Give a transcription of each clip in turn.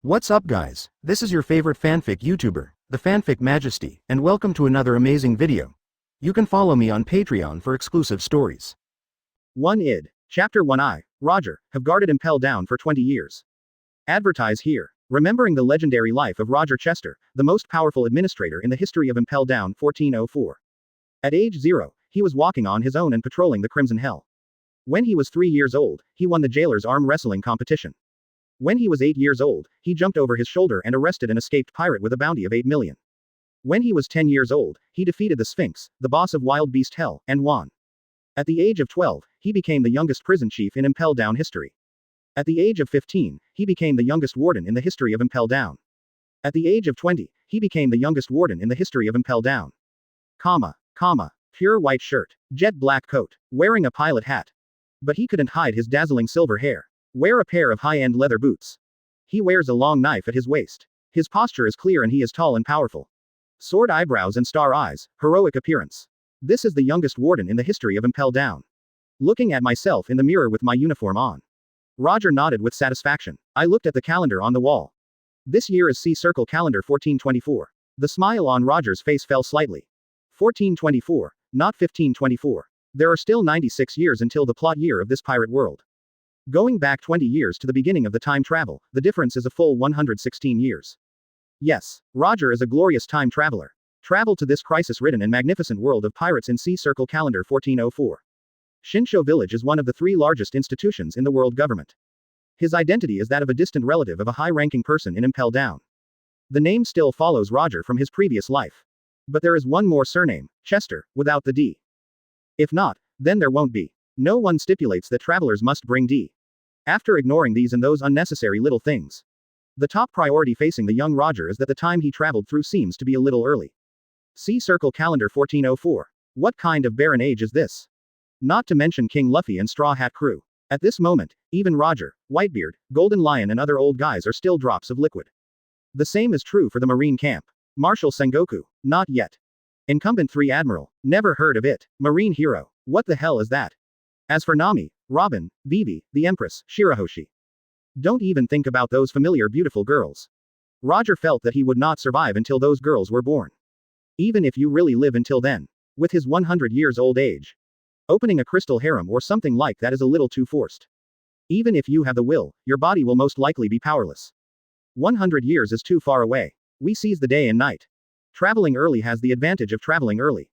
What's up guys, this is your favorite fanfic YouTuber, the Fanfic Majesty, and welcome to another amazing video. You can follow me on Patreon for exclusive stories. 1 id. Chapter 1 Roger, have guarded Impel Down for 20 years. Advertise here. Remembering the legendary life of Roger Chester, the most powerful administrator in the history of Impel Down 1404. At age 0, he was walking on his own and patrolling the Crimson Hell. When he was 3 years old, he won the jailer's arm wrestling competition. When he was 8 years old, he jumped over his shoulder and arrested an escaped pirate with a bounty of 8 million. When he was 10 years old, he defeated the Sphinx, the boss of Wild Beast Hell, and won. At the age of 12, he became the youngest prison chief in Impel Down history. At the age of 15, he became the youngest warden in the history of Impel Down. At the age of 20, he became the youngest warden in the history of Impel Down. Pure white shirt, jet black coat, wearing a pilot hat. But he couldn't hide his dazzling silver hair. Wear a pair of high-end leather boots. He wears a long knife at his waist. His posture is clear and he is tall and powerful. Sword eyebrows and star eyes, heroic appearance. This is the youngest warden in the history of Impel Down. Looking at myself in the mirror with my uniform on. Roger nodded with satisfaction. I looked at the calendar on the wall. This year is C Circle Calendar 1424. The smile on Roger's face fell slightly. 1424, not 1524. There are still 96 years until the plot year of this pirate world. Going back 20 years to the beginning of the time travel, the difference is a full 116 years. Yes, Roger is a glorious time traveler. Travel to this crisis-ridden and magnificent world of pirates in C Circle Calendar 1404. Shinsho Village is one of the 3 largest institutions in the world government. His identity is that of a distant relative of a high-ranking person in Impel Down. The name still follows Roger from his previous life. But there is one more surname, Chester, without the D. If not, then there won't be. No one stipulates that travelers must bring D. After ignoring these and those unnecessary little things, the top priority facing the young Roger is that the time he traveled through seems to be a little early. C Circle Calendar 1404. What kind of barren age is this? Not to mention King Luffy and Straw Hat crew. At this moment, even Roger, Whitebeard, Golden Lion and other old guys are still drops of liquid. The same is true for the Marine camp. Marshal Sengoku, not yet. Incumbent 3 Admiral, never heard of it. Marine hero, what the hell is that? As for Nami, Robin, Vivi, the Empress, Shirahoshi. Don't even think about those familiar beautiful girls. Roger felt that he would not survive until those girls were born. Even if you really live until then. With his 100 years old age. Opening a crystal harem or something like that is a little too forced. Even if you have the will, your body will most likely be powerless. 100 years is too far away. We seize the day and night. Traveling early has the advantage of traveling early.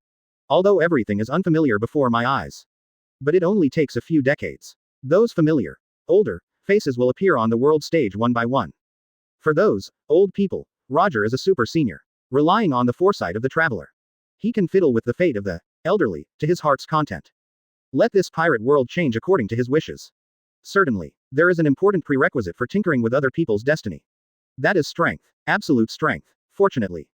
Although everything is unfamiliar before my eyes. But it only takes a few decades. Those familiar, older, faces will appear on the world stage one by one. For those, old people, Roger is a super senior. Relying on the foresight of the traveler. He can fiddle with the fate of the elderly, to his heart's content. Let this pirate world change according to his wishes. Certainly, there is an important prerequisite for tinkering with other people's destiny. That is strength, absolute strength, fortunately.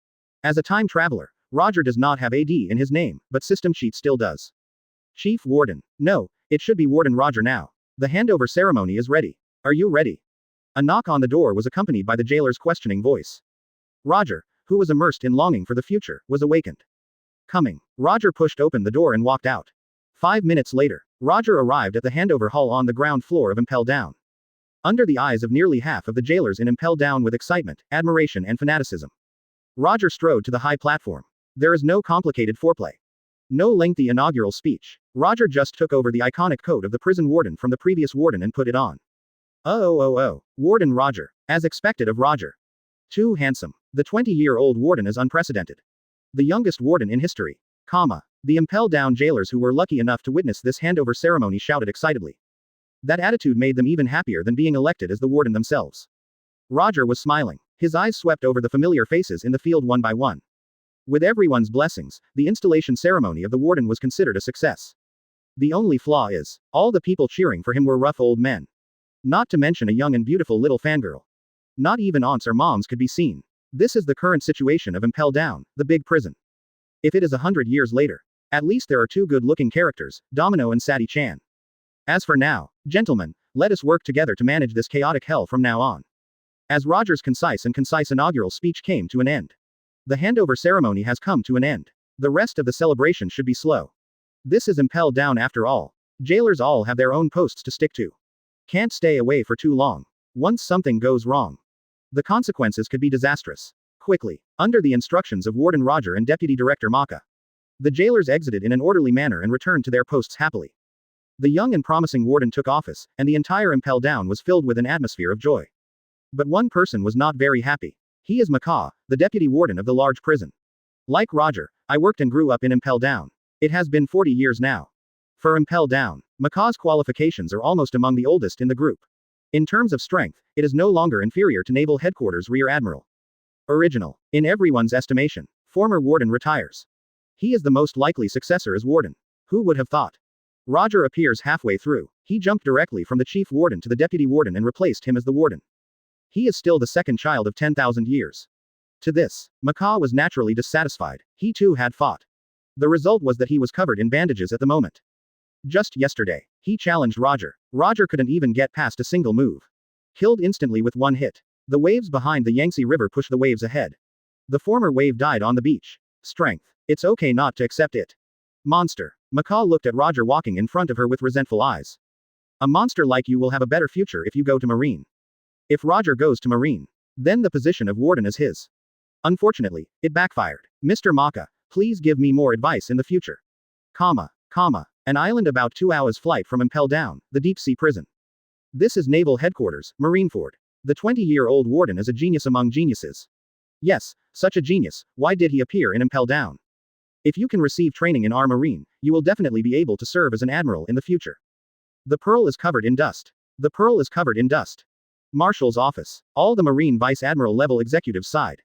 As a time traveler, Roger does not have AD in his name, but System Sheet still does. Chief Warden. No, it should be Warden Roger now. The handover ceremony is ready. Are you ready? A knock on the door was accompanied by the jailer's questioning voice. Roger, who was immersed in longing for the future, was awakened. Coming. Roger pushed open the door and walked out. 5 minutes later, Roger arrived at the handover hall on the ground floor of Impel Down. Under the eyes of nearly half of the jailers in Impel Down with excitement, admiration and fanaticism. Roger strode to the high platform. There is no complicated foreplay. No lengthy inaugural speech. Roger just took over the iconic coat of the prison warden from the previous warden and put it on. Warden Roger. As expected of Roger. Too handsome. The 20-year-old warden is unprecedented. The youngest warden in history. The Impel Down jailers who were lucky enough to witness this handover ceremony shouted excitedly. That attitude made them even happier than being elected as the warden themselves. Roger was smiling. His eyes swept over the familiar faces in the field one by one. With everyone's blessings, the installation ceremony of the warden was considered a success. The only flaw is, all the people cheering for him were rough old men. Not to mention a young and beautiful little fangirl. Not even aunts or moms could be seen. This is the current situation of Impel Down, the big prison. If it is 100 years later, at least there are 2 good-looking characters, Domino and Sadie-chan. As for now, gentlemen, let us work together to manage this chaotic hell from now on. As Roger's concise inaugural speech came to an end. The handover ceremony has come to an end. The rest of the celebration should be slow. This is Impel Down after all. Jailers all have their own posts to stick to. Can't stay away for too long. Once something goes wrong. The consequences could be disastrous. Quickly, under the instructions of Warden Roger and Deputy Director Maka, the jailers exited in an orderly manner and returned to their posts happily. The young and promising warden took office, and the entire Impel Down was filled with an atmosphere of joy. But one person was not very happy. He is Maka, the deputy warden of the large prison. Like Roger, I worked and grew up in Impel Down. It has been 40 years now. For Impel Down, Maka's qualifications are almost among the oldest in the group. In terms of strength, it is no longer inferior to Naval Headquarters Rear Admiral. Original. In everyone's estimation, former warden retires. He is the most likely successor as warden. Who would have thought? Roger appears halfway through. He jumped directly from the chief warden to the deputy warden and replaced him as the warden. He is still the second child of 10,000 years. To this, Maka was naturally dissatisfied. He too had fought. The result was that he was covered in bandages at the moment. Just yesterday, he challenged Roger. Roger couldn't even get past a single move. Killed instantly with one hit. The waves behind the Yangtze River pushed the waves ahead. The former wave died on the beach. Strength. It's okay not to accept it. Monster. Maka looked at Roger walking in front of her with resentful eyes. A monster like you will have a better future if you go to Marine. If Roger goes to Marine, then the position of warden is his. Unfortunately, it backfired. Mr. Maka, please give me more advice in the future. An island about 2 hours flight from Impel Down, the deep sea prison. This is Naval Headquarters, Marineford. The 20-year-old warden is a genius among geniuses. Yes, such a genius, why did he appear in Impel Down? If you can receive training in our Marine, you will definitely be able to serve as an admiral in the future. The pearl is covered in dust. The pearl is covered in dust. Marshal's office. All the Marine Vice Admiral level executives sighed.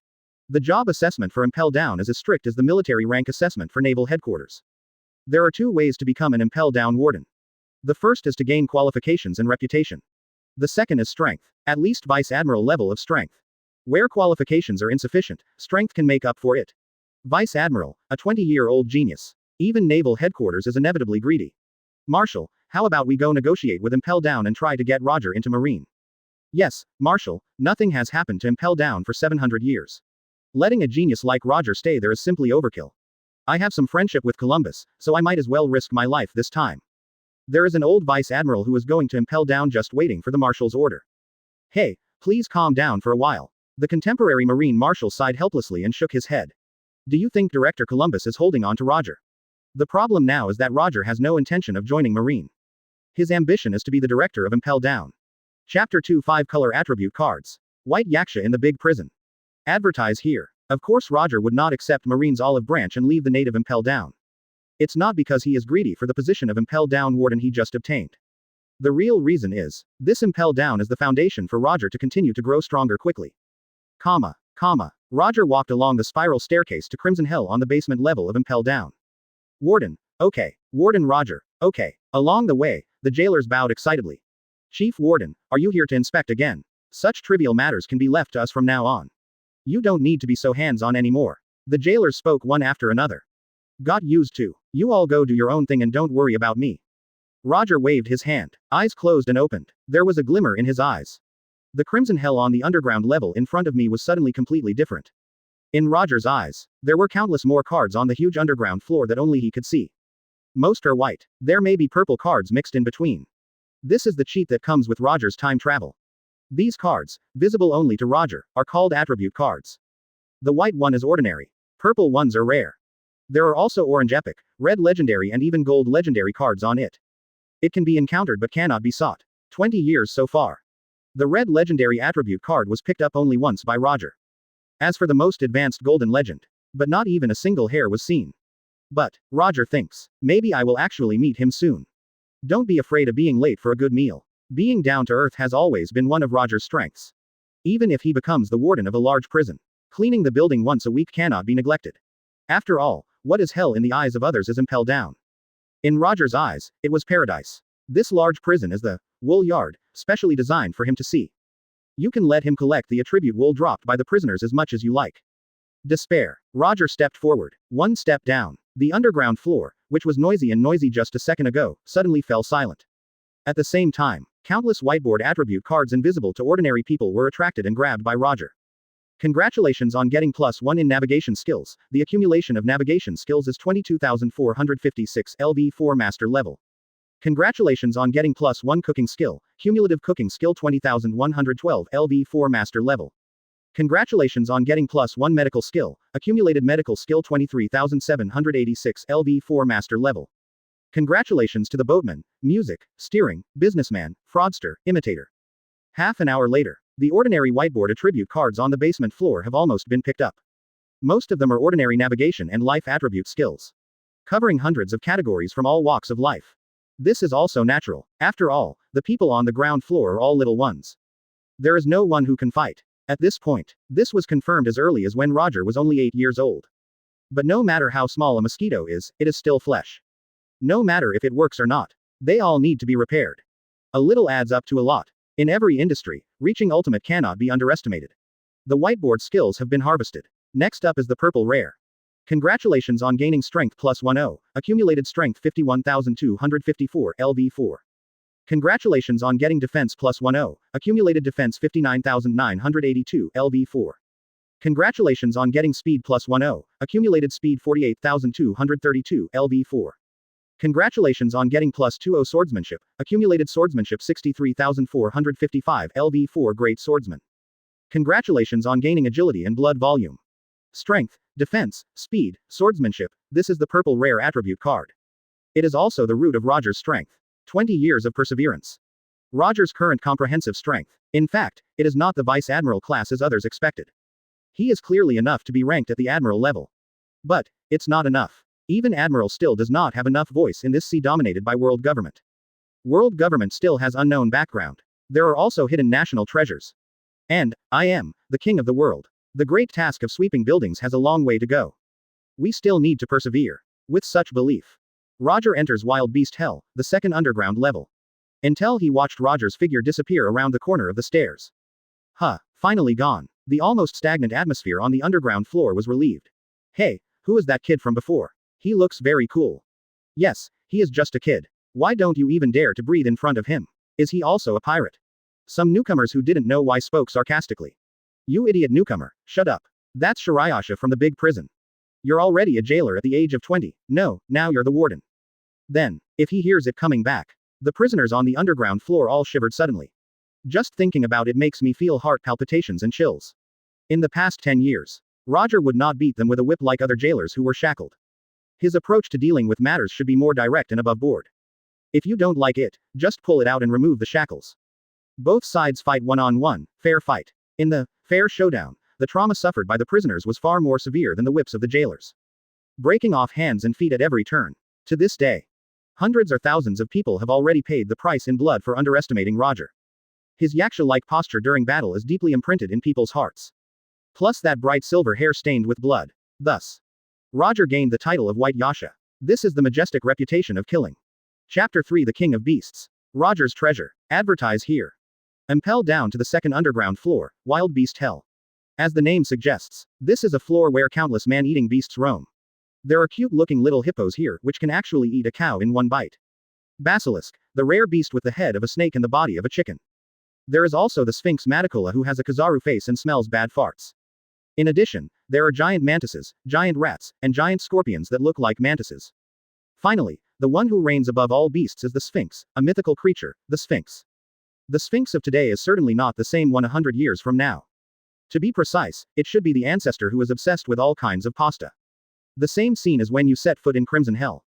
The job assessment for Impel Down is as strict as the military rank assessment for Naval Headquarters. There are 2 ways to become an Impel Down warden. The first is to gain qualifications and reputation. The second is strength. At least Vice Admiral level of strength. Where qualifications are insufficient, strength can make up for it. Vice Admiral, a 20-year-old genius. Even Naval Headquarters is inevitably greedy. Marshal, how about we go negotiate with Impel Down and try to get Roger into Marine? Yes, Marshal, nothing has happened to Impel Down for 700 years. Letting a genius like Roger stay there is simply overkill. I have some friendship with Columbus, so I might as well risk my life this time. There is an old Vice Admiral who is going to Impel Down just waiting for the Marshal's order. Hey, please calm down for a while. The contemporary Marine Marshal sighed helplessly and shook his head. Do you think Director Columbus is holding on to Roger? The problem now is that Roger has no intention of joining Marine. His ambition is to be the director of Impel Down. Chapter 2 5-color attribute cards. White Yaksha in the big prison. Advertise here. Of course Roger would not accept Marine's olive branch and leave the native Impel Down. It's not because he is greedy for the position of Impel Down warden he just obtained. The real reason is, this Impel Down is the foundation for Roger to continue to grow stronger quickly. Roger walked along the spiral staircase to Crimson Hell on the basement level of Impel Down. Warden. Okay. Warden Roger. Okay. Along the way, the jailers bowed excitedly. Chief Warden, are you here to inspect again? Such trivial matters can be left to us from now on. You don't need to be so hands-on anymore. The jailers spoke one after another. Got used to. You all go do your own thing and don't worry about me. Roger waved his hand. Eyes closed and opened. There was a glimmer in his eyes. The Crimson Hell on the underground level in front of me was suddenly completely different. In Roger's eyes, there were countless more cards on the huge underground floor that only he could see. Most are white. There may be purple cards mixed in between. This is the cheat that comes with Roger's time travel. These cards, visible only to Roger, are called attribute cards. The white one is ordinary. Purple ones are rare. There are also orange epic, red legendary and even gold legendary cards on it. It can be encountered but cannot be sought. 20 years so far. The red legendary attribute card was picked up only once by Roger. As for the most advanced golden legend, but not even a single hair was seen. But, Roger thinks, maybe I will actually meet him soon. Don't be afraid of being late for a good meal. Being down to earth has always been one of Roger's strengths. Even if he becomes the warden of a large prison, cleaning the building once a week cannot be neglected. After all, what is hell in the eyes of others is Impel Down. In Roger's eyes, it was paradise. This large prison is the wool yard, specially designed for him to see. You can let him collect the attribute wool dropped by the prisoners as much as you like. Despair. Roger stepped forward. One step down. The underground floor, which was noisy just a second ago, suddenly fell silent. At the same time, countless whiteboard attribute cards invisible to ordinary people were attracted and grabbed by Roger. Congratulations on getting +1 in navigation skills. The accumulation of navigation skills is 22,456 LV4 master level. Congratulations on getting +1 cooking skill. Cumulative cooking skill 20,112 LV4 master level. Congratulations on getting +1 medical skill, accumulated medical skill 23,786 LV4 master level. Congratulations to the boatman, music, steering, businessman, fraudster, imitator. Half an hour later, the ordinary whiteboard attribute cards on the basement floor have almost been picked up. Most of them are ordinary navigation and life attribute skills, covering hundreds of categories from all walks of life. This is also natural. After all, the people on the ground floor are all little ones. There is no one who can fight. At this point, this was confirmed as early as when Roger was only 8 years old. But no matter how small a mosquito is, it is still flesh. No matter if it works or not, they all need to be repaired. A little adds up to a lot. In every industry, reaching ultimate cannot be underestimated. The whiteboard skills have been harvested. Next up is the purple rare. Congratulations on gaining strength +10, accumulated strength 51,254 LV4. Congratulations on getting defense +10, accumulated defense 59,982 LV4. Congratulations on getting speed +10, accumulated speed 48,232 LV4. Congratulations on getting +20 swordsmanship, accumulated swordsmanship 63,455 LV4 great swordsman. Congratulations on gaining agility and blood volume. Strength, defense, speed, swordsmanship, this is the purple rare attribute card. It is also the root of Roger's strength. 20 years of perseverance. Roger's current comprehensive strength. In fact, it is not the Vice Admiral class as others expected. He is clearly enough to be ranked at the Admiral level. But, it's not enough. Even Admiral still does not have enough voice in this sea dominated by world government. World government still has unknown background. There are also hidden national treasures. And, I am, the king of the world. The great task of sweeping buildings has a long way to go. We still need to persevere. With such belief, Roger enters Wild Beast Hell, the second underground level. Until he watched Roger's figure disappear around the corner of the stairs. Finally gone. The almost stagnant atmosphere on the underground floor was relieved. Hey, who is that kid from before? He looks very cool. Yes, he is just a kid. Why don't you even dare to breathe in front of him? Is he also a pirate? Some newcomers who didn't know why spoke sarcastically. You idiot newcomer, shut up. That's Shirayasha from the big prison. You're already a jailer at the age of 20, no, now you're the warden. Then, if he hears it coming back. The prisoners on the underground floor all shivered suddenly. Just thinking about it makes me feel heart palpitations and chills. In the past 10 years, Roger would not beat them with a whip like other jailers who were shackled. His approach to dealing with matters should be more direct and above board. If you don't like it, just pull it out and remove the shackles. Both sides fight one-on-one, fair fight. In the fair showdown, the trauma suffered by the prisoners was far more severe than the whips of the jailers. Breaking off hands and feet at every turn. To this day, hundreds or thousands of people have already paid the price in blood for underestimating Roger. His yaksha-like posture during battle is deeply imprinted in people's hearts. Plus that bright silver hair stained with blood. Thus, Roger gained the title of White Yasha. This is the majestic reputation of killing. Chapter 3 The King of Beasts. Roger's Treasure. Advertise here. Impel Down to the second underground floor, Wild Beast Hell. As the name suggests, this is a floor where countless man-eating beasts roam. There are cute-looking little hippos here which can actually eat a cow in one bite. Basilisk, the rare beast with the head of a snake and the body of a chicken. There is also the Sphinx Matacola who has a Kizaru face and smells bad farts. In addition, there are giant mantises, giant rats, and giant scorpions that look like mantises. Finally, the one who reigns above all beasts is the Sphinx, a mythical creature, the Sphinx. The Sphinx of today is certainly not the same 100 years from now. To be precise, it should be the ancestor who is obsessed with all kinds of pasta. The same scene as when you set foot in Crimson Hell.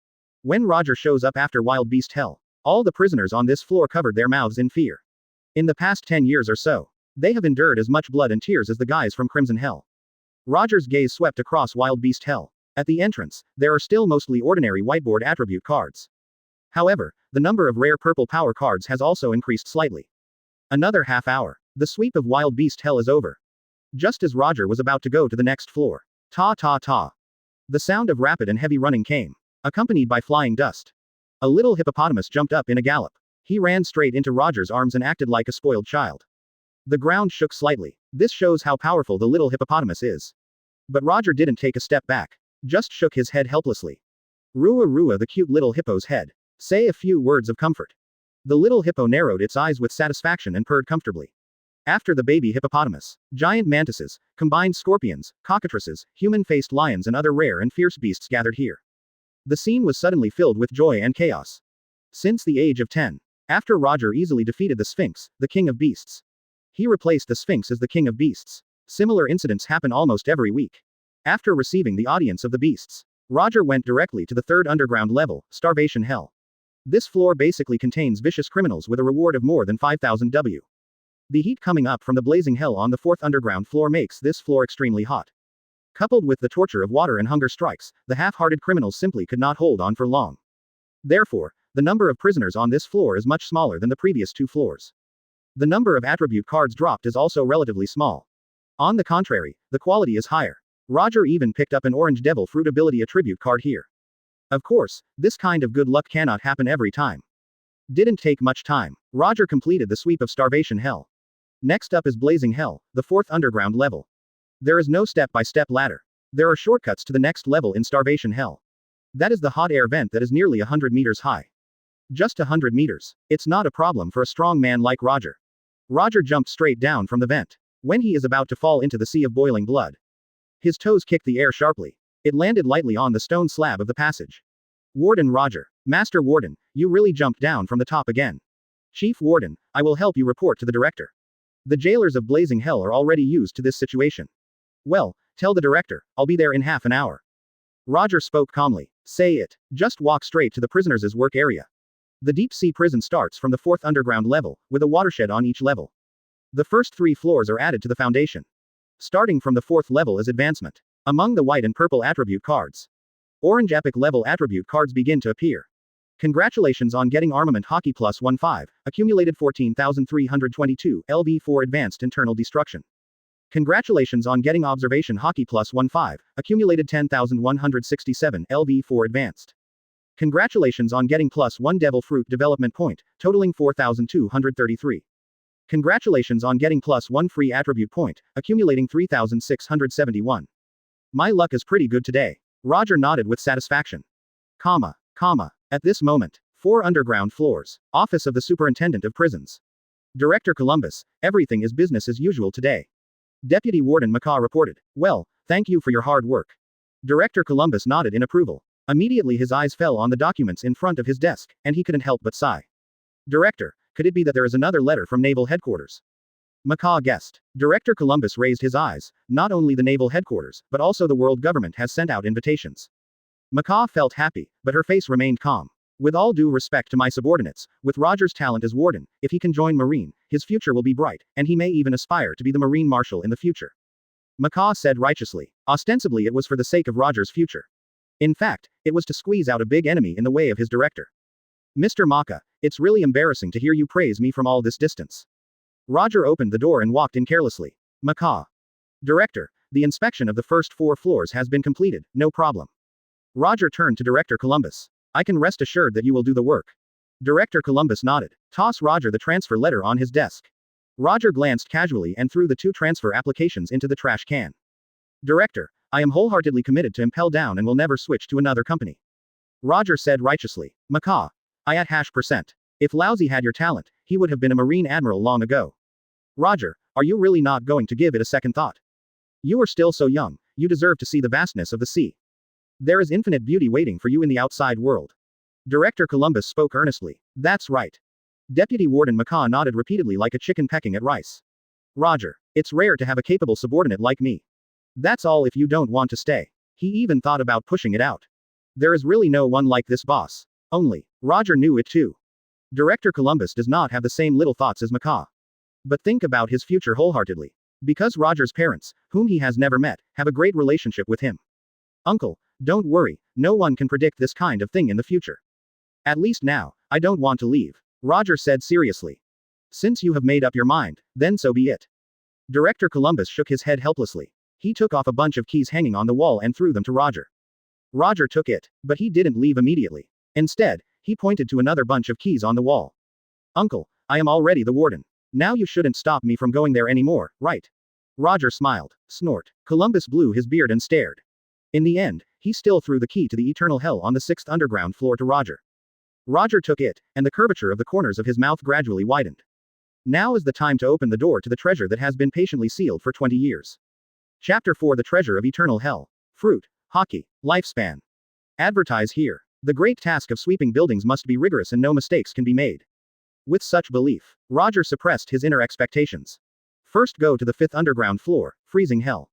When Roger shows up after Wild Beast Hell, all the prisoners on this floor covered their mouths in fear. In the past 10 years or so, they have endured as much blood and tears as the guys from Crimson Hell. Roger's gaze swept across Wild Beast Hell. At the entrance, there are still mostly ordinary whiteboard attribute cards. However, the number of rare purple power cards has also increased slightly. Another half hour. The sweep of Wild Beast Hell is over. Just as Roger was about to go to the next floor. Ta-ta-ta. The sound of rapid and heavy running came, accompanied by flying dust. A little hippopotamus jumped up in a gallop. He ran straight into Roger's arms and acted like a spoiled child. The ground shook slightly. This shows how powerful the little hippopotamus is. But Roger didn't take a step back. Just shook his head helplessly. Rua Rua, the cute little hippo's head. Say a few words of comfort. The little hippo narrowed its eyes with satisfaction and purred comfortably. After the baby hippopotamus, giant mantises, combined scorpions, cockatrices, human-faced lions and other rare and fierce beasts gathered here. The scene was suddenly filled with joy and chaos. Since the age of 10, after Roger easily defeated the Sphinx, the King of Beasts, he replaced the Sphinx as the King of Beasts. Similar incidents happen almost every week. After receiving the audience of the beasts, Roger went directly to the third underground level, Starvation Hell. This floor basically contains vicious criminals with a reward of more than 5,000 W. The heat coming up from the blazing hell on the fourth underground floor makes this floor extremely hot. Coupled with the torture of water and hunger strikes, the half-hearted criminals simply could not hold on for long. Therefore, the number of prisoners on this floor is much smaller than the previous 2 floors. The number of attribute cards dropped is also relatively small. On the contrary, the quality is higher. Roger even picked up an Orange Devil Fruit ability attribute card here. Of course, this kind of good luck cannot happen every time. Didn't take much time. Roger completed the sweep of Starvation Hell. Next up is Blazing Hell, the 4th underground level. There is no step-by-step ladder. There are shortcuts to the next level in Starvation Hell. That is the hot air vent that is nearly 100 meters high. Just 100 meters. It's not a problem for a strong man like Roger. Roger jumped straight down from the vent. When he is about to fall into the sea of boiling blood, his toes kicked the air sharply. It landed lightly on the stone slab of the passage. Warden Roger. Master Warden, you really jumped down from the top again. Chief Warden, I will help you report to the director. The jailers of Blazing Hell are already used to this situation. Well, tell the director, I'll be there in half an hour. Roger spoke calmly. Say it. Just walk straight to the prisoners' work area. The deep sea prison starts from the 4th underground level, with a watershed on each level. The first 3 floors are added to the foundation. Starting from the 4th level is advancement. Among the white and purple attribute cards, orange epic level attribute cards begin to appear. Congratulations on getting Armament Hockey plus 1-5, accumulated 14,322 LV for Advanced Internal Destruction. Congratulations on getting Observation Hockey plus 1-5, accumulated 10,167 LV for Advanced. Congratulations on getting plus 1 Devil Fruit Development Point, totaling 4,233. Congratulations on getting plus 1 free attribute point, accumulating 3,671. My luck is pretty good today. Roger nodded with satisfaction. At this moment, 4 underground floors. Office of the Superintendent of Prisons. Director Columbus, everything is business as usual today. Deputy Warden Macaw reported. Well, thank you for your hard work. Director Columbus nodded in approval. Immediately his eyes fell on the documents in front of his desk, and he couldn't help but sigh. Director, could it be that there is another letter from Naval Headquarters? Macaw guessed. Director Columbus raised his eyes. Not only the Naval Headquarters, but also the world government has sent out invitations. Macaw felt happy, but her face remained calm. With all due respect to my subordinates, with Roger's talent as warden, if he can join Marine, his future will be bright, and he may even aspire to be the Marine Marshal in the future. Macaw said righteously. Ostensibly it was for the sake of Roger's future. In fact, it was to squeeze out a big enemy in the way of his director. Mr. Maka, it's really embarrassing to hear you praise me from all this distance. Roger opened the door and walked in carelessly. Macaw. Director, the inspection of the first 4 floors has been completed, no problem. Roger turned to Director Columbus. I can rest assured that you will do the work. Director Columbus nodded. Toss Roger the transfer letter on his desk. Roger glanced casually and threw the 2 transfer applications into the trash can. Director, I am wholeheartedly committed to Impel Down and will never switch to another company. Roger said righteously. Macaw. I at %. If Lousy had your talent, he would have been a Marine Admiral long ago. Roger, are you really not going to give it a second thought? You are still so young, you deserve to see the vastness of the sea. There is infinite beauty waiting for you in the outside world. Director Columbus spoke earnestly. That's right. Deputy Warden Macaw nodded repeatedly like a chicken pecking at rice. Roger, it's rare to have a capable subordinate like me. That's all if you don't want to stay. He even thought about pushing it out. There is really no one like this boss. Only, Roger knew it too. Director Columbus does not have the same little thoughts as Macaw. But think about his future wholeheartedly. Because Roger's parents, whom he has never met, have a great relationship with him. Uncle, don't worry, no one can predict this kind of thing in the future. At least now, I don't want to leave. Roger said seriously. Since you have made up your mind, then so be it. Director Columbus shook his head helplessly. He took off a bunch of keys hanging on the wall and threw them to Roger. Roger took it, but he didn't leave immediately. Instead, he pointed to another bunch of keys on the wall. Uncle, I am already the warden. Now you shouldn't stop me from going there anymore, right? Roger smiled. Snort. Columbus blew his beard and stared. In the end, he still threw the key to the eternal hell on the 6th underground floor to Roger. Roger took it, and the curvature of the corners of his mouth gradually widened. Now is the time to open the door to the treasure that has been patiently sealed for 20 years. Chapter 4: The Treasure of Eternal Hell. Fruit, Hockey, Lifespan. Advertise here. The great task of sweeping buildings must be rigorous and no mistakes can be made. With such belief, Roger suppressed his inner expectations. First go to the 5th underground floor, freezing hell.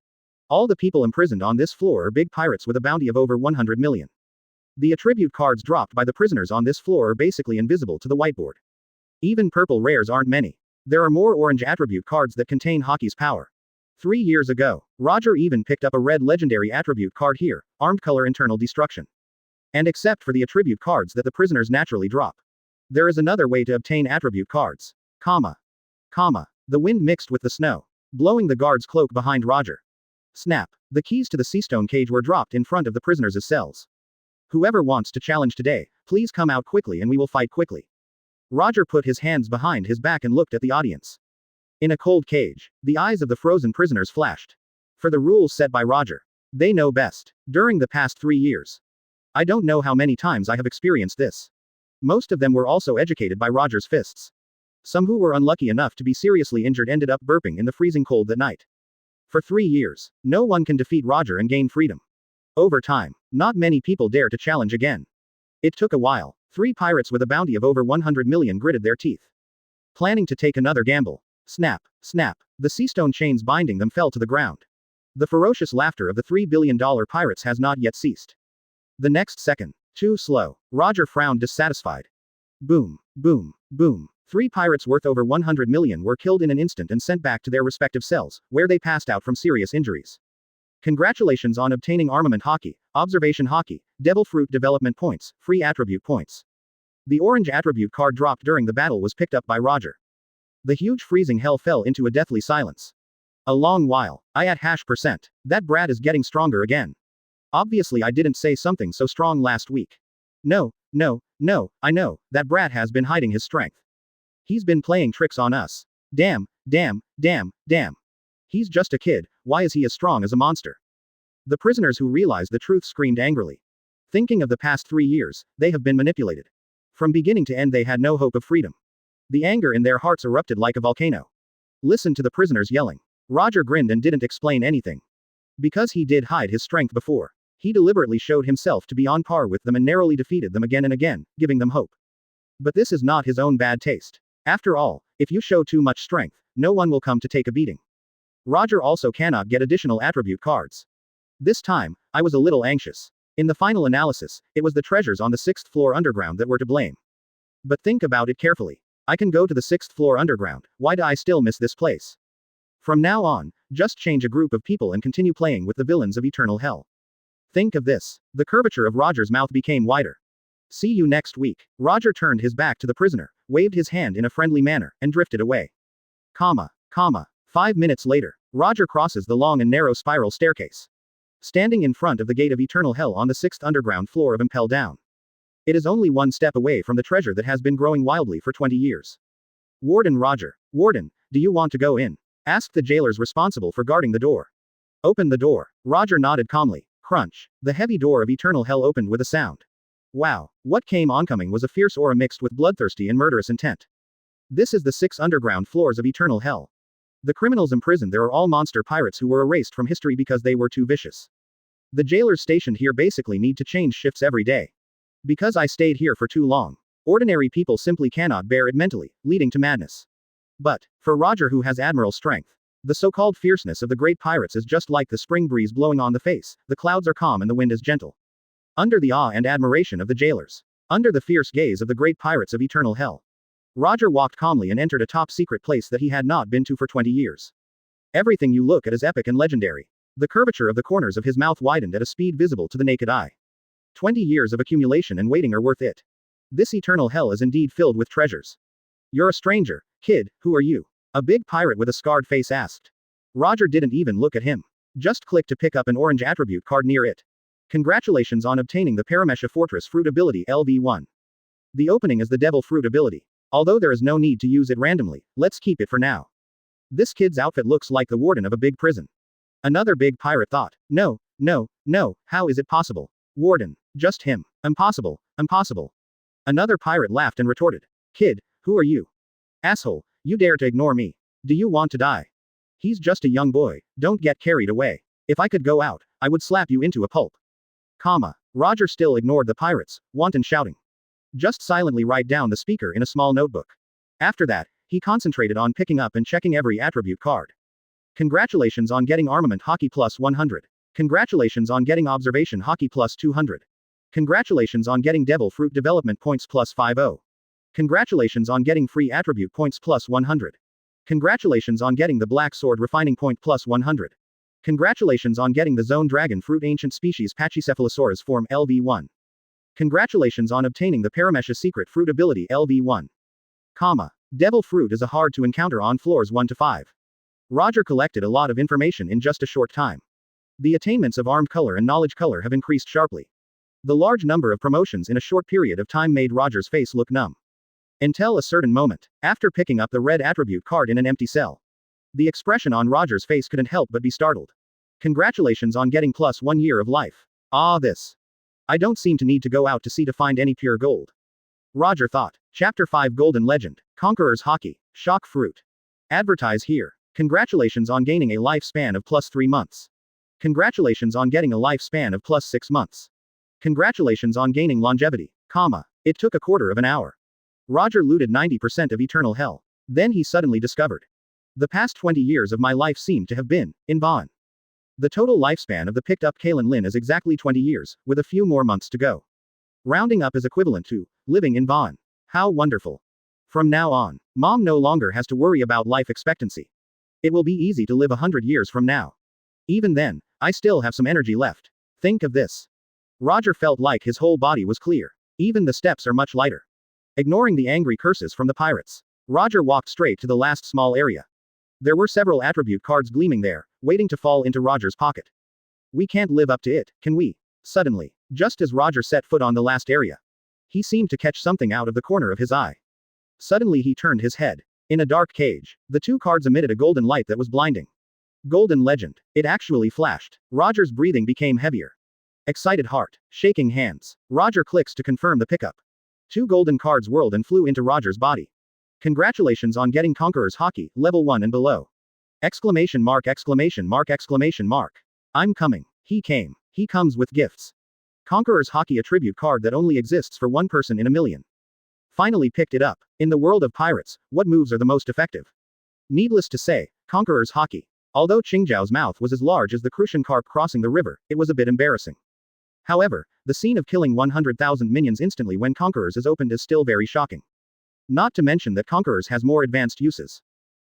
All the people imprisoned on this floor are big pirates with a bounty of over 100 million. The attribute cards dropped by the prisoners on this floor are basically invisible to the whiteboard. Even purple rares aren't many. There are more orange attribute cards that contain hockey's power. 3 years ago, Roger even picked up a red legendary attribute card here, armed color internal destruction. And except for the attribute cards that the prisoners naturally drop. There is another way to obtain attribute cards. Comma. The wind mixed with the snow, blowing the guard's cloak behind Roger. Snap. The keys to the seastone cage were dropped in front of the prisoners' cells. Whoever wants to challenge today, please come out quickly and we will fight quickly. Roger put his hands behind his back and looked at the audience. In a cold cage, the eyes of the frozen prisoners flashed. For the rules set by Roger. They know best. During the past 3 years. I don't know how many times I have experienced this. Most of them were also educated by Roger's fists. Some who were unlucky enough to be seriously injured ended up burping in the freezing cold that night. For 3 years, no one can defeat Roger and gain freedom. Over time, not many people dare to challenge again. It took a while. 3 pirates with a bounty of over 100 million gritted their teeth. Planning to take another gamble. Snap. The seastone chains binding them fell to the ground. The ferocious laughter of the $3 billion pirates has not yet ceased. The next second. Too slow. Roger frowned dissatisfied. Boom. 3 pirates worth over 100 million were killed in an instant and sent back to their respective cells, where they passed out from serious injuries. Congratulations on obtaining armament hockey, observation hockey, devil fruit development points, free attribute points. The orange attribute card dropped during the battle was picked up by Roger. The huge freezing hell fell into a deathly silence. A long while. I at %. That brat is getting stronger again. Obviously I didn't say something so strong last week. No, I know, that brat has been hiding his strength. He's been playing tricks on us. Damn. He's just a kid, why is he as strong as a monster? The prisoners who realized the truth screamed angrily. Thinking of the past 3 years, they have been manipulated. From beginning to end they had no hope of freedom. The anger in their hearts erupted like a volcano. Listen to the prisoners yelling. Roger grinned and didn't explain anything. Because he did hide his strength before. He deliberately showed himself to be on par with them and narrowly defeated them again and again, giving them hope. But this is not his own bad taste. After all, if you show too much strength, no one will come to take a beating. Roger also cannot get additional attribute cards. This time, I was a little anxious. In the final analysis, it was the treasures on the 6th floor underground that were to blame. But think about it carefully. I can go to the 6th floor underground, why do I still miss this place? From now on, just change a group of people and continue playing with the villains of eternal hell. Think of this. The curvature of Roger's mouth became wider. See you next week. Roger turned his back to the prisoner, waved his hand in a friendly manner, and drifted away. 5 minutes later, Roger crosses the long and narrow spiral staircase. Standing in front of the gate of eternal hell on the 6th underground floor of Impel Down. It is only one step away from the treasure that has been growing wildly for 20 years. Warden Roger. Warden, do you want to go in? Asked the jailers responsible for guarding the door. Open the door. Roger nodded calmly. Crunch. The heavy door of eternal hell opened with a sound. Wow. What came oncoming was a fierce aura mixed with bloodthirsty and murderous intent. This is the 6 underground floors of eternal hell. The criminals imprisoned there are all monster pirates who were erased from history because they were too vicious. The jailers stationed here basically need to change shifts every day. Because I stayed here for too long. Ordinary people simply cannot bear it mentally, leading to madness. But, for Roger who has admiral strength, the so-called fierceness of the great pirates is just like the spring breeze blowing on the face, the clouds are calm and the wind is gentle. Under the awe and admiration of the jailers. Under the fierce gaze of the great pirates of eternal hell. Roger walked calmly and entered a top-secret place that he had not been to for 20 years. Everything you look at is epic and legendary. The curvature of the corners of his mouth widened at a speed visible to the naked eye. 20 years of accumulation and waiting are worth it. This eternal hell is indeed filled with treasures. You're a stranger, kid, who are you? A big pirate with a scarred face asked. Roger didn't even look at him. Just clicked to pick up an orange attribute card near it. Congratulations on obtaining the Paramesha Fortress Fruit ability LV1. The opening is the Devil Fruit ability. Although there is no need to use it randomly, let's keep it for now. This kid's outfit looks like the warden of a big prison. Another big pirate thought. No, how is it possible? Warden. Just him. Impossible. Another pirate laughed and retorted. Kid, who are you? Asshole, you dare to ignore me. Do you want to die? He's just a young boy, don't get carried away. If I could go out, I would slap you into a pulp. Roger still ignored the pirates, wanton shouting. Just silently write down the speaker in a small notebook. After that, he concentrated on picking up and checking every attribute card. Congratulations on getting Armament Hockey plus 100. Congratulations on getting Observation Hockey plus 200. Congratulations on getting Devil Fruit Development Points plus 50. Congratulations on getting Free Attribute Points plus 100. Congratulations on getting the Black Sword Refining Point plus 100. Congratulations on getting the Zone Dragon Fruit Ancient Species Pachycephalosaurus Form LV1. Congratulations on obtaining the Paramesha Secret Fruit Ability LV1. Devil Fruit is a hard to encounter on floors 1 to 5. Roger collected a lot of information in just a short time. The attainments of Armed Color and Knowledge Color have increased sharply. The large number of promotions in a short period of time made Roger's face look numb. Until a certain moment, after picking up the red attribute card in an empty cell. The expression on Roger's face couldn't help but be startled. Congratulations on getting plus 1 year of life. This. I don't seem to need to go out to sea to find any pure gold. Roger thought. Chapter 5 Golden Legend. Conqueror's Hockey. Shock Fruit. Advertise here. Congratulations on gaining a lifespan of plus 3 months. Congratulations on getting a lifespan of plus 6 months. Congratulations on gaining longevity, It took a quarter of an hour. Roger looted 90% of Eternal Hell. Then he suddenly discovered. The past 20 years of my life seemed to have been in Vaughn. The total lifespan of the picked up Linlin is exactly 20 years, with a few more months to go. Rounding up is equivalent to living in Vaughn. How wonderful. From now on, Mom no longer has to worry about life expectancy. It will be easy to live 100 years from now. Even then, I still have some energy left. Think of this. Roger felt like his whole body was clear. Even the steps are much lighter. Ignoring the angry curses from the pirates, Roger walked straight to the last small area. There were several attribute cards gleaming there, waiting to fall into Roger's pocket. We can't live up to it, can we? Suddenly, just as Roger set foot on the last area, he seemed to catch something out of the corner of his eye. Suddenly he turned his head. In a dark cage, the two cards emitted a golden light that was blinding. Golden Legend. It actually flashed. Roger's breathing became heavier. Excited heart. Shaking hands. Roger clicks to confirm the pickup. 2 golden cards whirled and flew into Roger's body. Congratulations on getting Conqueror's Hockey, level 1 and below. Exclamation mark, exclamation mark, exclamation mark. I'm coming. He came. He comes with gifts. Conqueror's Hockey attribute card that only exists for one person in a million. Finally picked it up. In the world of pirates, what moves are the most effective? Needless to say, Conqueror's Hockey. Although Qingjiao's mouth was as large as the Crucian carp crossing the river, it was a bit embarrassing. However, the scene of killing 100,000 minions instantly when Conqueror's is opened is still very shocking. Not to mention that Conqueror's has more advanced uses.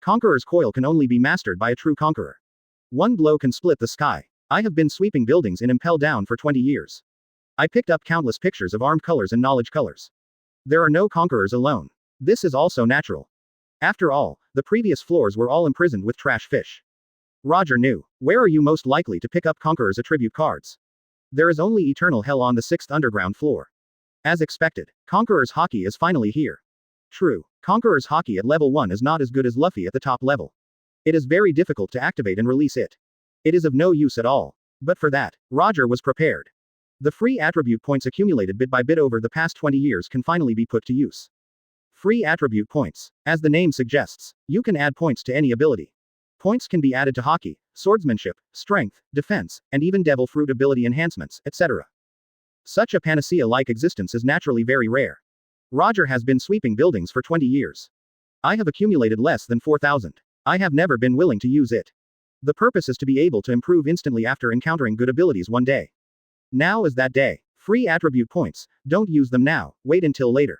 Conqueror's Coil can only be mastered by a true conqueror. One blow can split the sky. I have been sweeping buildings in Impel Down for 20 years. I picked up countless pictures of armed colors and knowledge colors. There are no conquerors alone. This is also natural. After all, the previous floors were all imprisoned with trash fish. Roger knew. Where are you most likely to pick up Conqueror's attribute cards? There is only Eternal Hell on the 6th underground floor. As expected, Conqueror's Hockey is finally here. True, Conqueror's Hockey at level 1 is not as good as Luffy at the top level. It is very difficult to activate and release it. It is of no use at all. But for that, Roger was prepared. The free attribute points accumulated bit by bit over the past 20 years can finally be put to use. Free attribute points. As the name suggests, you can add points to any ability. Points can be added to hockey, swordsmanship, strength, defense, and even devil fruit ability enhancements, etc. Such a panacea-like existence is naturally very rare. Roger has been sweeping buildings for 20 years. I have accumulated less than 4,000. I have never been willing to use it. The purpose is to be able to improve instantly after encountering good abilities one day. Now is that day. Free attribute points, don't use them now, wait until later.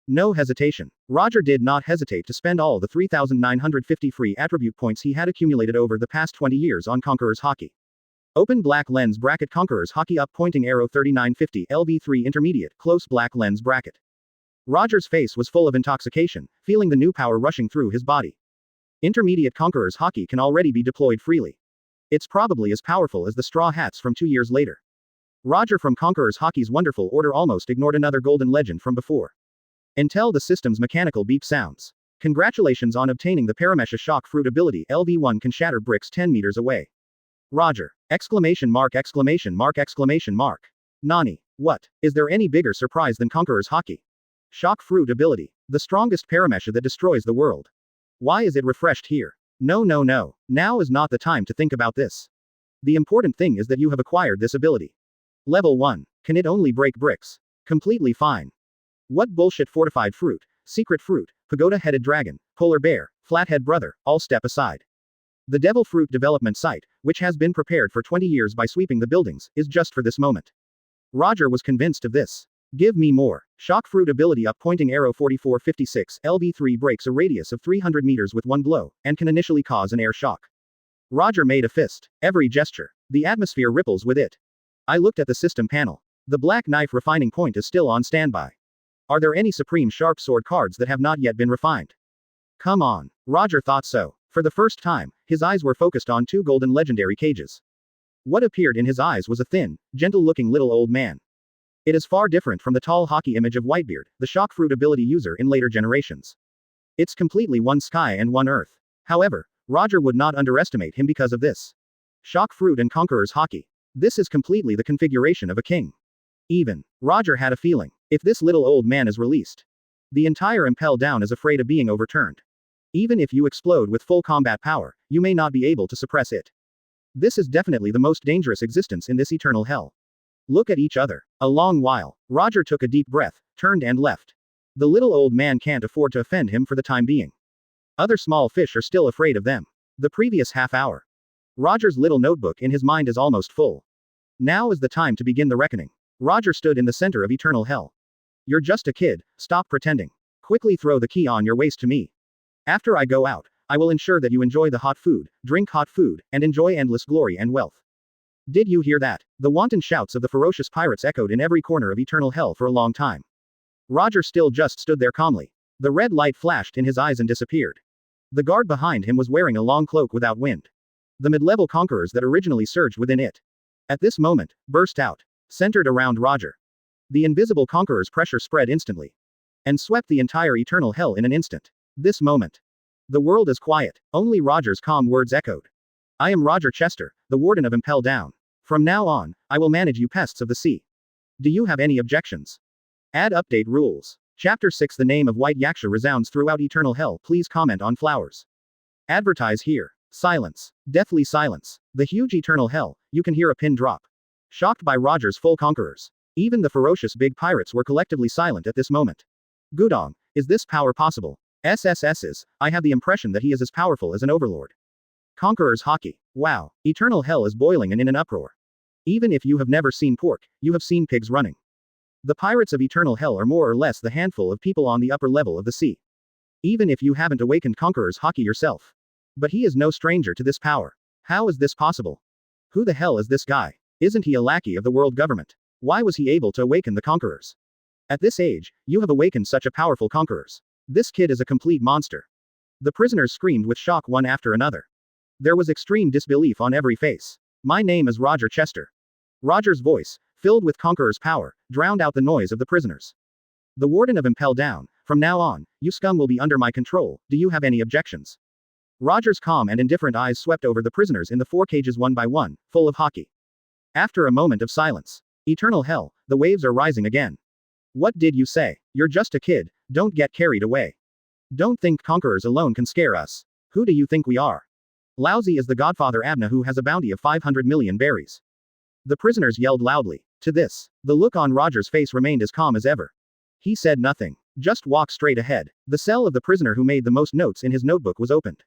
No hesitation. Roger did not hesitate to spend all the 3,950 free attribute points he had accumulated over the past 20 years on Conqueror's Hockey. Open black lens bracket Conqueror's Hockey up pointing arrow 3950 LV3 intermediate close black lens bracket. Roger's face was full of intoxication, feeling the new power rushing through his body. Intermediate Conqueror's Hockey can already be deployed freely. It's probably as powerful as the straw hats from 2 years later. Roger from Conqueror's Hockey's wonderful order almost ignored another golden legend from before. Until the system's mechanical beep sounds. Congratulations on obtaining the Paramesha Shock Fruit ability LV1 can shatter bricks 10 meters away. Roger! Exclamation mark exclamation mark exclamation mark. Nani. What? Is there any bigger surprise than Conqueror's Hockey? Shock Fruit ability. The strongest Paramesha that destroys the world. Why is it refreshed here? No. Now is not the time to think about this. The important thing is that you have acquired this ability. Level 1. Can it only break bricks? Completely fine. What bullshit fortified fruit, secret fruit, pagoda-headed dragon, polar bear, flathead brother, all step aside. The Devil Fruit development site, which has been prepared for 20 years by sweeping the buildings, is just for this moment. Roger was convinced of this. Give me more. Shock Fruit ability up pointing arrow 4456, LV3 breaks a radius of 300 meters with one blow, and can initially cause an air shock. Roger made a fist. Every gesture. The atmosphere ripples with it. I looked at the system panel. The black knife refining point is still on standby. Are there any Supreme Sharp Sword cards that have not yet been refined? Come on. Roger thought so. For the first time, his eyes were focused on two golden legendary cages. What appeared in his eyes was a thin, gentle-looking little old man. It is far different from the tall hockey image of Whitebeard, the Shock Fruit ability user in later generations. It's completely one sky and one earth. However, Roger would not underestimate him because of this. Shock Fruit and Conqueror's hockey. This is completely the configuration of a king. Even, Roger had a feeling, if this little old man is released, the entire Impel Down is afraid of being overturned. Even if you explode with full combat power, you may not be able to suppress it. This is definitely the most dangerous existence in this eternal hell. Look at each other. A long while. Roger took a deep breath, turned and left. The little old man can't afford to offend him for the time being. Other small fish are still afraid of them. The previous half hour. Roger's little notebook in his mind is almost full. Now is the time to begin the reckoning. Roger stood in the center of eternal hell. You're just a kid, stop pretending. Quickly throw the key on your waist to me. After I go out, I will ensure that you enjoy the hot food, drink hot food, and enjoy endless glory and wealth. Did you hear that? The wanton shouts of the ferocious pirates echoed in every corner of eternal hell for a long time. Roger still just stood there calmly. The red light flashed in his eyes and disappeared. The guard behind him was wearing a long cloak without wind. The mid-level conquerors that originally surged within it, at this moment, burst out, centered around Roger. The invisible conqueror's pressure spread instantly, and swept the entire eternal hell in an instant. This moment. The world is quiet, only Roger's calm words echoed. I am Roger Chester, the warden of Impel Down. From now on, I will manage you pests of the sea. Do you have any objections? Add update rules. Chapter 6 The name of White Yaksha resounds throughout eternal hell. Please comment on flowers. Advertise here. Silence. Deathly silence. The huge eternal hell, you can hear a pin drop. Shocked by Roger's full conquerors. Even the ferocious big pirates were collectively silent at this moment. Gudong, is this power possible? SSS's, I have the impression that he is as powerful as an overlord. Conqueror's hockey. Wow. Eternal hell is boiling and in an uproar. Even if you have never seen pork, you have seen pigs running. The pirates of eternal hell are more or less the handful of people on the upper level of the sea. Even if you haven't awakened Conqueror's hockey yourself. But he is no stranger to this power. How is this possible? Who the hell is this guy? Isn't he a lackey of the world government? Why was he able to awaken the conquerors? At this age, you have awakened such a powerful conquerors. This kid is a complete monster. The prisoners screamed with shock one after another. There was extreme disbelief on every face. My name is Roger Chester. Roger's voice, filled with Conqueror's power, drowned out the noise of the prisoners. The warden of Impel Down, from now on, you scum will be under my control, do you have any objections? Roger's calm and indifferent eyes swept over the prisoners in the 4 cages one by one, full of hockey. After a moment of silence. Eternal hell, the waves are rising again. What did you say? You're just a kid, don't get carried away. Don't think conquerors alone can scare us. Who do you think we are? Lousy is the godfather Abna who has a bounty of 500 million berries. The prisoners yelled loudly. To this, the look on Roger's face remained as calm as ever. He said nothing. Just walk straight ahead. The cell of the prisoner who made the most notes in his notebook was opened.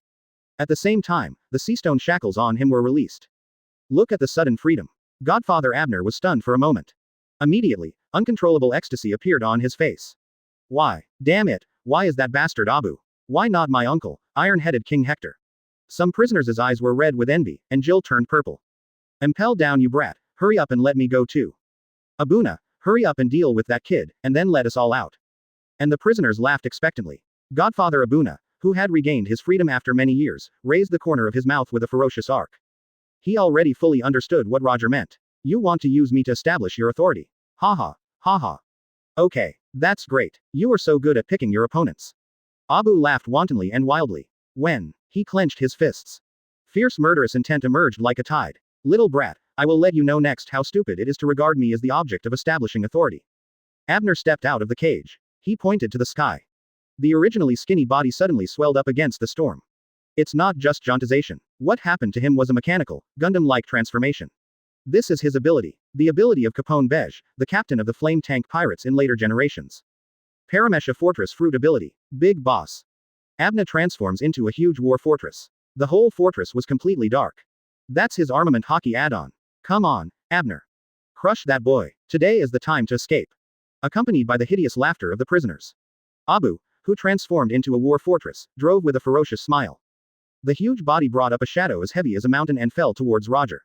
At the same time, the seastone shackles on him were released. Look at the sudden freedom. Godfather Abner was stunned for a moment. Immediately, uncontrollable ecstasy appeared on his face. Why? Damn it, why is that bastard Abu? Why not my uncle, iron-headed King Hector? Some prisoners' eyes were red with envy, and Jill turned purple. Impel down you brat, hurry up and let me go too. Abuna, hurry up and deal with that kid, and then let us all out. And the prisoners laughed expectantly. Godfather Abuna, who had regained his freedom after many years, raised the corner of his mouth with a ferocious arc. He already fully understood what Roger meant. You want to use me to establish your authority. Haha, haha. Okay, that's great. You are so good at picking your opponents. Abu laughed wantonly and wildly. When he clenched his fists, fierce murderous intent emerged like a tide. Little brat, I will let you know next how stupid it is to regard me as the object of establishing authority. Abner stepped out of the cage. He pointed to the sky. The originally skinny body suddenly swelled up against the storm. It's not just jauntization. What happened to him was a mechanical, Gundam-like transformation. This is his ability. The ability of Capone Beige, the captain of the flame tank pirates in later generations. Paramesha Fortress Fruit ability. Big Boss. Abna transforms into a huge war fortress. The whole fortress was completely dark. That's his armament hockey add-on. Come on, Abner. Crush that boy. Today is the time to escape. Accompanied by the hideous laughter of the prisoners. Abu, who transformed into a war fortress, drove with a ferocious smile. The huge body brought up a shadow as heavy as a mountain and fell towards Roger.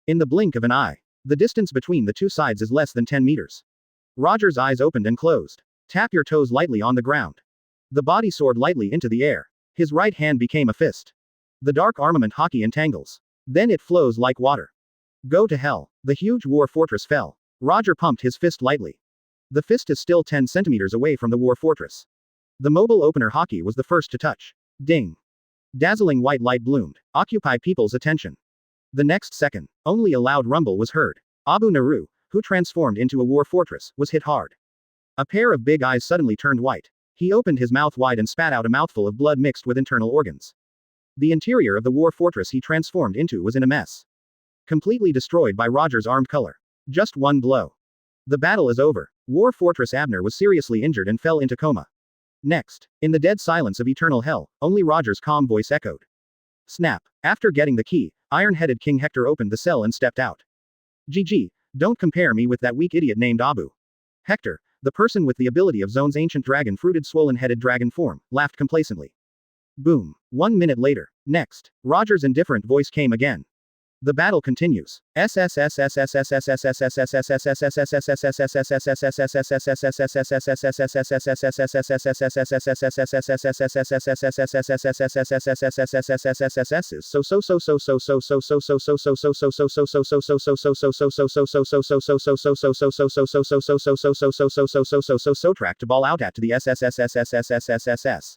In the blink of an eye. The distance between the two sides is less than 10 meters. Roger's eyes opened and closed. Tap your toes lightly on the ground. The body soared lightly into the air. His right hand became a fist. The dark armament hockey entangles. Then it flows like water. Go to hell. The huge war fortress fell. Roger pumped his fist lightly. The fist is still 10 centimeters away from the war fortress. The mobile opener hockey was the first to touch. Ding. Dazzling white light bloomed. Occupy people's attention. The next second, only a loud rumble was heard. Abu Naru, who transformed into a war fortress, was hit hard. A pair of big eyes suddenly turned white. He opened his mouth wide and spat out a mouthful of blood mixed with internal organs. The interior of the war fortress he transformed into was in a mess. Completely destroyed by Roger's armed color. Just one blow. The battle is over. War Fortress Abner was seriously injured and fell into coma. Next, in the dead silence of eternal hell, only Roger's calm voice echoed. Snap. After getting the key, iron-headed King Hector opened the cell and stepped out. GG, don't compare me with that weak idiot named Abu. Hector, the person with the ability of Zone's ancient dragon-fruited swollen-headed dragon form, laughed complacently. Boom. 1 minute later. Next, Roger's indifferent voice came again. The battle continues. Track to ball out at to the SSSSSSSSSSS.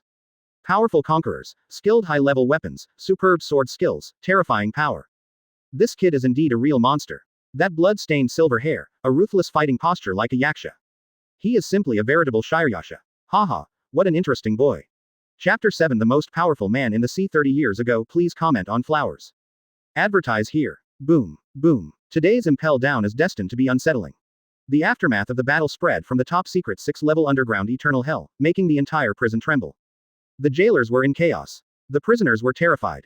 Powerful conquerors, skilled high-level weapons, superb sword skills, terrifying power. This kid is indeed a real monster. That blood-stained silver hair, a ruthless fighting posture like a yaksha. He is simply a veritable Shirayasha. Haha, what an interesting boy. Chapter 7 The most powerful man in the sea 30 years ago. Please comment on flowers. Advertise here. Boom, boom. Today's Impel Down is destined to be unsettling. The aftermath of the battle spread from the top-secret 6-level underground eternal hell, making the entire prison tremble. The jailers were in chaos. The prisoners were terrified.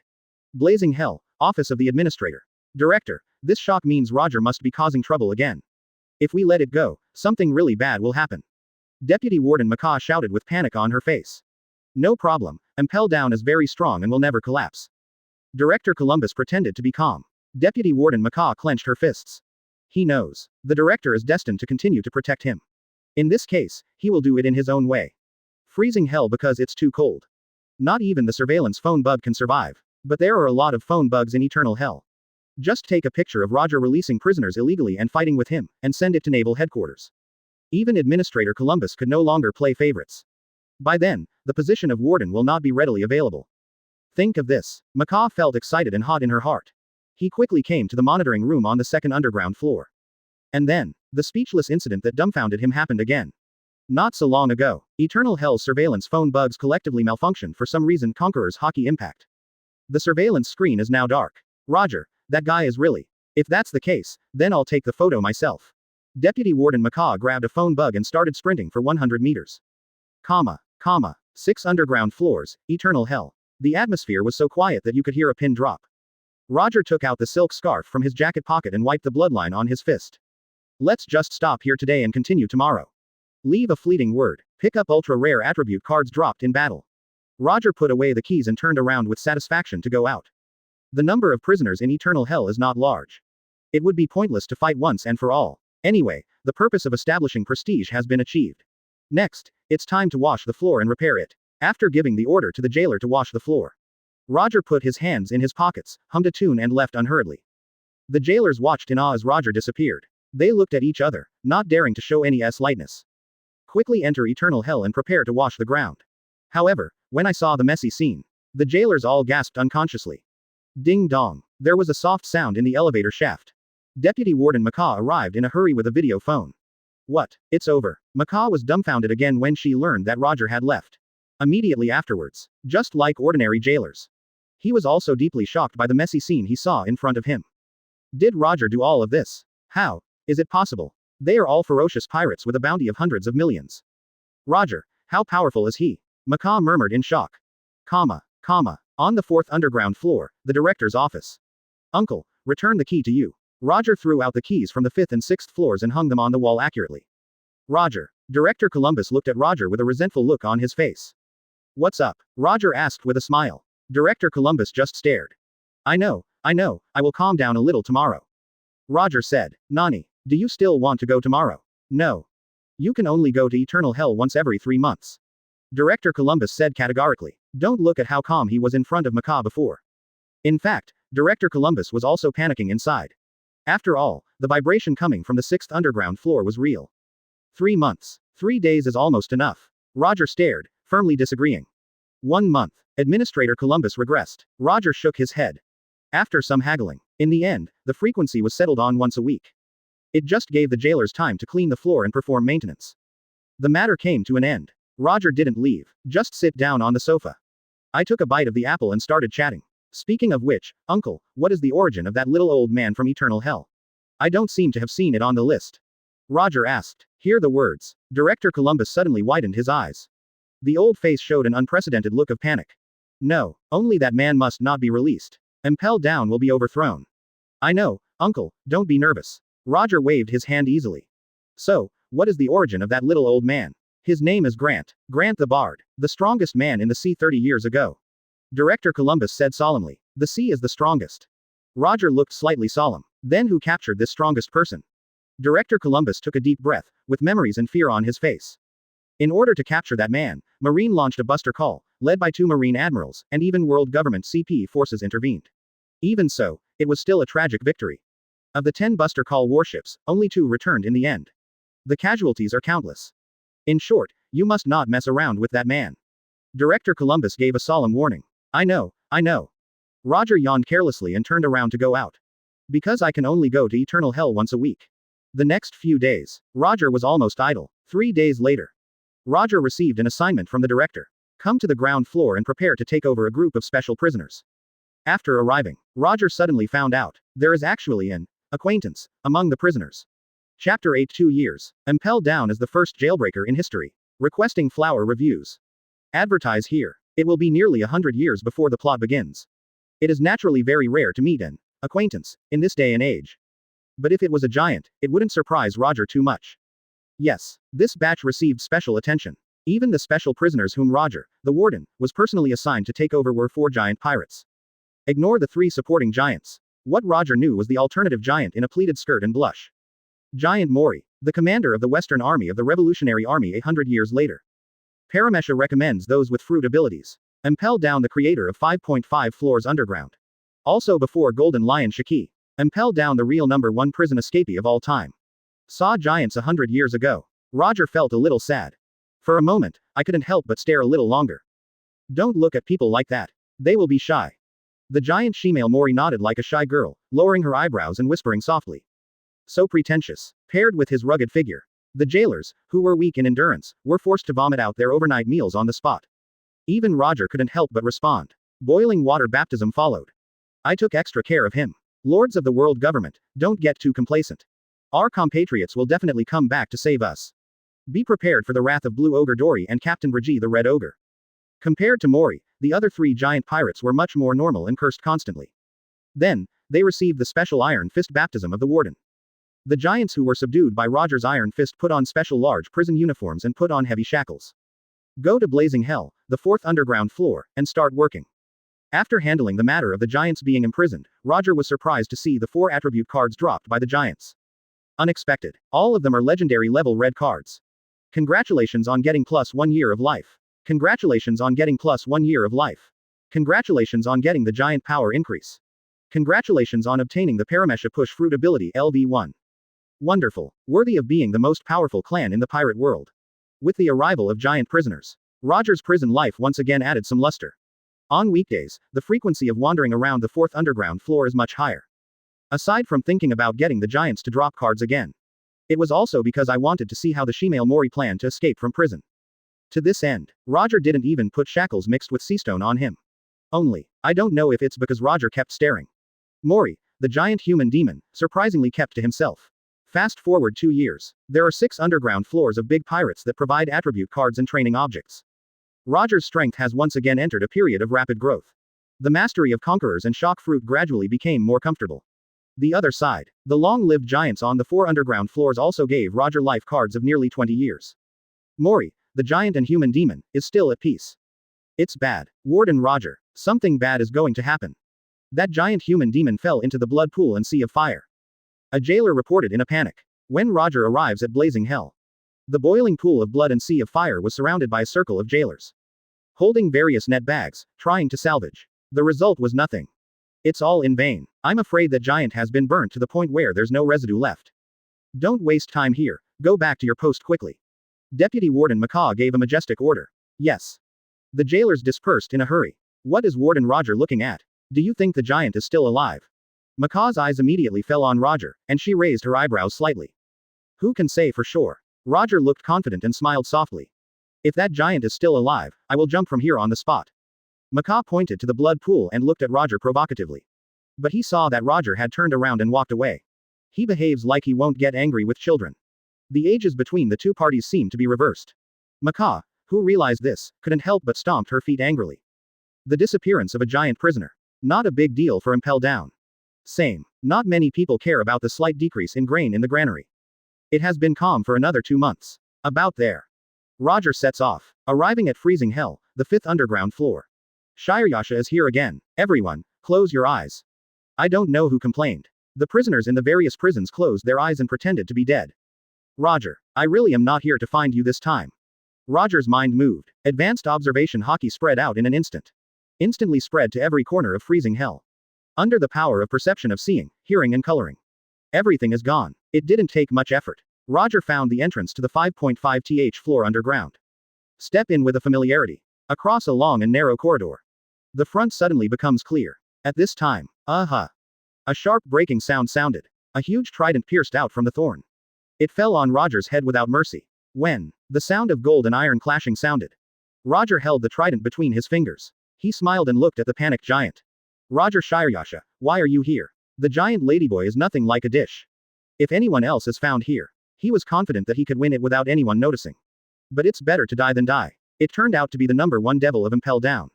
Blazing hell, Office of the Administrator. Director, this shock means Roger must be causing trouble again. If we let it go, something really bad will happen. Deputy Warden Macaw shouted with panic on her face. No problem, Impel Down is very strong and will never collapse. Director Columbus pretended to be calm. Deputy Warden Macaw clenched her fists. He knows. The director is destined to continue to protect him. In this case, he will do it in his own way. Freezing hell because it's too cold. Not even the surveillance phone bug can survive. But there are a lot of phone bugs in eternal hell. Just take a picture of Roger releasing prisoners illegally and fighting with him, and send it to Naval Headquarters. Even Administrator Columbus could no longer play favorites. By then, the position of warden will not be readily available. Think of this. Macaw felt excited and hot in her heart. He quickly came to the monitoring room on the second underground floor. And then, the speechless incident that dumbfounded him happened again. Not so long ago, Eternal Hell's surveillance phone bugs collectively malfunctioned for some reason. Conqueror's hockey impact. The surveillance screen is now dark. Roger, that guy is really. If that's the case, then I'll take the photo myself. Deputy Warden Macaw grabbed a phone bug and started sprinting for 100 meters. 6 underground floors, eternal hell. The atmosphere was so quiet that you could hear a pin drop. Roger took out the silk scarf from his jacket pocket and wiped the bloodline on his fist. Let's just stop here today and continue tomorrow. Leave a fleeting word. Pick up ultra-rare attribute cards dropped in battle. Roger put away the keys and turned around with satisfaction to go out. The number of prisoners in eternal hell is not large. It would be pointless to fight once and for all. Anyway, the purpose of establishing prestige has been achieved. Next, it's time to wash the floor and repair it. After giving the order to the jailer to wash the floor, Roger put his hands in his pockets, hummed a tune and left unhurriedly. The jailers watched in awe as Roger disappeared. They looked at each other, not daring to show any lightness. Quickly enter eternal hell and prepare to wash the ground. However, when I saw the messy scene, the jailers all gasped unconsciously. Ding dong. There was a soft sound in the elevator shaft. Deputy Warden Macaw arrived in a hurry with a video phone. What? It's over. Macaw was dumbfounded again when she learned that Roger had left. Immediately afterwards. Just like ordinary jailers. He was also deeply shocked by the messy scene he saw in front of him. Did Roger do all of this? How is it possible? They are all ferocious pirates with a bounty of hundreds of millions. Roger, how powerful is he? Macaw murmured in shock. On the fourth underground floor, the director's office. Uncle, return the key to you. Roger threw out the keys from the fifth and sixth floors and hung them on the wall accurately. Roger. Director Columbus looked at Roger with a resentful look on his face. What's up? Roger asked with a smile. Director Columbus just stared. I know, I will calm down a little tomorrow. Roger said. Nani, do you still want to go tomorrow? No. You can only go to eternal hell once every 3 months. Director Columbus said categorically. Don't look at how calm he was in front of Macaw before. In fact, Director Columbus was also panicking inside. After all, the vibration coming from the sixth underground floor was real. 3 months. 3 days is almost enough. Roger stared, firmly disagreeing. 1 month. Administrator Columbus regressed. Roger shook his head. After some haggling. In the end, the frequency was settled on once a week. It just gave the jailers time to clean the floor and perform maintenance. The matter came to an end. Roger didn't leave, just sit down on the sofa. I took a bite of the apple and started chatting. Speaking of which, Uncle, what is the origin of that little old man from eternal hell? I don't seem to have seen it on the list. Roger asked. Hear the words. Director Columbus suddenly widened his eyes. The old face showed an unprecedented look of panic. No, only that man must not be released. Impel Down will be overthrown. I know, Uncle, don't be nervous. Roger waved his hand easily. So, what is the origin of that little old man? His name is Grant. Grant the Bard, the strongest man in the sea 30 years ago. Director Columbus said solemnly. The sea is the strongest. Roger looked slightly solemn. Then who captured this strongest person? Director Columbus took a deep breath, with memories and fear on his face. In order to capture that man, Marine launched a buster call, led by 2 Marine admirals, and even world government CP forces intervened. Even so, it was still a tragic victory. Of the 10 buster call warships, only 2 returned in the end. The casualties are countless. In short, you must not mess around with that man. Director Columbus gave a solemn warning. I know. Roger yawned carelessly and turned around to go out. Because I can only go to eternal hell once a week. The next few days, Roger was almost idle. 3 days later, Roger received an assignment from the director. Come to the ground floor and prepare to take over a group of special prisoners. After arriving, Roger suddenly found out there is actually an acquaintance among the prisoners. Chapter 8 2 years. Impel Down is the first jailbreaker in history. Requesting flower reviews. Advertise here. It will be nearly 100 years before the plot begins. It is naturally very rare to meet an acquaintance in this day and age. But if it was a giant, it wouldn't surprise Roger too much. Yes, this batch received special attention. Even the special prisoners whom Roger, the warden, was personally assigned to take over were 4 giant pirates. Ignore the 3 supporting giants. What Roger knew was the alternative giant in a pleated skirt and blush. Giant Mori, the commander of the Western Army of the Revolutionary Army 800 years later. Paramesha recommends those with fruit abilities. Impel Down, the creator of 5.5 floors underground. Also before Golden Lion Shiki. Impel Down, the real number 1 prison escapee of all time. Saw giants 100 years ago. Roger felt a little sad. For a moment, I couldn't help but stare a little longer. Don't look at people like that. They will be shy. The giant Shemale Mori nodded like a shy girl, lowering her eyebrows and whispering softly. So pretentious. Paired with his rugged figure. The jailers, who were weak in endurance, were forced to vomit out their overnight meals on the spot. Even Roger couldn't help but respond. Boiling water baptism followed. I took extra care of him. Lords of the world government, don't get too complacent. Our compatriots will definitely come back to save us. Be prepared for the wrath of Blue Ogre Dory and Captain Brigi the Red Ogre. Compared to Mori, the other 3 giant pirates were much more normal and cursed constantly. Then, they received the special Iron Fist baptism of the Warden. The giants who were subdued by Roger's Iron Fist put on special large prison uniforms and put on heavy shackles. Go to blazing hell, the 4th underground floor, and start working. After handling the matter of the giants being imprisoned, Roger was surprised to see the 4 attribute cards dropped by the giants. Unexpected. All of them are legendary level red cards. Congratulations on getting +1 year of life. Congratulations on getting +1 year of life. Congratulations on getting the giant power increase. Congratulations on obtaining the Paramesha Push Fruit ability LV1. Wonderful. Worthy of being the most powerful clan in the pirate world. With the arrival of giant prisoners, Roger's prison life once again added some luster. On weekdays, the frequency of wandering around the 4th underground floor is much higher. Aside from thinking about getting the giants to drop cards again. It was also because I wanted to see how the Shemale Mori planned to escape from prison. To this end, Roger didn't even put shackles mixed with seastone on him. Only, I don't know if it's because Roger kept staring. Mori, the giant human demon, surprisingly kept to himself. Fast forward 2 years. There are 6 underground floors of big pirates that provide attribute cards and training objects. Roger's strength has once again entered a period of rapid growth. The mastery of conquerors and shock fruit gradually became more comfortable. The other side. The long-lived giants on the 4 underground floors also gave Roger life cards of nearly 20 years. Mori, the giant and human demon, is still at peace. It's bad. Warden Roger. Something bad is going to happen. That giant human demon fell into the blood pool and sea of fire. A jailer reported in a panic. When Roger arrives at blazing hell. The boiling pool of blood and sea of fire was surrounded by a circle of jailers. Holding various net bags, trying to salvage. The result was nothing. It's all in vain. I'm afraid that giant has been burnt to the point where there's no residue left. Don't waste time here, go back to your post quickly. Deputy Warden Macaw gave a majestic order. Yes. The jailers dispersed in a hurry. What is Warden Roger looking at? Do you think the giant is still alive? Macaw's eyes immediately fell on Roger, and she raised her eyebrows slightly. Who can say for sure? Roger looked confident and smiled softly. If that giant is still alive, I will jump from here on the spot. Macaw pointed to the blood pool and looked at Roger provocatively. But he saw that Roger had turned around and walked away. He behaves like he won't get angry with children. The ages between the two parties seemed to be reversed. Macaw, who realized this, couldn't help but stomped her feet angrily. The disappearance of a giant prisoner. Not a big deal for Impel Down. Same. Not many people care about the slight decrease in grain in the granary. It has been calm for another 2 months. About there. Roger sets off, arriving at freezing hell, the 5th underground floor. Shirayasha is here again. Everyone, close your eyes. I don't know who complained. The prisoners in the various prisons closed their eyes and pretended to be dead. Roger, I really am not here to find you this time. Roger's mind moved. Advanced observation hockey spread out in an instant. Instantly spread to every corner of freezing hell. Under the power of perception of seeing, hearing and coloring. Everything is gone. It didn't take much effort. Roger found the entrance to the 5.5th floor underground. Step in with a familiarity. Across a long and narrow corridor. The front suddenly becomes clear. At this time, a sharp breaking sound sounded. A huge trident pierced out from the thorn. It fell on Roger's head without mercy. When the sound of gold and iron clashing sounded, Roger held the trident between his fingers. He smiled and looked at the panicked giant. Roger Shirayasha, why are you here? The giant ladyboy is nothing like a dish. If anyone else is found here, he was confident that he could win it without anyone noticing. But it's better to die than die. It turned out to be the number 1 devil of Impel Down.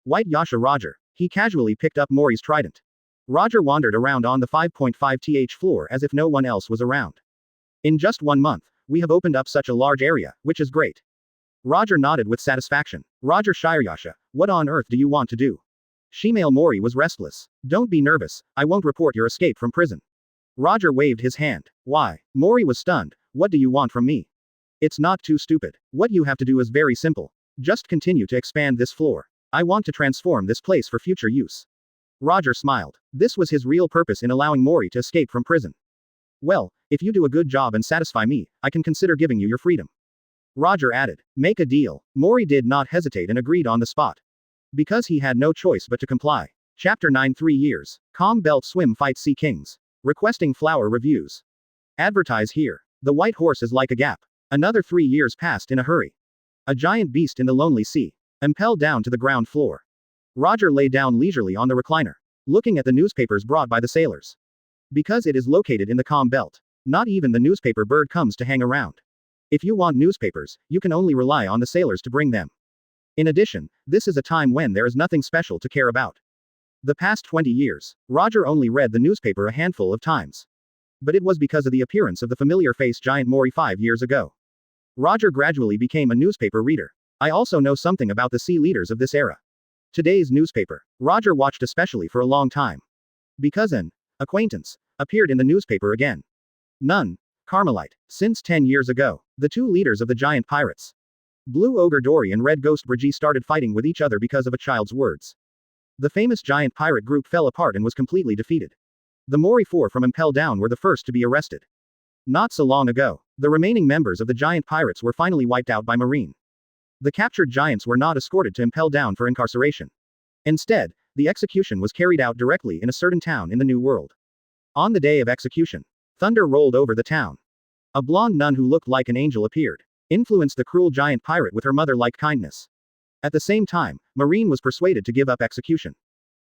White Yasha Roger. He casually picked up Mori's trident. Roger wandered around on the 5.5th floor as if no one else was around. In just 1 month, we have opened up such a large area, which is great. Roger nodded with satisfaction. Roger Shirayasha, what on earth do you want to do? Shemale Mori was restless. Don't be nervous, I won't report your escape from prison. Roger waved his hand. Why? Mori was stunned. What do you want from me? It's not too stupid. What you have to do is very simple. Just continue to expand this floor. I want to transform this place for future use. Roger smiled. This was his real purpose in allowing Mori to escape from prison. Well, if you do a good job and satisfy me, I can consider giving you your freedom. Roger added. Make a deal. Mori did not hesitate and agreed on the spot. Because he had no choice but to comply. Chapter 9 3 years. Calm Belt Swim Fight Sea Kings. Requesting flower reviews. Advertise here. The white horse is like a gap. Another 3 years passed in a hurry. A giant beast in the lonely sea. Impelled down to the ground floor. Roger lay down leisurely on the recliner, looking at the newspapers brought by the sailors. Because it is located in the calm belt, not even the newspaper bird comes to hang around. If you want newspapers, you can only rely on the sailors to bring them. In addition, this is a time when there is nothing special to care about. The past 20 years, Roger only read the newspaper a handful of times. But it was because of the appearance of the familiar face giant Mori 5 years ago. Roger gradually became a newspaper reader. I also know something about the sea leaders of this era. Today's newspaper, Roger watched especially for a long time. Because an acquaintance appeared in the newspaper again. None. Carmelite. Since 10 years ago, the 2 leaders of the giant pirates, Blue Ogre Dory and Red Ghost Brigitte, started fighting with each other because of a child's words. The famous giant pirate group fell apart and was completely defeated. The Mori 4 from Impel Down were the first to be arrested. Not so long ago, the remaining members of the giant pirates were finally wiped out by Marine. The captured giants were not escorted to Impel Down for incarceration. Instead, the execution was carried out directly in a certain town in the New World. On the day of execution, thunder rolled over the town. A blonde nun who looked like an angel appeared, influenced the cruel giant pirate with her mother-like kindness. At the same time, Marine was persuaded to give up execution.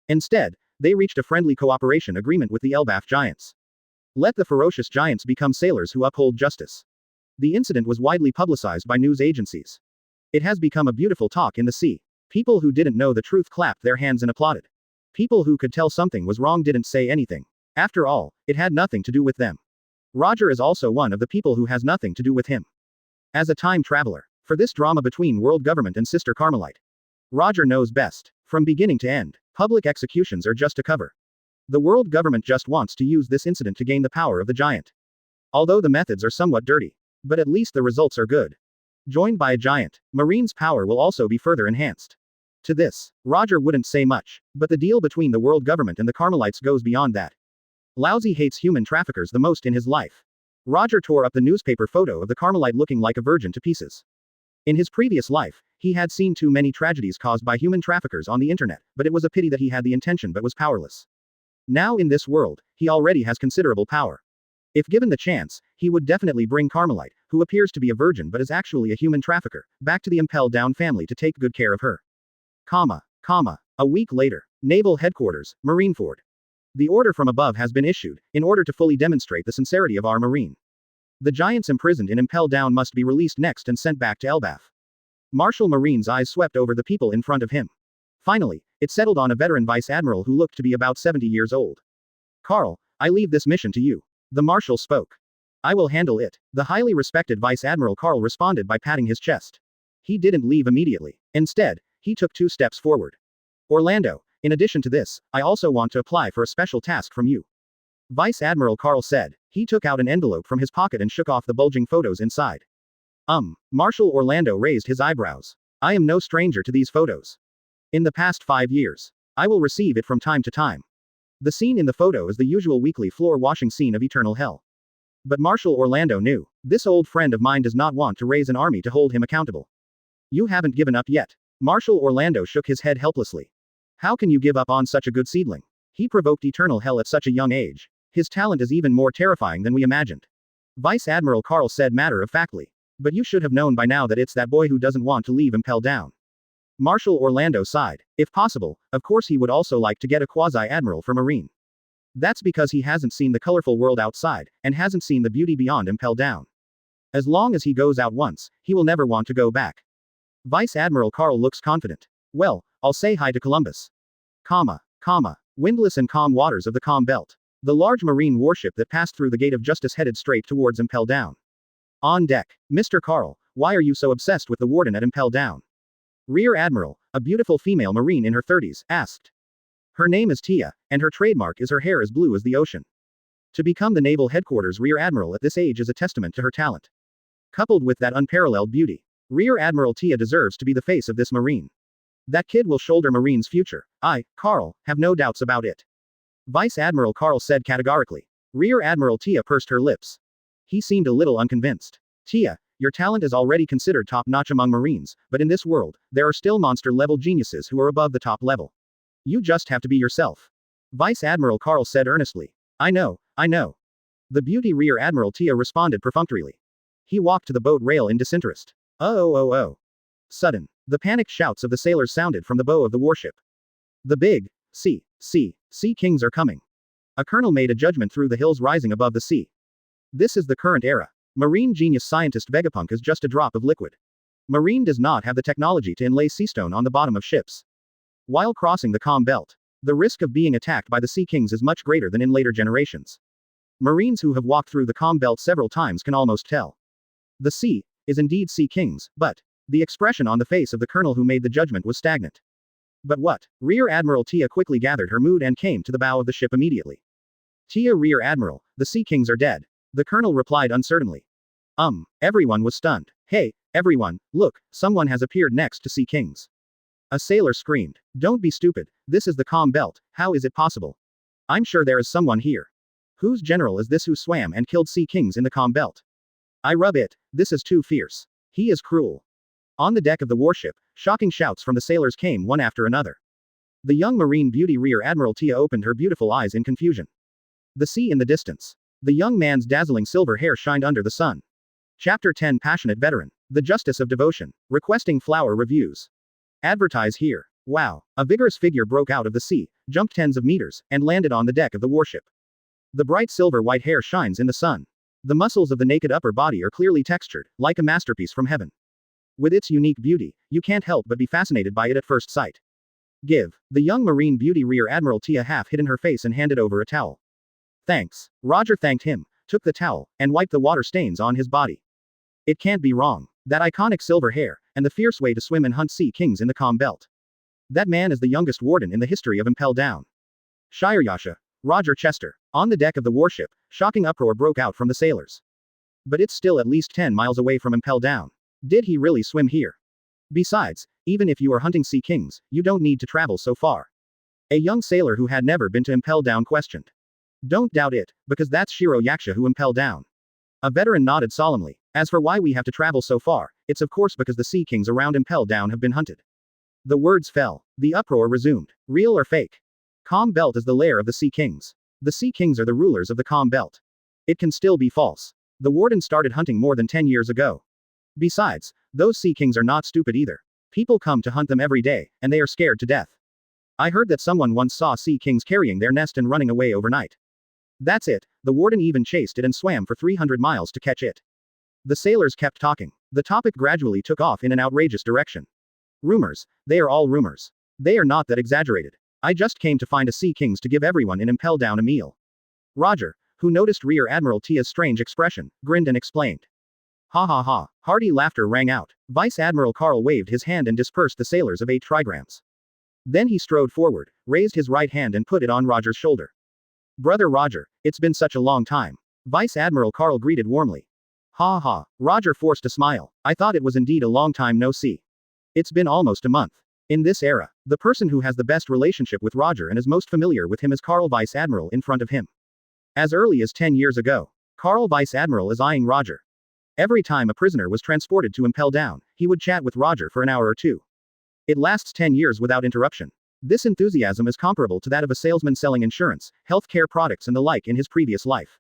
Instead, they reached a friendly cooperation agreement with the Elbaf giants. Let the ferocious giants become sailors who uphold justice. The incident was widely publicized by news agencies. It has become a beautiful talk in the sea. People who didn't know the truth clapped their hands and applauded. People who could tell something was wrong didn't say anything. After all, it had nothing to do with them. Roger is also one of the people who has nothing to do with him. As a time traveler, for this drama between world government and Sister Carmelite, Roger knows best. From beginning to end, public executions are just a cover. The world government just wants to use this incident to gain the power of the giant. Although the methods are somewhat dirty, but at least the results are good. Joined by a giant, Marine's power will also be further enhanced. To this, Roger wouldn't say much, but the deal between the world government and the Carmelites goes beyond that. Lousy hates human traffickers the most in his life. Roger tore up the newspaper photo of the Carmelite looking like a virgin to pieces. In his previous life, he had seen too many tragedies caused by human traffickers on the internet, but it was a pity that he had the intention but was powerless. Now in this world, he already has considerable power. If given the chance, he would definitely bring Carmelite, who appears to be a virgin but is actually a human trafficker, back to the Impel Down family to take good care of her. A week later, Naval Headquarters, Marineford. The order from above has been issued, in order to fully demonstrate the sincerity of our Marine. The giants imprisoned in Impel Down must be released next and sent back to Elbaf. Marshal Marine's eyes swept over the people in front of him. Finally, it settled on a veteran Vice Admiral who looked to be about 70 years old. Carl, I leave this mission to you. The Marshal spoke. I will handle it. The highly respected Vice Admiral Carl responded by patting his chest. He didn't leave immediately. Instead, he took 2 steps forward. Orlando, in addition to this, I also want to apply for a special task from you. Vice Admiral Carl said. He took out an envelope from his pocket and shook off the bulging photos inside. Marshal Orlando raised his eyebrows. I am no stranger to these photos. In the past 5 years, I will receive it from time to time. The scene in the photo is the usual weekly floor washing scene of Eternal Hell. But Marshal Orlando knew, this old friend of mine does not want to raise an army to hold him accountable. You haven't given up yet. Marshal Orlando shook his head helplessly. How can you give up on such a good seedling? He provoked Eternal Hell at such a young age. His talent is even more terrifying than we imagined. Vice Admiral Carl said matter-of-factly. But you should have known by now that it's that boy who doesn't want to leave Impel Down. Marshal Orlando sighed. If possible, of course he would also like to get a quasi-admiral for Marine. That's because he hasn't seen the colorful world outside, and hasn't seen the beauty beyond Impel Down. As long as he goes out once, he will never want to go back. Vice Admiral Carl looks confident. Well, I'll say hi to Columbus. Windless and calm waters of the Calm Belt. The large marine warship that passed through the Gate of Justice headed straight towards Impel Down. On deck, Mr. Carl, why are you so obsessed with the warden at Impel Down? Rear Admiral, a beautiful female marine in her 30s, asked. Her name is Tia, and her trademark is her hair as blue as the ocean. To become the Naval Headquarters Rear Admiral at this age is a testament to her talent. Coupled with that unparalleled beauty, Rear Admiral Tia deserves to be the face of this marine. That kid will shoulder Marine's future. I, Carl, have no doubts about it. Vice Admiral Carl said categorically. Rear Admiral Tia pursed her lips. He seemed a little unconvinced. Tia, your talent is already considered top-notch among Marines, but in this world, there are still monster-level geniuses who are above the top level. You just have to be yourself. Vice Admiral Carl said earnestly. I know. The beauty Rear Admiral Tia responded perfunctorily. He walked to the boat rail in disinterest. Oh. Sudden, the panicked shouts of the sailors sounded from the bow of the warship. The big sea kings are coming. A colonel made a judgment through the hills rising above the sea. This is the current era. Marine genius scientist Vegapunk is just a drop of liquid. Marine does not have the technology to inlay seastone on the bottom of ships. While crossing the Calm Belt, the risk of being attacked by the Sea Kings is much greater than in later generations. Marines who have walked through the Calm Belt several times can almost tell. The sea is indeed Sea Kings, but the expression on the face of the colonel who made the judgment was stagnant. But what? Rear Admiral Tia quickly gathered her mood and came to the bow of the ship immediately. Tia Rear Admiral, the Sea Kings are dead. The colonel replied uncertainly. Everyone was stunned. Hey, everyone, look, someone has appeared next to Sea Kings. A sailor screamed. Don't be stupid, this is the Calm Belt, how is it possible? I'm sure there is someone here. Whose general is this who swam and killed Sea Kings in the Calm Belt? I rub it, this is too fierce. He is cruel. On the deck of the warship, shocking shouts from the sailors came one after another. The young marine beauty Rear Admiral Tia opened her beautiful eyes in confusion. The sea in the distance. The young man's dazzling silver hair shined under the sun. Chapter 10 Passionate Veteran. The Justice of Devotion. Requesting flower reviews. Advertise here. Wow. A vigorous figure broke out of the sea, jumped tens of meters, and landed on the deck of the warship. The bright silver white hair shines in the sun. The muscles of the naked upper body are clearly textured, like a masterpiece from heaven. With its unique beauty, you can't help but be fascinated by it at first sight. Give. The young Marine beauty Rear Admiral Tia half hid in her face and handed over a towel. Thanks. Roger thanked him, took the towel, and wiped the water stains on his body. It can't be wrong. That iconic silver hair, and the fierce way to swim and hunt sea kings in the calm belt. That man is the youngest warden in the history of Impel Down. Shireyasha. Roger Chester. On the deck of the warship, shocking uproar broke out from the sailors. But it's still at least 10 miles away from Impel Down. Did he really swim here? Besides, even if you are hunting sea kings, you don't need to travel so far. A young sailor who had never been to Impel Down questioned. Don't doubt it, because that's Shiro Yakusha who Impel Down. A veteran nodded solemnly. As for why we have to travel so far, it's of course because the sea kings around Impel Down have been hunted. The words fell. The uproar resumed. Real or fake? Calm Belt is the lair of the Sea Kings. The Sea Kings are the rulers of the Calm Belt. It can still be false. The warden started hunting more than 10 years ago. Besides, those Sea Kings are not stupid either. People come to hunt them every day, and they are scared to death. I heard that someone once saw Sea Kings carrying their nest and running away overnight. That's it, the warden even chased it and swam for 300 miles to catch it. The sailors kept talking. The topic gradually took off in an outrageous direction. Rumors, they are all rumors. They are not that exaggerated. I just came to find a Sea Kings to give everyone in Impel Down a meal. Roger, who noticed Rear Admiral Tia's strange expression, grinned and explained. Ha ha ha. Hearty laughter rang out. Vice Admiral Carl waved his hand and dispersed the sailors of 8 trigrams. Then he strode forward, raised his right hand and put it on Roger's shoulder. Brother Roger, it's been such a long time. Vice Admiral Carl greeted warmly. Ha ha. Roger forced a smile. I thought it was indeed a long time no see. It's been almost a month. In this era, the person who has the best relationship with Roger and is most familiar with him is Carl Vice Admiral in front of him. As early as 10 years ago, Carl Vice Admiral is eyeing Roger. Every time a prisoner was transported to Impel Down, he would chat with Roger for an hour or two. It lasts 10 years without interruption. This enthusiasm is comparable to that of a salesman selling insurance, healthcare products and the like in his previous life.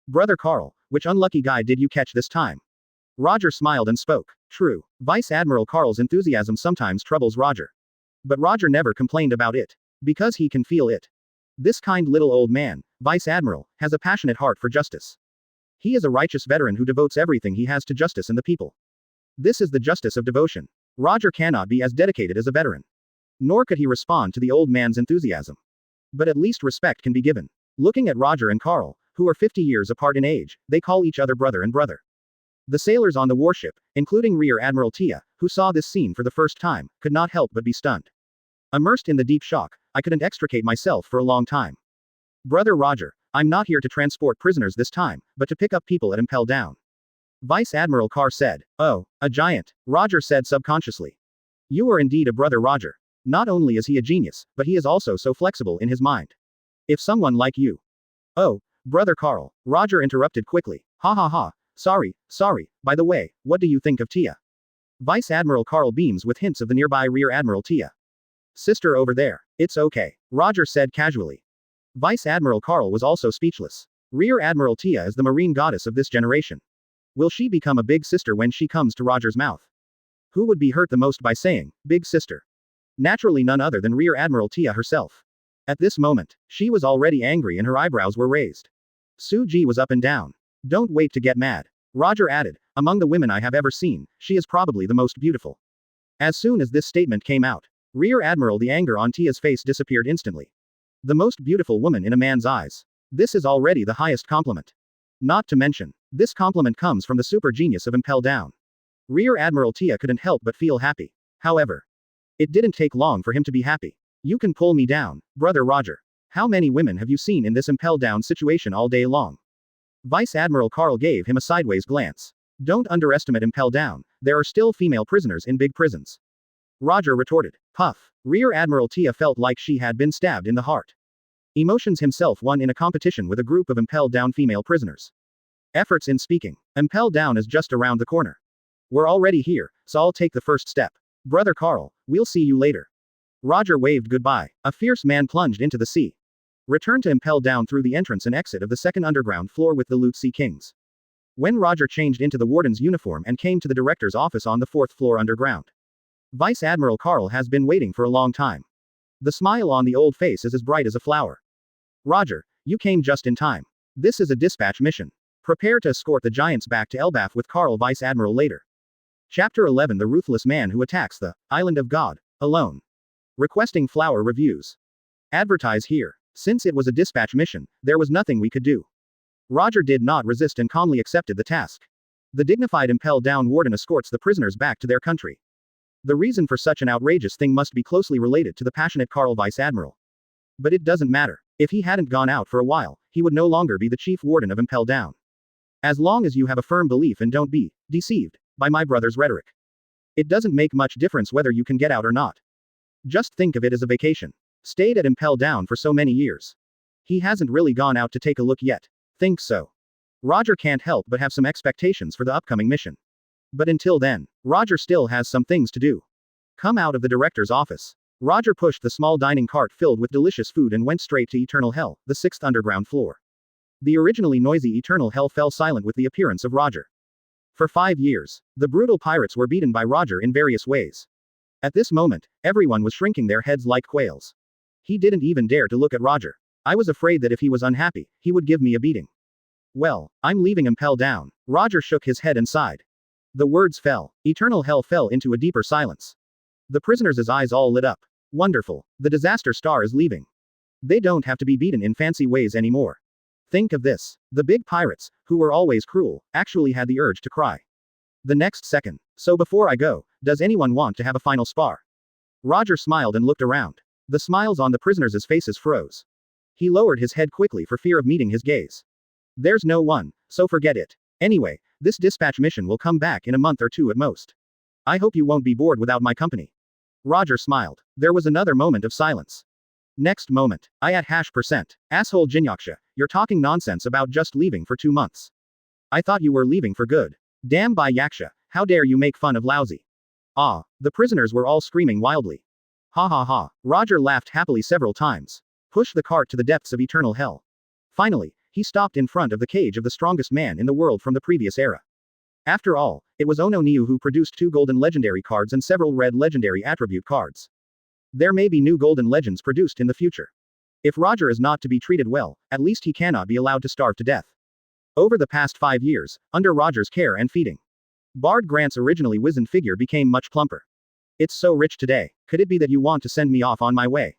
Brother Carl, which unlucky guy did you catch this time? Roger smiled and spoke. True, Vice Admiral Carl's enthusiasm sometimes troubles Roger. But Roger never complained about it. Because he can feel it. This kind little old man, Vice Admiral, has a passionate heart for justice. He is a righteous veteran who devotes everything he has to justice and the people. This is the justice of devotion. Roger cannot be as dedicated as a veteran. Nor could he respond to the old man's enthusiasm. But at least respect can be given. Looking at Roger and Carl, who are 50 years apart in age, they call each other brother and brother. The sailors on the warship, including Rear Admiral Tia, who saw this scene for the first time, could not help but be stunned. Immersed in the deep shock, I couldn't extricate myself for a long time. Brother Roger, I'm not here to transport prisoners this time, but to pick up people at Impel Down. Vice Admiral Carr said. Oh, a giant, Roger said subconsciously. You are indeed a brother Roger. Not only is he a genius, but he is also so flexible in his mind. If someone like you. Oh, brother Carl, Roger interrupted quickly. Ha ha ha. Sorry, by the way, what do you think of Tia? Vice Admiral Carl beams with hints of the nearby Rear Admiral Tia. Sister over there. It's okay, Roger said casually. Vice Admiral Carl was also speechless. Rear Admiral Tia is the marine goddess of this generation. Will she become a big sister when she comes to Roger's mouth? Who would be hurt the most by saying, big sister? Naturally none other than Rear Admiral Tia herself. At this moment, she was already angry and her eyebrows were raised. Suji was up and down. Don't wait to get mad. Roger added, among the women I have ever seen, she is probably the most beautiful. As soon as this statement came out, Rear Admiral the anger on Tia's face disappeared instantly. The most beautiful woman in a man's eyes. This is already the highest compliment. Not to mention, this compliment comes from the super genius of Impel Down. Rear Admiral Tia couldn't help but feel happy. However, it didn't take long for him to be happy. You can pull me down, brother Roger. How many women have you seen in this Impel Down situation all day long? Vice Admiral Carl gave him a sideways glance. Don't underestimate Impel Down, there are still female prisoners in big prisons. Roger retorted. Puff. Rear Admiral Tia felt like she had been stabbed in the heart. Emotions himself won in a competition with a group of Impel Down female prisoners. Efforts in speaking. Impel Down is just around the corner. We're already here, so I'll take the first step. Brother Carl, we'll see you later. Roger waved goodbye. A fierce man plunged into the sea. Return to Impel Down through the entrance and exit of the second underground floor with the Loot Sea Kings. When Roger changed into the warden's uniform and came to the director's office on the 4th floor underground. Vice Admiral Carl has been waiting for a long time. The smile on the old face is as bright as a flower. Roger, you came just in time. This is a dispatch mission. Prepare to escort the giants back to Elbaf with Carl Vice Admiral later. Chapter 11, The Ruthless Man Who Attacks the Island of God, Alone. Requesting flower reviews. Advertise here. Since it was a dispatch mission, there was nothing we could do. Roger did not resist and calmly accepted the task. The dignified Impel Down warden escorts the prisoners back to their country. The reason for such an outrageous thing must be closely related to the passionate Carl Vice Admiral. But it doesn't matter. If he hadn't gone out for a while, he would no longer be the chief warden of Impel Down. As long as you have a firm belief and don't be deceived by my brother's rhetoric. It doesn't make much difference whether you can get out or not. Just think of it as a vacation. Stayed at Impel Down for so many years. He hasn't really gone out to take a look yet. Think so. Roger can't help but have some expectations for the upcoming mission. But until then, Roger still has some things to do. Come out of the director's office. Roger pushed the small dining cart filled with delicious food and went straight to Eternal Hell, the 6th underground floor. The originally noisy Eternal Hell fell silent with the appearance of Roger. For 5 years, the brutal pirates were beaten by Roger in various ways. At this moment, everyone was shrinking their heads like quails. He didn't even dare to look at Roger. I was afraid that if he was unhappy, he would give me a beating. Well, I'm leaving Impel Down. Roger shook his head and sighed. The words fell. Eternal Hell fell into a deeper silence. The prisoners' eyes all lit up. Wonderful. The disaster star is leaving. They don't have to be beaten in fancy ways anymore. Think of this. The big pirates, who were always cruel, actually had the urge to cry. The next second. So before I go, does anyone want to have a final spar? Roger smiled and looked around. The smiles on the prisoners' faces froze. He lowered his head quickly for fear of meeting his gaze. There's no one, so forget it. Anyway, this dispatch mission will come back in a month or two at most. I hope you won't be bored without my company. Roger smiled. There was another moment of silence. Next moment. I at %. Asshole Jinyaksha, you're talking nonsense about just leaving for 2 months. I thought you were leaving for good. Damn by Yaksha, how dare you make fun of lousy. Ah, the prisoners were all screaming wildly. Ha ha ha. Roger laughed happily several times. Push the cart to the depths of Eternal Hell. Finally, he stopped in front of the cage of the strongest man in the world from the previous era. After all, it was Ono Niu who produced 2 golden legendary cards and several red legendary attribute cards. There may be new golden legends produced in the future. If Roger is not to be treated well, at least he cannot be allowed to starve to death. Over the past 5 years, under Roger's care and feeding, Bard Grant's originally wizened figure became much plumper. It's so rich today. Could it be that you want to send me off on my way?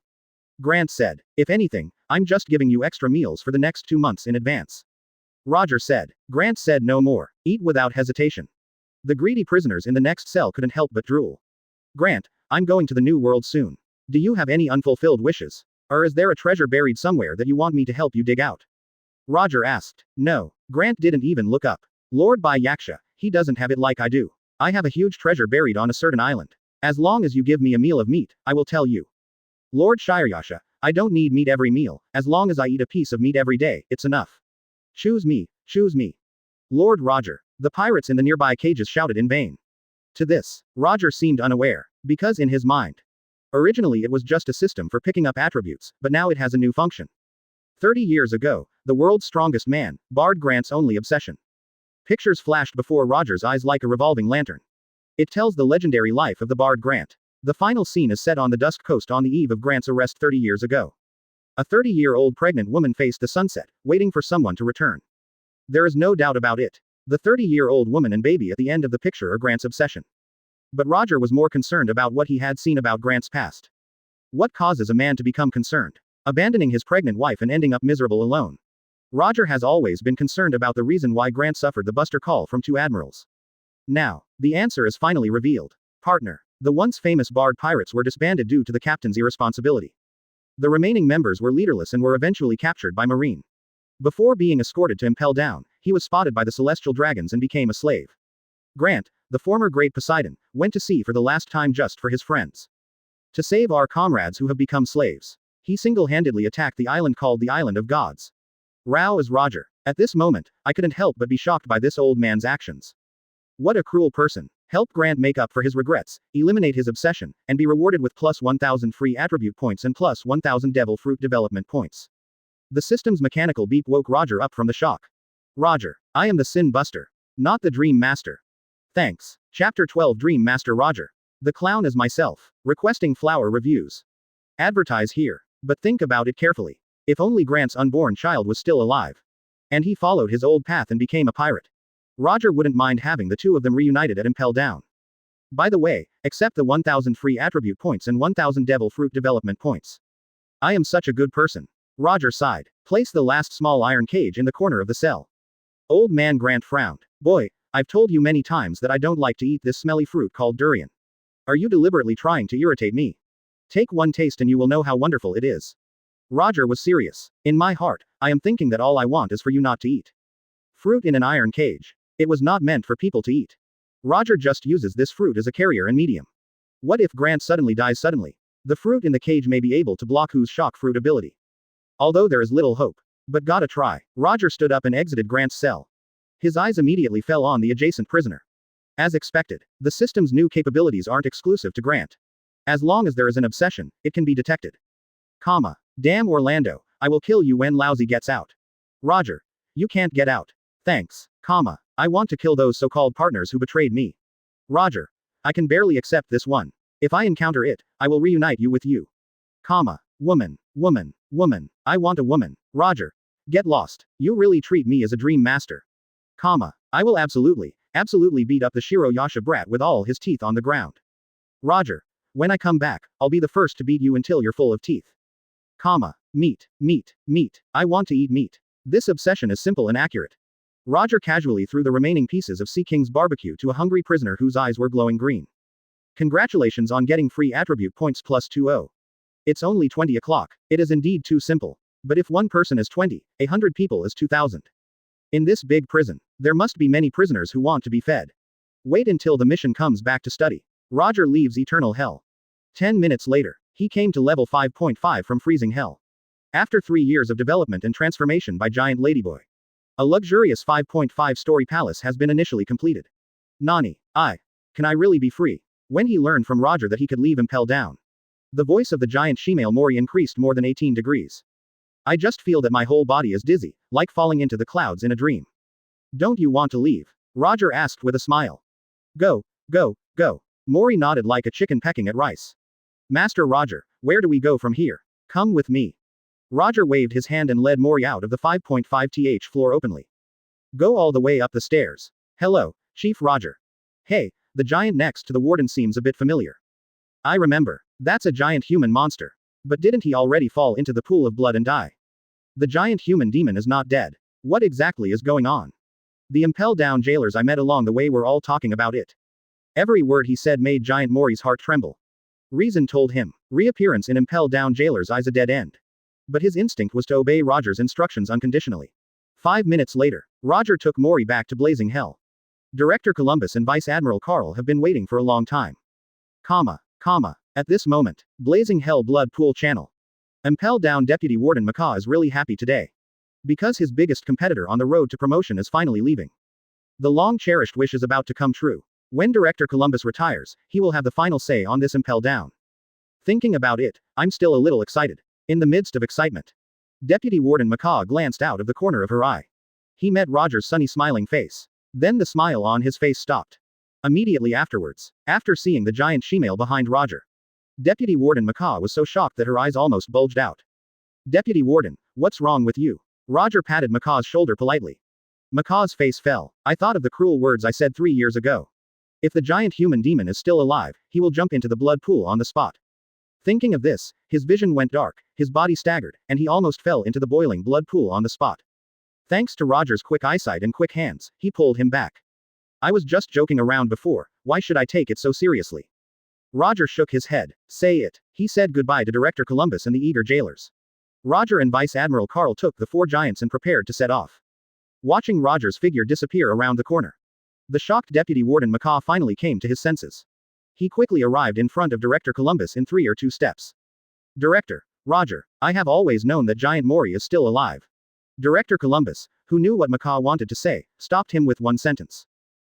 Grant said. If anything, I'm just giving you extra meals for the next 2 months in advance. Roger said. Grant said no more. Eat without hesitation. The greedy prisoners in the next cell couldn't help but drool. Grant, I'm going to the New World soon. Do you have any unfulfilled wishes? Or is there a treasure buried somewhere that you want me to help you dig out? Roger asked. No. Grant didn't even look up. Lord by Yaksha, he doesn't have it like I do. I have a huge treasure buried on a certain island. As long as you give me a meal of meat, I will tell you. Lord Shireyasha, I don't need meat every meal, as long as I eat a piece of meat every day, it's enough. Choose me, choose me. Lord Roger. The pirates in the nearby cages shouted in vain. To this, Roger seemed unaware, because in his mind, originally it was just a system for picking up attributes, but now it has a new function. 30 years ago, the world's strongest man, Bard Grant's only obsession. Pictures flashed before Roger's eyes like a revolving lantern. It tells the legendary life of the Bard Grant. The final scene is set on the Dusk Coast on the eve of Grant's arrest 30 years ago. A 30-year-old pregnant woman faced the sunset, waiting for someone to return. There is no doubt about it. The 30-year-old woman and baby at the end of the picture are Grant's obsession. But Roger was more concerned about what he had seen about Grant's past. What causes a man to become concerned? Abandoning his pregnant wife and ending up miserable alone. Roger has always been concerned about the reason why Grant suffered the buster call from 2 admirals. Now, the answer is finally revealed. Partner. The once famous Bard pirates were disbanded due to the captain's irresponsibility. The remaining members were leaderless and were eventually captured by Marine. Before being escorted to Impel Down, he was spotted by the Celestial Dragons and became a slave. Grant, the former Great Poseidon, went to sea for the last time just for his friends. To save our comrades who have become slaves. He single-handedly attacked the island called the Island of Gods. Rao is Roger. At this moment, I couldn't help but be shocked by this old man's actions. What a cruel person. Help Grant make up for his regrets, eliminate his obsession, and be rewarded with plus 1000 free attribute points and plus 1000 devil fruit development points. The system's mechanical beep woke Roger up from the shock. Roger, I am the Sin Buster. Not the Dream Master. Thanks. Chapter 12 Dream Master Roger. The clown is myself. Requesting flower reviews. Advertise here. But think about it carefully. If only Grant's unborn child was still alive. And he followed his old path and became a pirate. Roger wouldn't mind having the 2 of them reunited at Impel Down. By the way, accept the 1000 free attribute points and 1000 devil fruit development points. I am such a good person. Roger sighed. Place the last small iron cage in the corner of the cell. Old man Grant frowned. Boy, I've told you many times that I don't like to eat this smelly fruit called durian. Are you deliberately trying to irritate me? Take one taste and you will know how wonderful it is. Roger was serious. In my heart, I am thinking that all I want is for you not to eat fruit in an iron cage. It was not meant for people to eat. Roger just uses this fruit as a carrier and medium. What if Grant suddenly dies suddenly? The fruit in the cage may be able to block whose shock fruit ability. Although there is little hope. But gotta try. Roger stood up and exited Grant's cell. His eyes immediately fell on the adjacent prisoner. As expected, the system's new capabilities aren't exclusive to Grant. As long as there is an obsession, it can be detected. Damn Orlando, I will kill you when Lousy gets out. Roger. You can't get out. Thanks. I want to kill those so-called partners who betrayed me. Roger. I can barely accept this one. If I encounter it, I will reunite you with you. Woman. I want a woman. Roger. Get lost. You really treat me as a dream master. I will absolutely beat up the Shiroyasha brat with all his teeth on the ground. Roger. When I come back, I'll be the first to beat you until you're full of teeth. Meat. I want to eat meat. This obsession is simple and accurate. Roger casually threw the remaining pieces of Sea King's barbecue to a hungry prisoner whose eyes were glowing green. Congratulations on getting free attribute points plus 20. It's only 20 o'clock. It is indeed too simple. But if one person is 20, 100 people is 2000. In this big prison, there must be many prisoners who want to be fed. Wait until the mission comes back to study. Roger leaves eternal hell. 10 minutes later, he came to level 5.5 from freezing hell. After 3 years of development and transformation by Giant Ladyboy. A luxurious 5.5-story palace has been initially completed. Nani, can I really be free? When he learned from Roger that he could leave Impel Down. The voice of the giant shemale Mori increased more than 18 degrees. I just feel that my whole body is dizzy, like falling into the clouds in a dream. Don't you want to leave? Roger asked with a smile. Go. Mori nodded like a chicken pecking at rice. Master Roger, where do we go from here? Come with me. Roger waved his hand and led Mori out of the 5.5th floor openly. Go all the way up the stairs. Hello, Chief Roger. Hey, the giant next to the warden seems a bit familiar. I remember. That's a giant human monster. But didn't he already fall into the pool of blood and die? The giant human demon is not dead. What exactly is going on? The Impel Down jailers I met along the way were all talking about it. Every word he said made Giant Mori's heart tremble. Reason told him, reappearance in Impel Down jailers is a dead end. But his instinct was to obey Roger's instructions unconditionally. 5 minutes later, Roger took Mori back to blazing hell. Director Columbus and Vice Admiral Carl have been waiting for a long time. At this moment, blazing hell blood pool channel. Impel Down Deputy Warden Macaw is really happy today. Because his biggest competitor on the road to promotion is finally leaving. The long-cherished wish is about to come true. When Director Columbus retires, he will have the final say on this Impel Down. Thinking about it, I'm still a little excited. In the midst of excitement, Deputy Warden Macaw glanced out of the corner of her eye. He met Roger's sunny smiling face. Then the smile on his face stopped. Immediately afterwards, after seeing the giant shemale behind Roger, Deputy Warden Macaw was so shocked that her eyes almost bulged out. Deputy Warden, what's wrong with you? Roger patted Macaw's shoulder politely. Macaw's face fell. I thought of the cruel words I said 3 years ago. If the giant human demon is still alive, he will jump into the blood pool on the spot. Thinking of this, his vision went dark, his body staggered, and he almost fell into the boiling blood pool on the spot. Thanks to Roger's quick eyesight and quick hands, he pulled him back. I was just joking around before, why should I take it so seriously? Roger shook his head. Say it. He said goodbye to Director Columbus and the eager jailers. Roger and Vice Admiral Carl took the 4 giants and prepared to set off. Watching Roger's figure disappear around the corner, the shocked Deputy Warden Macaw finally came to his senses. He quickly arrived in front of Director Columbus in 3 or 2 steps. Director, Roger, I have always known that Giant Mori is still alive. Director Columbus, who knew what Macaw wanted to say, stopped him with one sentence.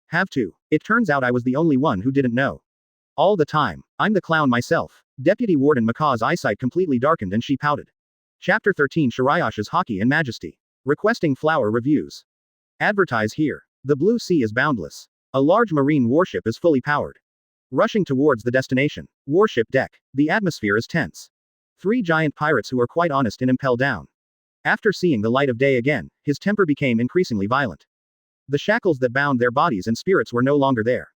Have to. It turns out I was the only one who didn't know. All the time. I'm the clown myself. Deputy Warden Macaw's eyesight completely darkened and she pouted. Chapter 13 Shirayasha's Hockey and Majesty. Requesting flower reviews. Advertise here. The blue sea is boundless. A large marine warship is fully powered. Rushing towards the destination. Warship deck. The atmosphere is tense. 3 giant pirates who are quite honest in Impel Down. After seeing the light of day again, his temper became increasingly violent. The shackles that bound their bodies and spirits were no longer there.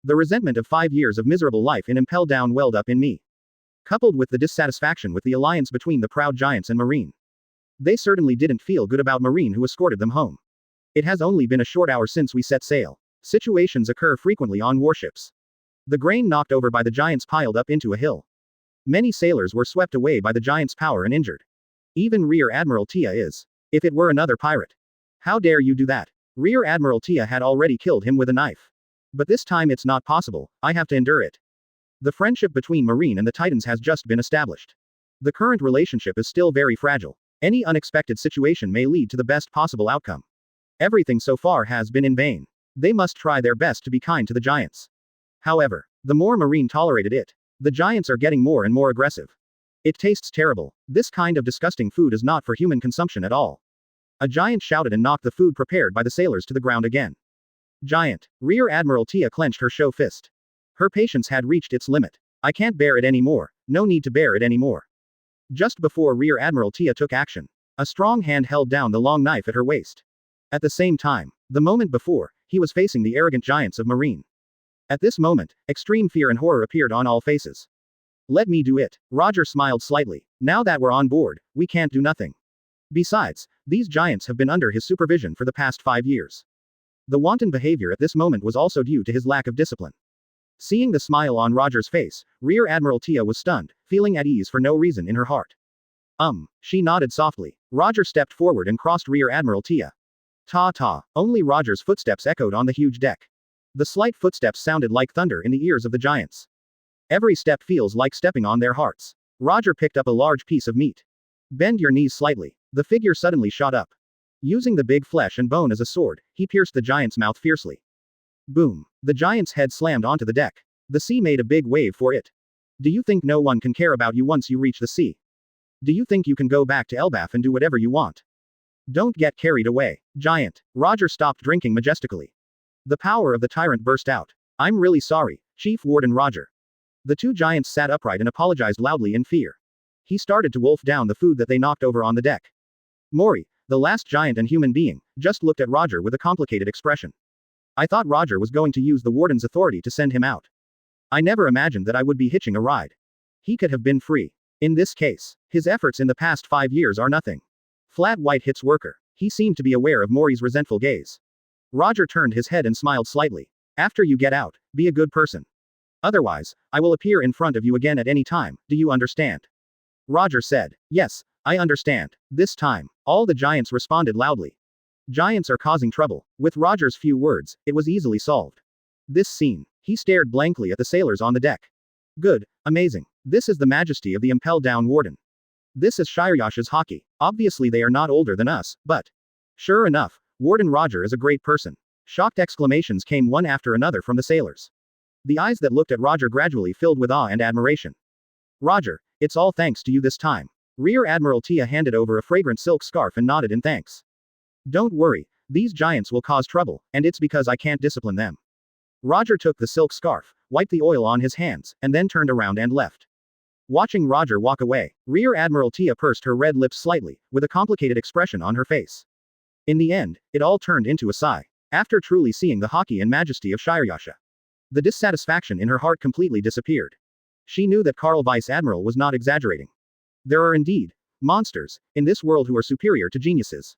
The resentment of 5 years of miserable life in Impel Down welled up in me. Coupled with the dissatisfaction with the alliance between the proud giants and Marine. They certainly didn't feel good about Marine who escorted them home. It has only been a short hour since we set sail. Situations occur frequently on warships. The grain knocked over by the giants piled up into a hill. Many sailors were swept away by the giant's power and injured. Even Rear Admiral Tia is. If it were another pirate. How dare you do that? Rear Admiral Tia had already killed him with a knife. But this time it's not possible, I have to endure it. The friendship between Marine and the Titans has just been established. The current relationship is still very fragile. Any unexpected situation may lead to the best possible outcome. Everything so far has been in vain. They must try their best to be kind to the giants. However, the more Marine tolerated it, the giants are getting more and more aggressive. It tastes terrible. This kind of disgusting food is not for human consumption at all. A giant shouted and knocked the food prepared by the sailors to the ground again. Giant. Rear Admiral Tia clenched her show fist. Her patience had reached its limit. I can't bear it anymore. No need to bear it anymore. Just before Rear Admiral Tia took action, a strong hand held down the long knife at her waist. At the same time, the moment before, he was facing the arrogant giants of Marine. At this moment, extreme fear and horror appeared on all faces. Let me do it. Roger smiled slightly. Now that we're on board, we can't do nothing. Besides, these giants have been under his supervision for the past 5 years. The wanton behavior at this moment was also due to his lack of discipline. Seeing the smile on Roger's face, Rear Admiral Tia was stunned, feeling at ease for no reason in her heart. She nodded softly. Roger stepped forward and crossed Rear Admiral Tia. Ta-ta, only Roger's footsteps echoed on the huge deck. The slight footsteps sounded like thunder in the ears of the giants. Every step feels like stepping on their hearts. Roger picked up a large piece of meat. Bend your knees slightly. The figure suddenly shot up. Using the big flesh and bone as a sword, he pierced the giant's mouth fiercely. Boom. The giant's head slammed onto the deck. The sea made a big wave for it. Do you think no one can care about you once you reach the sea? Do you think you can go back to Elbaf and do whatever you want? Don't get carried away, giant. Roger stopped drinking majestically. The power of the tyrant burst out. I'm really sorry, Chief Warden Roger. The two giants sat upright and apologized loudly in fear. He started to wolf down the food that they knocked over on the deck. Mori, the last giant and human being, just looked at Roger with a complicated expression. I thought Roger was going to use the warden's authority to send him out. I never imagined that I would be hitching a ride. He could have been free. In this case, his efforts in the past 5 years are nothing. Flat White hits worker. He seemed to be aware of Mori's resentful gaze. Roger turned his head and smiled slightly. After you get out, be a good person. Otherwise, I will appear in front of you again at any time, do you understand? Roger said. Yes, I understand. This time, all the giants responded loudly. Giants are causing trouble. With Roger's few words, it was easily solved. This scene. He stared blankly at the sailors on the deck. Good, amazing. This is the majesty of the Impel Down Warden. This is Shirayasha's hockey. Obviously they are not older than us, but. Sure enough, Warden Roger is a great person. Shocked exclamations came one after another from the sailors. The eyes that looked at Roger gradually filled with awe and admiration. Roger, it's all thanks to you this time. Rear Admiral Tia handed over a fragrant silk scarf and nodded in thanks. Don't worry, these giants will cause trouble, and it's because I can't discipline them. Roger took the silk scarf, wiped the oil on his hands, and then turned around and left. Watching Roger walk away, Rear Admiral Tia pursed her red lips slightly, with a complicated expression on her face. In the end, it all turned into a sigh. After truly seeing the hockey and majesty of Shirayasha, the dissatisfaction in her heart completely disappeared. She knew that Carl Vice Admiral was not exaggerating. There are indeed monsters in this world who are superior to geniuses.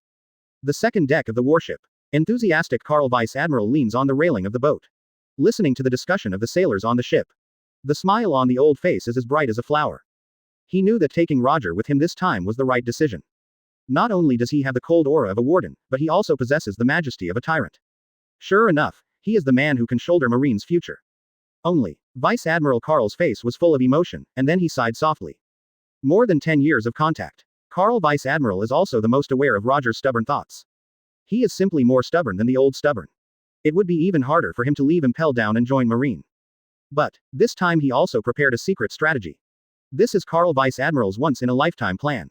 The second deck of the warship. Enthusiastic Carl Vice Admiral leans on the railing of the boat, listening to the discussion of the sailors on the ship. The smile on the old face is as bright as a flower. He knew that taking Roger with him this time was the right decision. Not only does he have the cold aura of a warden, but he also possesses the majesty of a tyrant. Sure enough, he is the man who can shoulder Marine's future. Only, Vice Admiral Carl's face was full of emotion, and then he sighed softly. More than 10 years of contact. Carl Vice Admiral is also the most aware of Roger's stubborn thoughts. He is simply more stubborn than the old stubborn. It would be even harder for him to leave Impel Down and join Marine. But, this time he also prepared a secret strategy. This is Carl Vice Admiral's once-in-a-lifetime plan.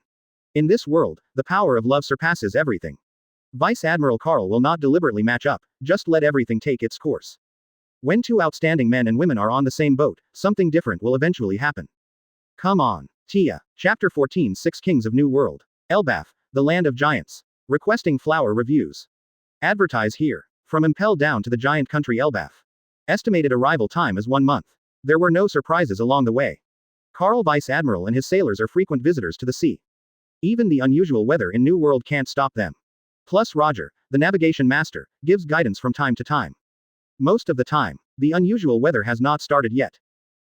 In this world, the power of love surpasses everything. Vice Admiral Carl will not deliberately match up, just let everything take its course. When two outstanding men and women are on the same boat, something different will eventually happen. Come on. Tia. Chapter 14 6 Kings of New World. Elbaf, the land of giants. Requesting flower reviews. Advertise here. From Impel Down to the giant country Elbaf. Estimated arrival time is 1 month. There were no surprises along the way. Carl Vice Admiral and his sailors are frequent visitors to the sea. Even the unusual weather in New World can't stop them. Plus Roger, the navigation master, gives guidance from time to time. Most of the time, the unusual weather has not started yet.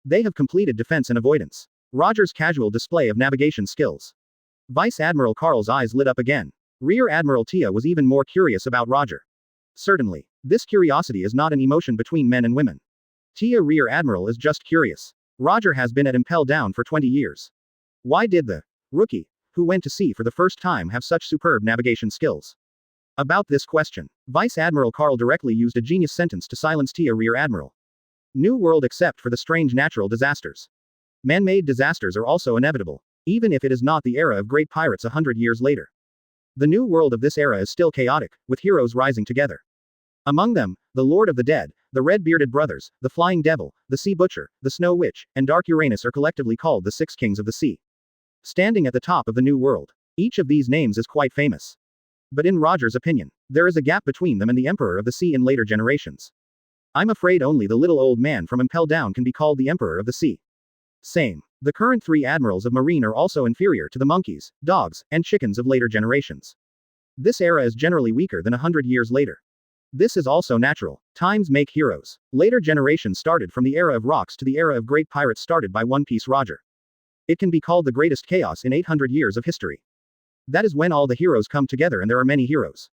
They have completed defense and avoidance. Roger's casual display of navigation skills. Vice Admiral Carl's eyes lit up again. Rear Admiral Tia was even more curious about Roger. Certainly, this curiosity is not an emotion between men and women. Tia Rear Admiral is just curious. Roger has been at Impel Down for 20 years. Why did the rookie, who went to sea for the first time, have such superb navigation skills? About this question, Vice Admiral Carl directly used a genius sentence to silence Tia Rear Admiral. New World except for the strange natural disasters. Man-made disasters are also inevitable, even if it is not the era of great pirates 100 years later. The New World of this era is still chaotic, with heroes rising together. Among them, the Lord of the Dead, the Red-Bearded Brothers, the Flying Devil, the Sea Butcher, the Snow Witch, and Dark Uranus are collectively called the Six Kings of the Sea. Standing at the top of the New World, each of these names is quite famous. But in Roger's opinion, there is a gap between them and the Emperor of the Sea in later generations. I'm afraid only the little old man from Impel Down can be called the Emperor of the Sea. Same. The current 3 admirals of Marine are also inferior to the monkeys, dogs, and chickens of later generations. This era is generally weaker than 100 years later. This is also natural. Times make heroes. Later generations started from the era of rocks to the era of great pirates started by One Piece Roger. It can be called the greatest chaos in 800 years of history. That is when all the heroes come together and there are many heroes.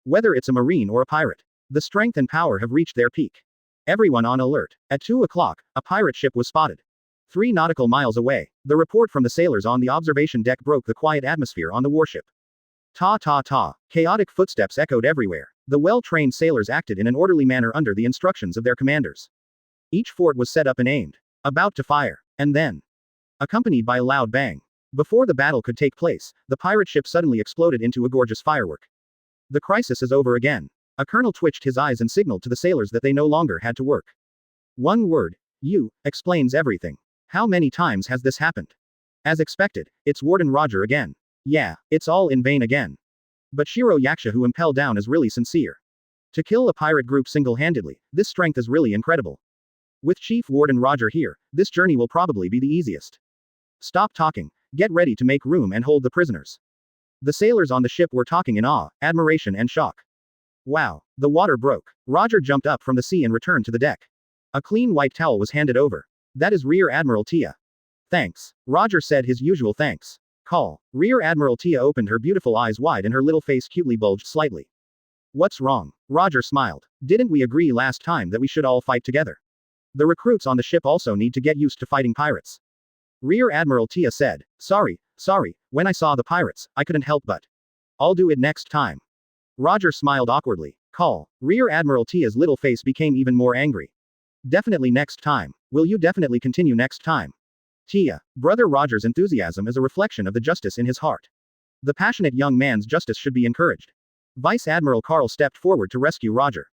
Whether it's a marine or a pirate, the strength and power have reached their peak. Everyone on alert. At 2 o'clock, a pirate ship was spotted. 3 nautical miles away, the report from the sailors on the observation deck broke the quiet atmosphere on the warship. Ta ta ta. Chaotic footsteps echoed everywhere. The well-trained sailors acted in an orderly manner under the instructions of their commanders. Each fort was set up and aimed. About to fire. And then, accompanied by a loud bang. Before the battle could take place, the pirate ship suddenly exploded into a gorgeous firework. The crisis is over again. A colonel twitched his eyes and signaled to the sailors that they no longer had to work. One word, you, explains everything. How many times has this happened? As expected, it's Warden Roger again. Yeah, it's all in vain again. But Shiro Yakusha who Impel Down is really sincere. To kill a pirate group single-handedly, this strength is really incredible. With Chief Warden Roger here, this journey will probably be the easiest. Stop talking, get ready to make room and hold the prisoners. The sailors on the ship were talking in awe, admiration and shock. Wow, the water broke. Roger jumped up from the sea and returned to the deck. A clean white towel was handed over. That is Rear Admiral Tia. Thanks. Roger said his usual thanks. Call. Rear Admiral Tia opened her beautiful eyes wide and her little face cutely bulged slightly. What's wrong? Roger smiled. Didn't we agree last time that we should all fight together? The recruits on the ship also need to get used to fighting pirates. Rear Admiral Tia said, sorry, when I saw the pirates, I couldn't help but. I'll do it next time. Roger smiled awkwardly. Call. Rear Admiral Tia's little face became even more angry. Definitely next time. Will you definitely continue next time? Tia. Brother Roger's enthusiasm is a reflection of the justice in his heart. The passionate young man's justice should be encouraged. Vice Admiral Carl stepped forward to rescue Roger.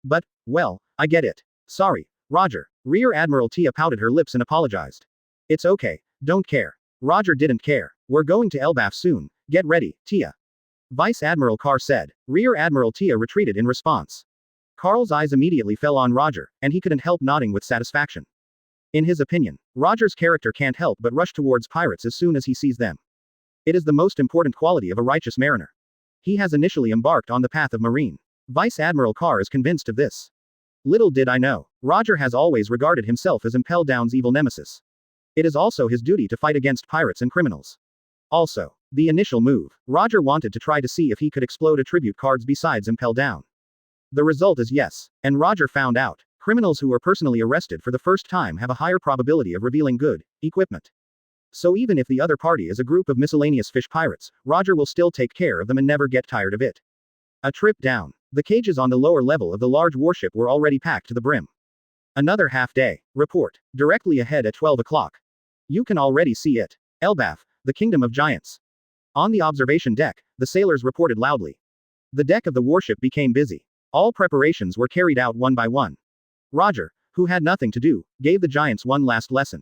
But, well, I get it. Sorry, Roger. Rear Admiral Tia pouted her lips and apologized. It's okay, don't care. Roger didn't care. We're going to Elbaf soon, get ready, Tia. Vice Admiral Carr said. Rear Admiral Tia retreated in response. Carl's eyes immediately fell on Roger, and he couldn't help nodding with satisfaction. In his opinion, Roger's character can't help but rush towards pirates as soon as he sees them. It is the most important quality of a righteous mariner. He has initially embarked on the path of marine. Vice Admiral Carr is convinced of this. Little did I know, Roger has always regarded himself as Impel Down's evil nemesis. It is also his duty to fight against pirates and criminals. Also, the initial move, Roger wanted to try to see if he could explode attribute cards besides Impel Down. The result is yes, and Roger found out. Criminals who were personally arrested for the first time have a higher probability of revealing good equipment. So even if the other party is a group of miscellaneous fish pirates, Roger will still take care of them and never get tired of it. A trip down. The cages on the lower level of the large warship were already packed to the brim. Another half day. Report. Directly ahead at 12 o'clock. You can already see it. Elbaf, the Kingdom of Giants. On the observation deck, the sailors reported loudly. The deck of the warship became busy. All preparations were carried out one by one. Roger, who had nothing to do, gave the giants one last lesson.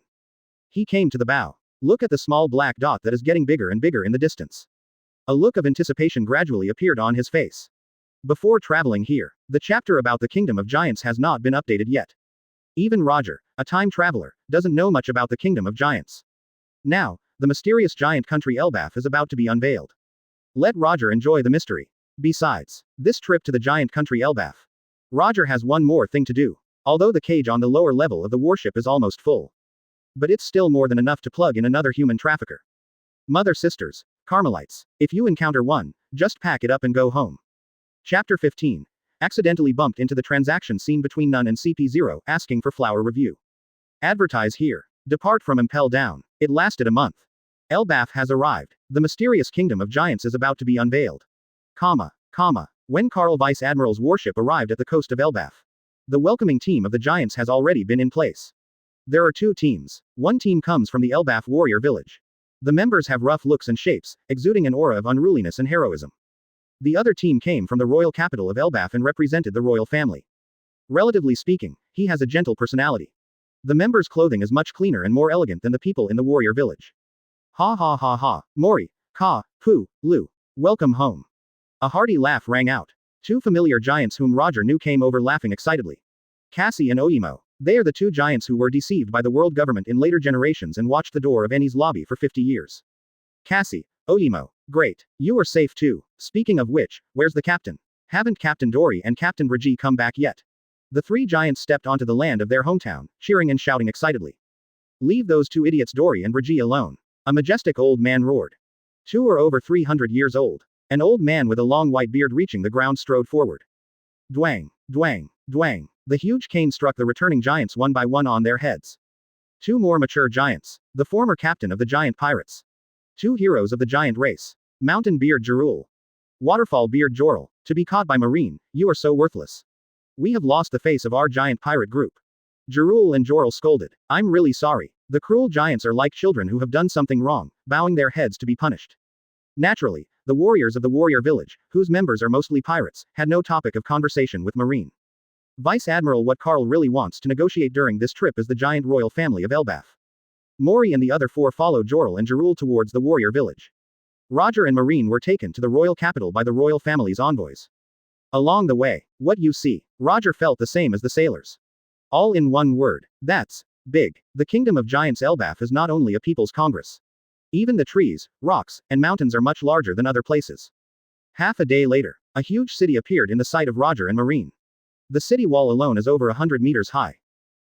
He came to the bow. Look at the small black dot that is getting bigger and bigger in the distance. A look of anticipation gradually appeared on his face. Before traveling here, the chapter about the Kingdom of Giants has not been updated yet. Even Roger, a time traveler, doesn't know much about the kingdom of giants. Now, the mysterious giant country Elbaf is about to be unveiled. Let Roger enjoy the mystery. Besides, this trip to the giant country Elbaf, Roger has one more thing to do. Although the cage on the lower level of the warship is almost full. But it's still more than enough to plug in another human trafficker. Mother sisters, Carmelites, if you encounter one, just pack it up and go home. Chapter 15. Accidentally bumped into the transaction scene between Nun and CP0, asking for flower review. Advertise here. Depart from Impel Down. It lasted a month. Elbaf has arrived. The mysterious kingdom of giants is about to be unveiled. When Carl Vice Admirals' warship arrived at the coast of Elbaf, the welcoming team of the giants has already been in place. There are two teams. One team comes from the Elbaf warrior village. The members have rough looks and shapes, exuding an aura of unruliness and heroism. The other team came from the royal capital of Elbaf and represented the royal family. Relatively speaking, he has a gentle personality. The members' clothing is much cleaner and more elegant than the people in the warrior village. Ha ha ha ha, Mori, Ka, Pu, Lu. Welcome home. A hearty laugh rang out. Two familiar giants whom Roger knew came over laughing excitedly. Cassie and Oimo. They are the two giants who were deceived by the world government in later generations and watched the door of Annie's lobby for 50 years. Cassie, Oimo. Great. You are safe too. Speaking of which, where's the captain? Haven't Captain Dory and Captain Raji come back yet? The three giants stepped onto the land of their hometown, cheering and shouting excitedly. Leave those two idiots Dory and Raji alone. A majestic old man roared. Two are over 300 years old. An old man with a long white beard reaching the ground strode forward. Dwang, dwang, dwang. The huge cane struck the returning giants one by one on their heads. Two more mature giants. The former captain of the giant pirates. Two heroes of the giant race. Mountain Beard Jarul. Waterfall Beard Jorel. To be caught by Marine, you are so worthless. We have lost the face of our giant pirate group. Jarul and Jorel scolded. I'm really sorry. The cruel giants are like children who have done something wrong, bowing their heads to be punished. Naturally, the warriors of the warrior village, whose members are mostly pirates, had no topic of conversation with Marine. Vice Admiral, what Carl really wants to negotiate during this trip is the giant royal family of Elbaf. Mori and the other four followed Jorel and Jarul towards the warrior village. Roger and Marine were taken to the royal capital by the royal family's envoys. Along the way, what you see, Roger felt the same as the sailors. All in one word, that's big. The kingdom of giants Elbaf is not only a people's congress. Even the trees, rocks, and mountains are much larger than other places. Half a day later, a huge city appeared in the sight of Roger and Marine. The city wall alone is over 100 meters high.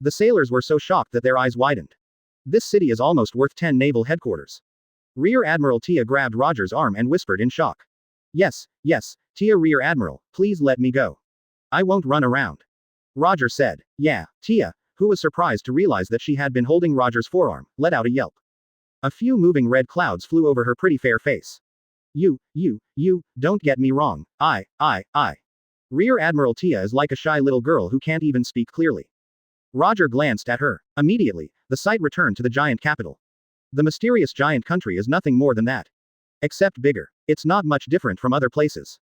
The sailors were so shocked that their eyes widened. This city is almost worth 10 naval headquarters. Rear Admiral Tia grabbed Roger's arm and whispered in shock. Yes, Tia Rear Admiral, please let me go. I won't run around. Roger said. Yeah, Tia, who was surprised to realize that she had been holding Roger's forearm, let out a yelp. A few moving red clouds flew over her pretty fair face. You, don't get me wrong, I. Rear Admiral Tia is like a shy little girl who can't even speak clearly. Roger glanced at her. Immediately, the sight returned to the giant capital. The mysterious giant country is nothing more than that. Except bigger. It's not much different from other places.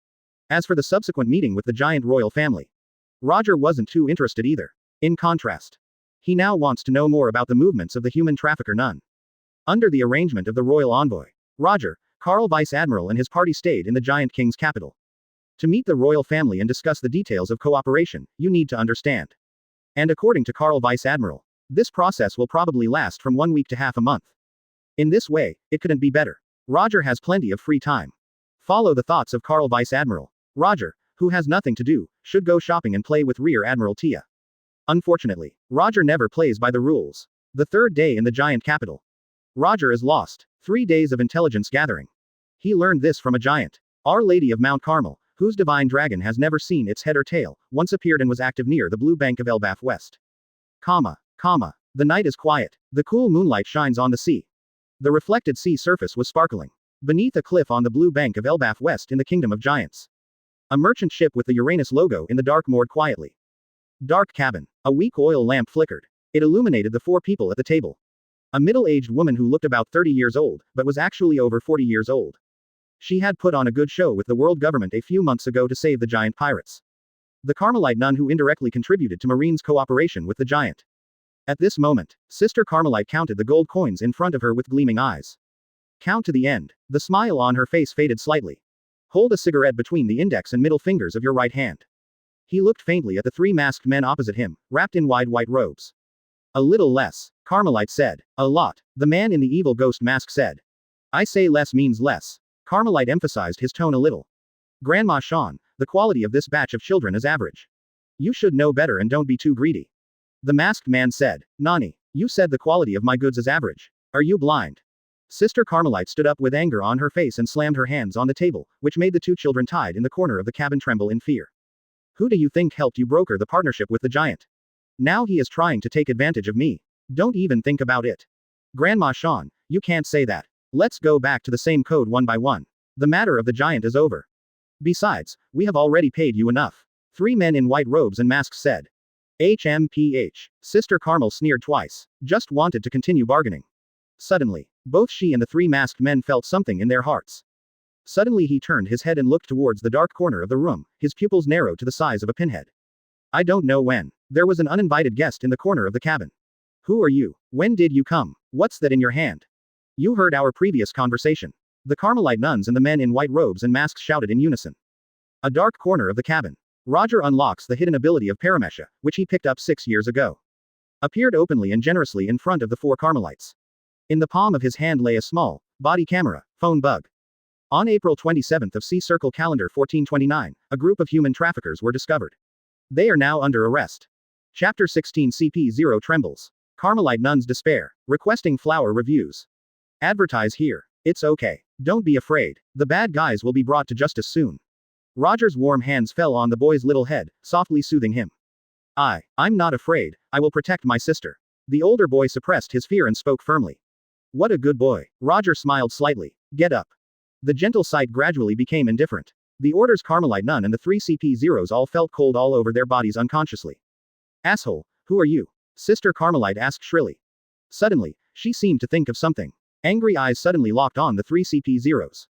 As for the subsequent meeting with the giant royal family, Roger wasn't too interested either. In contrast, he now wants to know more about the movements of the human trafficker Nun. Under the arrangement of the royal envoy, Roger, Carl Vice Admiral and his party stayed in the giant king's capital. To meet the royal family and discuss the details of cooperation, you need to understand. And according to Carl Vice Admiral, this process will probably last from 1 week to half a month. In this way, it couldn't be better. Roger has plenty of free time. Follow the thoughts of Carl Vice Admiral. Roger, who has nothing to do, should go shopping and play with Rear Admiral Tia. Unfortunately, Roger never plays by the rules. The third day in the giant capital. Roger is lost. 3 days of intelligence gathering. He learned this from a giant. Our Lady of Mount Carmel, whose divine dragon has never seen its head or tail, once appeared and was active near the blue bank of Elbaf West. The night is quiet. The cool moonlight shines on the sea. The reflected sea surface was sparkling. Beneath a cliff on the blue bank of Elbaf West in the Kingdom of Giants. A merchant ship with the Uranus logo in the dark moored quietly. Dark cabin. A weak oil lamp flickered. It illuminated the 4 people at the table. A middle-aged woman who looked about 30 years old, but was actually over 40 years old. She had put on a good show with the world government a few months ago to save the giant pirates. The Carmelite nun who indirectly contributed to Marine's cooperation with the giant. At this moment, Sister Carmelite counted the gold coins in front of her with gleaming eyes. Count to the end. The smile on her face faded slightly. Hold a cigarette between the index and middle fingers of your right hand. He looked faintly at the three masked men opposite him, wrapped in wide white robes. A little less, Carmelite said. A lot, the man in the evil ghost mask said. I say less means less. Carmelite emphasized his tone a little. Grandma Sean, the quality of this batch of children is average. You should know better and don't be too greedy. The masked man said. Nani, you said the quality of my goods is average. Are you blind? Sister Carmelite stood up with anger on her face and slammed her hands on the table, which made the two children tied in the corner of the cabin tremble in fear. Who do you think helped you broker the partnership with the giant? Now he is trying to take advantage of me. Don't even think about it. Grandma Sean, you can't say that. Let's go back to the same code one by one. The matter of the giant is over. Besides, we have already paid you enough. Three men in white robes and masks said. HMPH. Sister Carmel sneered twice. Just wanted to continue bargaining. Suddenly, both she and the three masked men felt something in their hearts. Suddenly he turned his head and looked towards the dark corner of the room, his pupils narrowed to the size of a pinhead. I don't know when. There was an uninvited guest in the corner of the cabin. Who are you? When did you come? What's that in your hand? You heard our previous conversation. The Carmelite nuns and the men in white robes and masks shouted in unison. A dark corner of the cabin. Roger unlocks the hidden ability of Paramesha, which he picked up 6 years ago. Appeared openly and generously in front of the four Carmelites. In the palm of his hand lay a small, body camera, phone bug. On April 27th of C Circle Calendar 1429, a group of human traffickers were discovered. They are now under arrest. Chapter 16 CP0 Trembles. Carmelite nuns despair, requesting flower reviews. Advertise here. It's okay. Don't be afraid. The bad guys will be brought to justice soon. Roger's warm hands fell on the boy's little head, softly soothing him. I'm not afraid, I will protect my sister. The older boy suppressed his fear and spoke firmly. What a good boy. Roger smiled slightly. Get up. The gentle sight gradually became indifferent. The Order's Carmelite nun and the three CP0s all felt cold all over their bodies unconsciously. Asshole, who are you? Sister Carmelite asked shrilly. Suddenly, she seemed to think of something. Angry eyes suddenly locked on the three CP0s.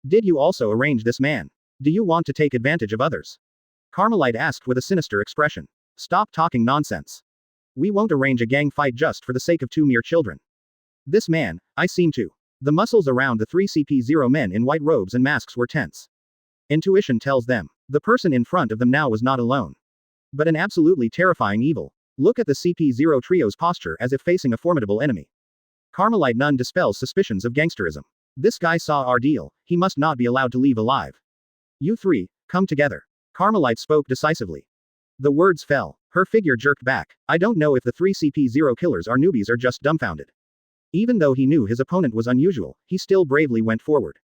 Did you also arrange this man? Do you want to take advantage of others? Carmelite asked with a sinister expression. Stop talking nonsense. We won't arrange a gang fight just for the sake of two mere children. This man, I seem to. The muscles around the three CP0 men in white robes and masks were tense. Intuition tells them, the person in front of them now was not alone. But an absolutely terrifying evil. Look at the CP0 trio's posture as if facing a formidable enemy. Carmelite nun dispels suspicions of gangsterism. This guy saw our deal, he must not be allowed to leave alive. You three, come together. Carmelite spoke decisively. The words fell. Her figure jerked back. I don't know if the three CP0 killers are newbies or just dumbfounded. Even though he knew his opponent was unusual, he still bravely went forward.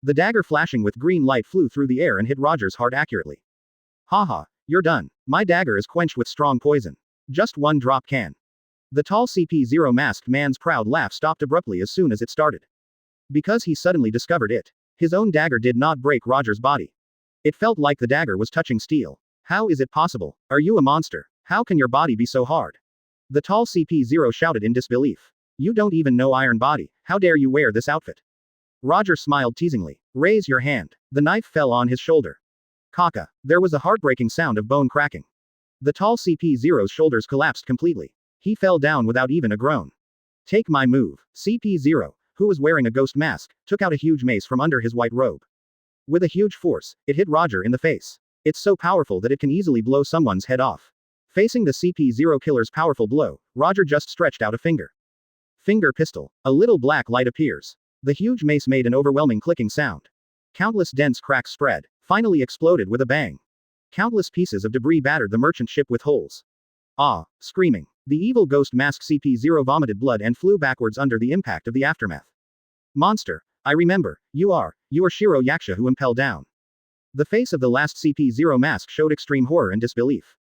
The dagger flashing with green light flew through the air and hit Roger's heart accurately. Haha, you're done. My dagger is quenched with strong poison. Just one drop can. The tall CP0 masked man's proud laugh stopped abruptly as soon as it started. Because he suddenly discovered it. His own dagger did not break Roger's body. It felt like the dagger was touching steel. How is it possible? Are you a monster? How can your body be so hard? The tall CP0 shouted in disbelief. You don't even know Iron Body, how dare you wear this outfit? Roger smiled teasingly. Raise your hand. The knife fell on his shoulder. Kaka. There was a heartbreaking sound of bone cracking. The tall CP0's shoulders collapsed completely. He fell down without even a groan. Take my move. CP0, who was wearing a ghost mask, took out a huge mace from under his white robe. With a huge force, it hit Roger in the face. It's so powerful that it can easily blow someone's head off. Facing the CP0 killer's powerful blow, Roger just stretched out a finger. Finger pistol. A little black light appears. The huge mace made an overwhelming clicking sound. Countless dense cracks spread, finally exploded with a bang. Countless pieces of debris battered the merchant ship with holes. Ah, screaming. The evil ghost mask CP0 vomited blood and flew backwards under the impact of the aftermath. Monster. I remember, you are Shiro Yakusha who Impel Down. The face of the last CP0 mask showed extreme horror and disbelief.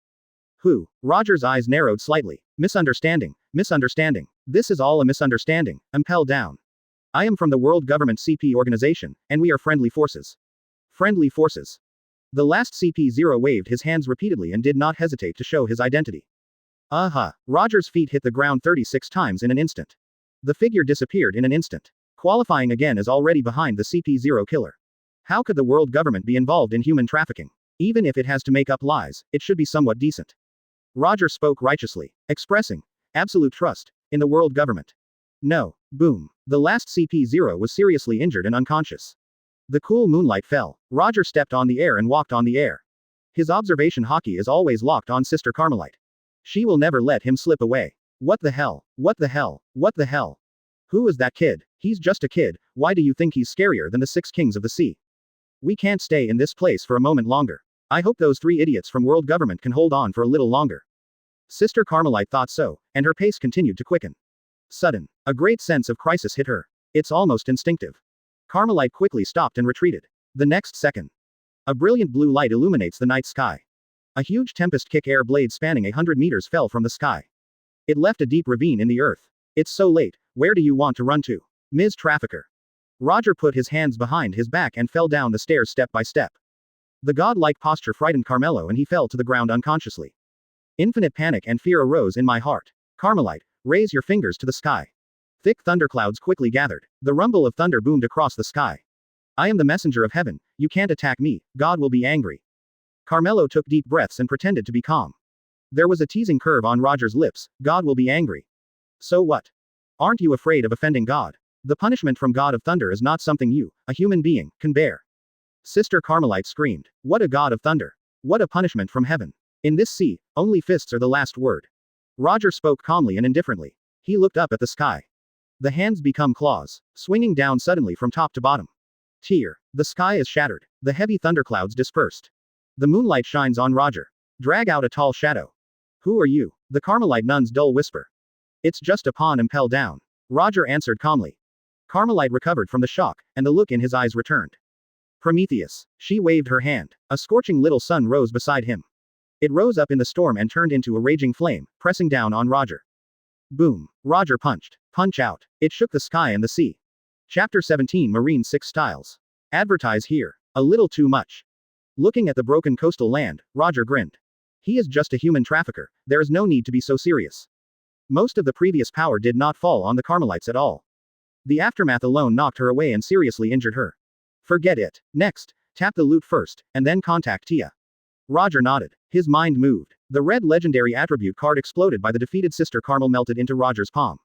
Who? Roger's eyes narrowed slightly. Misunderstanding. This is all a misunderstanding. Impel Down. I am from the World Government CP organization, and we are friendly forces. Friendly forces. The last CP0 waved his hands repeatedly and did not hesitate to show his identity. Roger's feet hit the ground 36 times in an instant. The figure disappeared in an instant. Qualifying again as already behind the CP0 killer. How could the world government be involved in human trafficking? Even if it has to make up lies, it should be somewhat decent. Roger spoke righteously, expressing absolute trust in the world government. No. Boom. The last CP0 was seriously injured and unconscious. The cool moonlight fell. Roger stepped on the air and walked on the air. His observation hockey is always locked on Sister Carmelite. She will never let him slip away. What the hell? What the hell? What the hell? Who is that kid? He's just a kid. Why do you think he's scarier than the 6 kings of the sea? We can't stay in this place for a moment longer. I hope those 3 idiots from world government can hold on for a little longer. Sister Carmelite thought so, and her pace continued to quicken. Sudden, a great sense of crisis hit her. It's almost instinctive. Carmelite quickly stopped and retreated. The next second, a brilliant blue light illuminates the night sky. A huge tempest kick air blade spanning 100 meters fell from the sky. It left a deep ravine in the earth. It's so late, where do you want to run to? Ms. Trafficker. Roger put his hands behind his back and fell down the stairs step by step. The godlike posture frightened Carmelo and he fell to the ground unconsciously. Infinite panic and fear arose in my heart. Carmelite, raise your fingers to the sky. Thick thunderclouds quickly gathered. The rumble of thunder boomed across the sky. I am the messenger of heaven, you can't attack me, God will be angry. Carmelo took deep breaths and pretended to be calm. There was a teasing curve on Roger's lips, God will be angry. So what? Aren't you afraid of offending God? The punishment from God of Thunder is not something you, a human being, can bear. Sister Carmelite screamed. What a God of Thunder. What a punishment from heaven. In this sea, only fists are the last word. Roger spoke calmly and indifferently. He looked up at the sky. The hands become claws, swinging down suddenly from top to bottom. Tear. The sky is shattered. The heavy thunderclouds dispersed. The moonlight shines on Roger. Drag out a tall shadow. Who are you? The Carmelite nun's dull whisper. It's just a pawn Impel Down. Roger answered calmly. Carmelite recovered from the shock, and the look in his eyes returned. Prometheus. She waved her hand. A scorching little sun rose beside him. It rose up in the storm and turned into a raging flame, pressing down on Roger. Boom. Roger punched. Punch out. It shook the sky and the sea. Chapter 17 Marine 6 Styles. Advertise here. A little too much. Looking at the broken coastal land, Roger grinned. He is just a human trafficker, there is no need to be so serious. Most of the previous power did not fall on the Carmelites at all. The aftermath alone knocked her away and seriously injured her. Forget it. Next, tap the loot first, and then contact Tia. Roger nodded. His mind moved. The red legendary attribute card exploded by the defeated Sister Carmel melted into Roger's palm.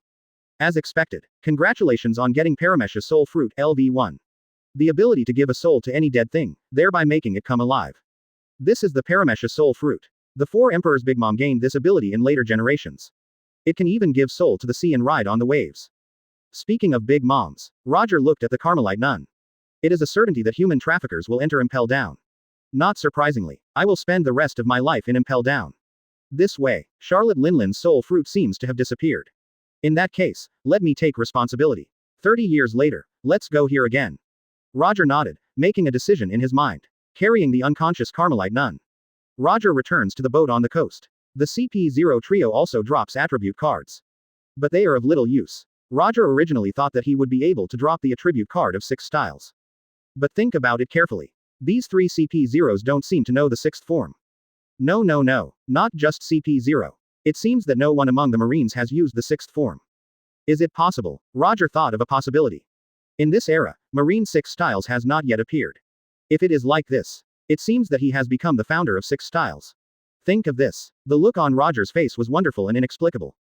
As expected. Congratulations on getting Paramesh's Soul Fruit LV1. The ability to give a soul to any dead thing, thereby making it come alive. This is the Paramesh's Soul Fruit. The 4 Emperors Big Mom gained this ability in later generations. It can even give soul to the sea and ride on the waves. Speaking of Big Moms, Roger looked at the Carmelite nun. It is a certainty that human traffickers will enter Impel Down. Not surprisingly, I will spend the rest of my life in Impel Down. This way, Charlotte Linlin's soul fruit seems to have disappeared. In that case, let me take responsibility. 30 years later, let's go here again. Roger nodded, making a decision in his mind. Carrying the unconscious Carmelite nun. Roger returns to the boat on the coast. The CP0 trio also drops attribute cards. But they are of little use. Roger originally thought that he would be able to drop the attribute card of 6 styles. But think about it carefully. These 3 CP0s don't seem to know the 6th form. No, not just CP0. It seems that no one among the Marines has used the 6th form. Is it possible? Roger thought of a possibility. In this era, Marine 6 styles has not yet appeared. If it is like this, it seems that he has become the founder of 6 styles. Think of this. The look on Roger's face was wonderful and inexplicable.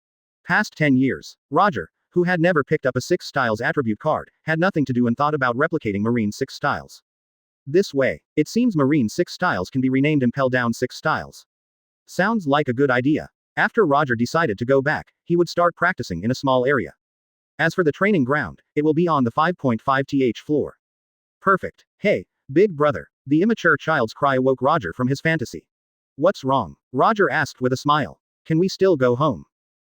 Past 10 years, Roger, who had never picked up a 6 styles attribute card, had nothing to do and thought about replicating Marine 6 styles. This way, it seems Marine 6 styles can be renamed Impel Down 6 styles. Sounds like a good idea. After Roger decided to go back, he would start practicing in a small area. As for the training ground, it will be on the 5.5th floor. Perfect. Hey, big brother. The immature child's cry awoke Roger from his fantasy. What's wrong? Roger asked with a smile. Can we still go home?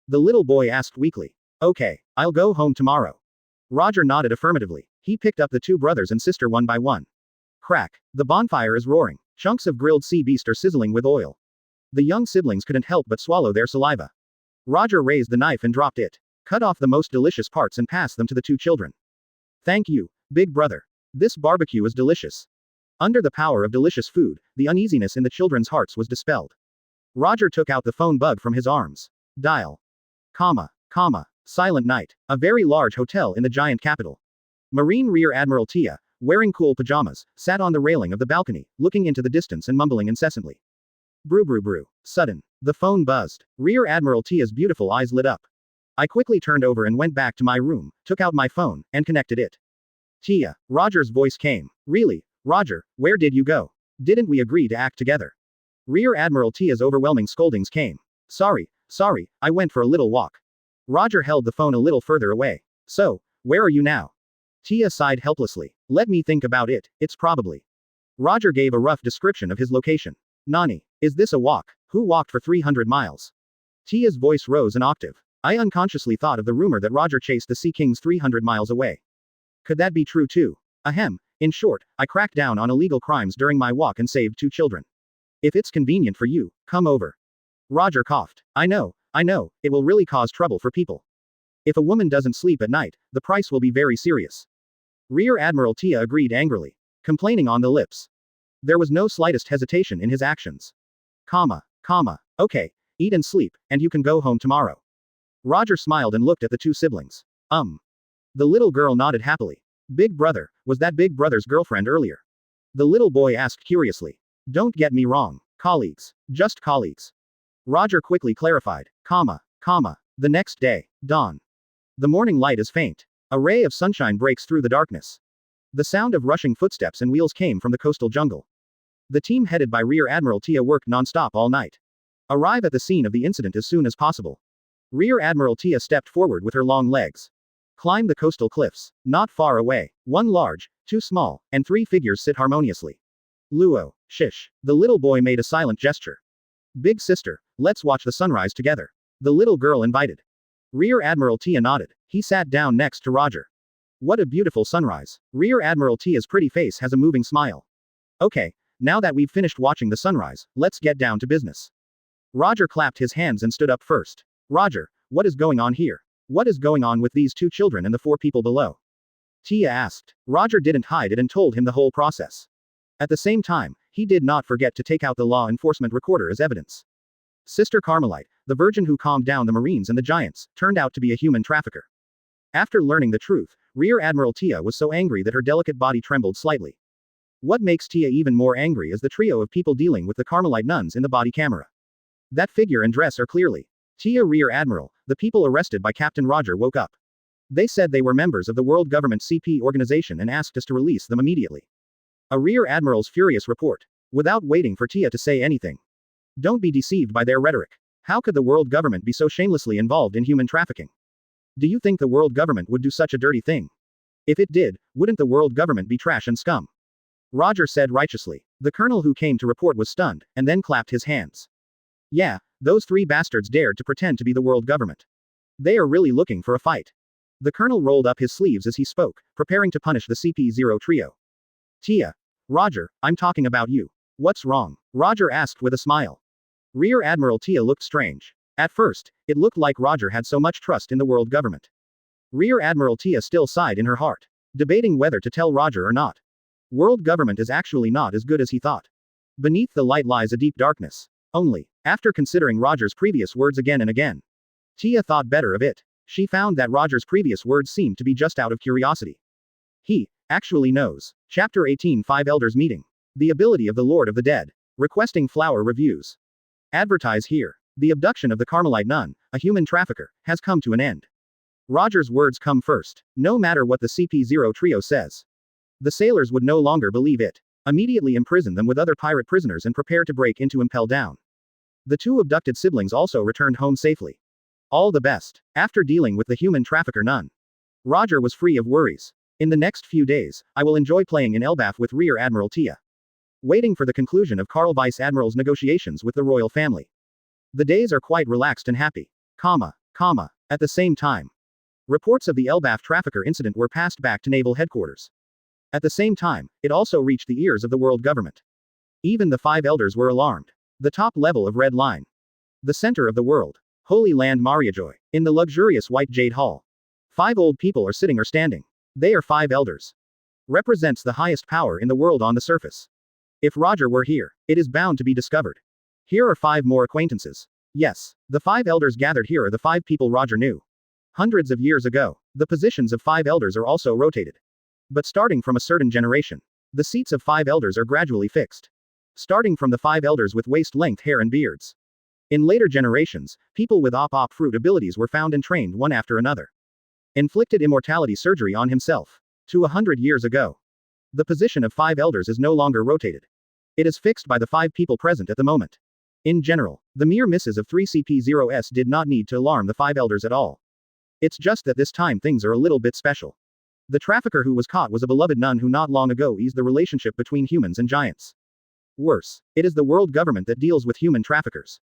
The little boy asked weakly. Okay, I'll go home tomorrow. Roger nodded affirmatively. He picked up the 2 brothers and sister one by one. Crack. The bonfire is roaring. Chunks of grilled sea beast are sizzling with oil. The young siblings couldn't help but swallow their saliva. Roger raised the knife and dropped it. Cut off the most delicious parts and passed them to the 2 children. Thank you, big brother. This barbecue is delicious. Under the power of delicious food, the uneasiness in the children's hearts was dispelled. Roger took out the phone bug from his arms. Dial. Silent night. A very large hotel in the giant capital. Marine Rear Admiral Tia, wearing cool pajamas, sat on the railing of the balcony, looking into the distance and mumbling incessantly. Brew. Sudden. The phone buzzed. Rear Admiral Tia's beautiful eyes lit up. I quickly turned over and went back to my room, took out my phone, and connected it. Tia. Roger's voice came. Really? Roger, where did you go? Didn't we agree to act together? Rear Admiral Tia's overwhelming scoldings came. Sorry, I went for a little walk. Roger held the phone a little further away. So, where are you now? Tia sighed helplessly. Let me think about it, it's probably. Roger gave a rough description of his location. Nani, is this a walk? Who walked for 300 miles? Tia's voice rose an octave. I unconsciously thought of the rumor that Roger chased the Sea Kings 300 miles away. Could that be true too? Ahem. In short, I cracked down on illegal crimes during my walk and saved 2 children. If it's convenient for you, come over. Roger coughed. I know, it will really cause trouble for people. If a woman doesn't sleep at night, the price will be very serious. Rear Admiral Tia agreed angrily. Complaining on the lips. There was no slightest hesitation in his actions. Okay, eat and sleep, and you can go home tomorrow. Roger smiled and looked at the 2 siblings. The little girl nodded happily. Big brother, was that Big brother's girlfriend earlier? The little boy asked curiously. Don't get me wrong, colleagues, just colleagues. Roger quickly clarified. The next day, dawn. The morning light is faint. A ray of sunshine breaks through the darkness. The sound of rushing footsteps and wheels came from the coastal jungle. The team headed by Rear Admiral Tia worked non-stop all night. Arrive at the scene of the incident as soon as possible. Rear Admiral Tia stepped forward with her long legs. Climb the coastal cliffs. Not far away. 1 large, 2 small, and 3 figures sit harmoniously. Luo, shish. The little boy made a silent gesture. Big sister, let's watch the sunrise together. The little girl invited. Rear Admiral Tia nodded. He sat down next to Roger. What a beautiful sunrise. Rear Admiral Tia's pretty face has a moving smile. Okay, now that we've finished watching the sunrise, let's get down to business. Roger clapped his hands and stood up first. Roger, what is going on here? What is going on with these 2 children and the 4 people below? Tia asked. Roger didn't hide it and told him the whole process. At the same time, he did not forget to take out the law enforcement recorder as evidence. Sister Carmelite, the virgin who calmed down the Marines and the Giants, turned out to be a human trafficker. After learning the truth, Rear Admiral Tia was so angry that her delicate body trembled slightly. What makes Tia even more angry is the trio of people dealing with the Carmelite nuns in the body camera. That figure and dress are clearly Tia. Rear Admiral, the people arrested by Captain Roger woke up. They said they were members of the World Government CP organization and asked us to release them immediately. A Rear Admiral's furious report. Without waiting for Tia to say anything. Don't be deceived by their rhetoric. How could the world government be so shamelessly involved in human trafficking? Do you think the world government would do such a dirty thing? If it did, wouldn't the world government be trash and scum? Roger said righteously. The colonel who came to report was stunned, and then clapped his hands. Yeah, those 3 bastards dared to pretend to be the world government. They are really looking for a fight. The colonel rolled up his sleeves as he spoke, preparing to punish the CP0 trio. Tia. Roger, I'm talking about you. What's wrong? Roger asked with a smile. Rear Admiral Tia looked strange. At first, it looked like Roger had so much trust in the world government. Rear Admiral Tia still sighed in her heart, debating whether to tell Roger or not. World government is actually not as good as he thought. Beneath the light lies a deep darkness. Only, after considering Roger's previous words again and again, Tia thought better of it. She found that Roger's previous words seemed to be just out of curiosity. He actually knows. Chapter 18 5 Elders Meeting. The ability of the Lord of the Dead. Requesting flower reviews. Advertise here. The abduction of the Carmelite nun, a human trafficker, has come to an end. Roger's words come first. No matter what the CP0 trio says. The sailors would no longer believe it. Immediately imprison them with other pirate prisoners and prepare to break into Impel Down. The 2 abducted siblings also returned home safely. All the best. After dealing with the human trafficker nun, Roger was free of worries. In the next few days, I will enjoy playing in Elbaf with Rear Admiral Tia. Waiting for the conclusion of Vice Admirals' negotiations with the royal family. The days are quite relaxed and happy. At the same time. Reports of the Elbaf trafficker incident were passed back to naval headquarters. At the same time, it also reached the ears of the world government. Even the 5 elders were alarmed. The top level of Red Line. The center of the world. Holy Land Mariajoy. In the luxurious white jade hall. 5 old people are sitting or standing. They are 5 elders. Represents the highest power in the world on the surface. If Roger were here, it is bound to be discovered. Here are 5 more acquaintances. Yes, the 5 elders gathered here are the 5 people Roger knew. Hundreds of years ago, the positions of 5 elders are also rotated. But starting from a certain generation, the seats of 5 elders are gradually fixed. Starting from the 5 elders with waist-length hair and beards. In later generations, people with op fruit abilities were found and trained one after another. Inflicted immortality surgery on himself. To 100 years ago. The position of 5 elders is no longer rotated. It is fixed by the 5 people present at the moment. In general, the mere misses of 3 CP0s did not need to alarm the 5 elders at all. It's just that this time things are a little bit special. The trafficker who was caught was a beloved nun who not long ago eased the relationship between humans and giants. Worse, it is the world government that deals with human traffickers.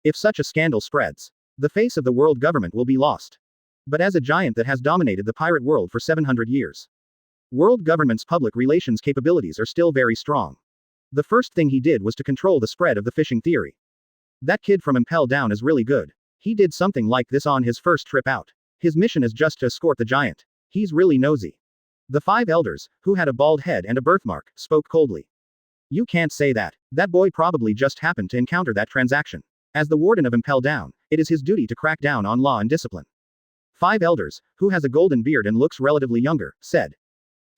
If such a scandal spreads, the face of the world government will be lost. But as a giant that has dominated the pirate world for 700 years, world government's public relations capabilities are still very strong. The first thing he did was to control the spread of the phishing theory. That kid from Impel Down is really good. He did something like this on his first trip out. His mission is just to escort the giant. He's really nosy. The 5 elders, who had a bald head and a birthmark, spoke coldly. You can't say that. That boy probably just happened to encounter that transaction. As the warden of Impel Down, it is his duty to crack down on law and discipline. 5 elders, who has a golden beard and looks relatively younger, said.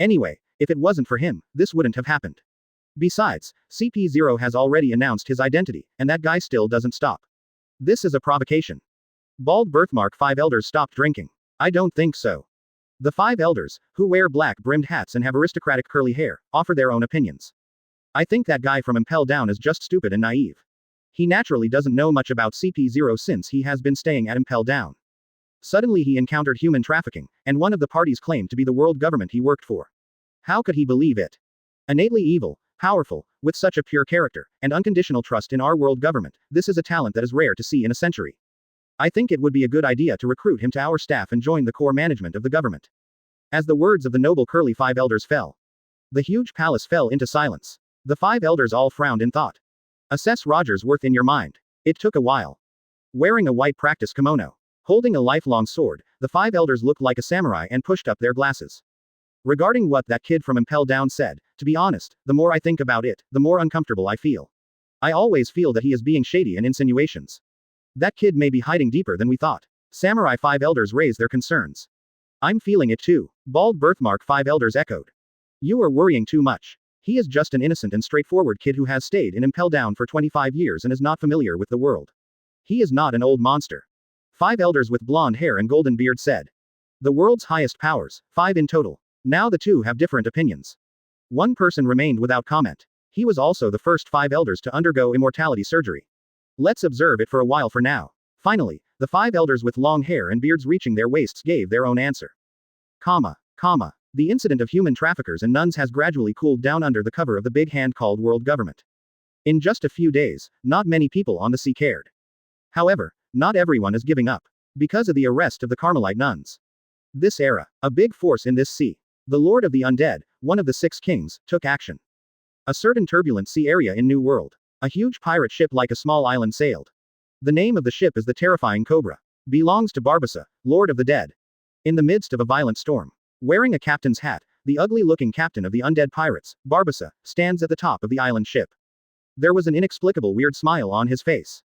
Anyway, if it wasn't for him, this wouldn't have happened. Besides, CP0 has already announced his identity, and that guy still doesn't stop. This is a provocation. Bald birthmark 5 elders stopped drinking. I don't think so. The 5 elders, who wear black-brimmed hats and have aristocratic curly hair, offer their own opinions. I think that guy from Impel Down is just stupid and naive. He naturally doesn't know much about CP0 since he has been staying at Impel Down. Suddenly he encountered human trafficking, and one of the parties claimed to be the world government he worked for. How could he believe it? Innately evil, powerful, with such a pure character, and unconditional trust in our world government, this is a talent that is rare to see in a century. I think it would be a good idea to recruit him to our staff and join the core management of the government. As the words of the noble curly 5 elders fell, the huge palace fell into silence. The 5 elders all frowned in thought. Assess Roger's worth in your mind. It took a while. Wearing a white practice kimono, holding a lifelong sword, the 5 elders looked like a samurai and pushed up their glasses. Regarding what that kid from Impel Down said, to be honest, the more I think about it, the more uncomfortable I feel. I always feel that he is being shady in insinuations. That kid may be hiding deeper than we thought. Samurai 5 elders raised their concerns. I'm feeling it too. Bald birthmark 5 elders echoed. You are worrying too much. He is just an innocent and straightforward kid who has stayed in Impel Down for 25 years and is not familiar with the world. He is not an old monster. 5 elders with blonde hair and golden beard said. The world's highest powers, 5 in total. Now the 2 have different opinions. One person remained without comment. He was also the first 5 elders to undergo immortality surgery. Let's observe it for a while for now. Finally, the 5 elders with long hair and beards reaching their waists gave their own answer. The incident of human traffickers and nuns has gradually cooled down under the cover of the big hand called world government. In just a few days, not many people on the sea cared. However, not everyone is giving up. Because of the arrest of the Carmelite nuns. This era, a big force in this sea. The Lord of the Undead, one of the 6 kings, took action. A certain turbulent sea area in New World. A huge pirate ship like a small island sailed. The name of the ship is the terrifying Cobra. Belongs to Barbossa, Lord of the Dead. In the midst of a violent storm. Wearing a captain's hat, the ugly-looking captain of the undead pirates, Barbossa, stands at the top of the island ship. There was an inexplicable weird smile on his face.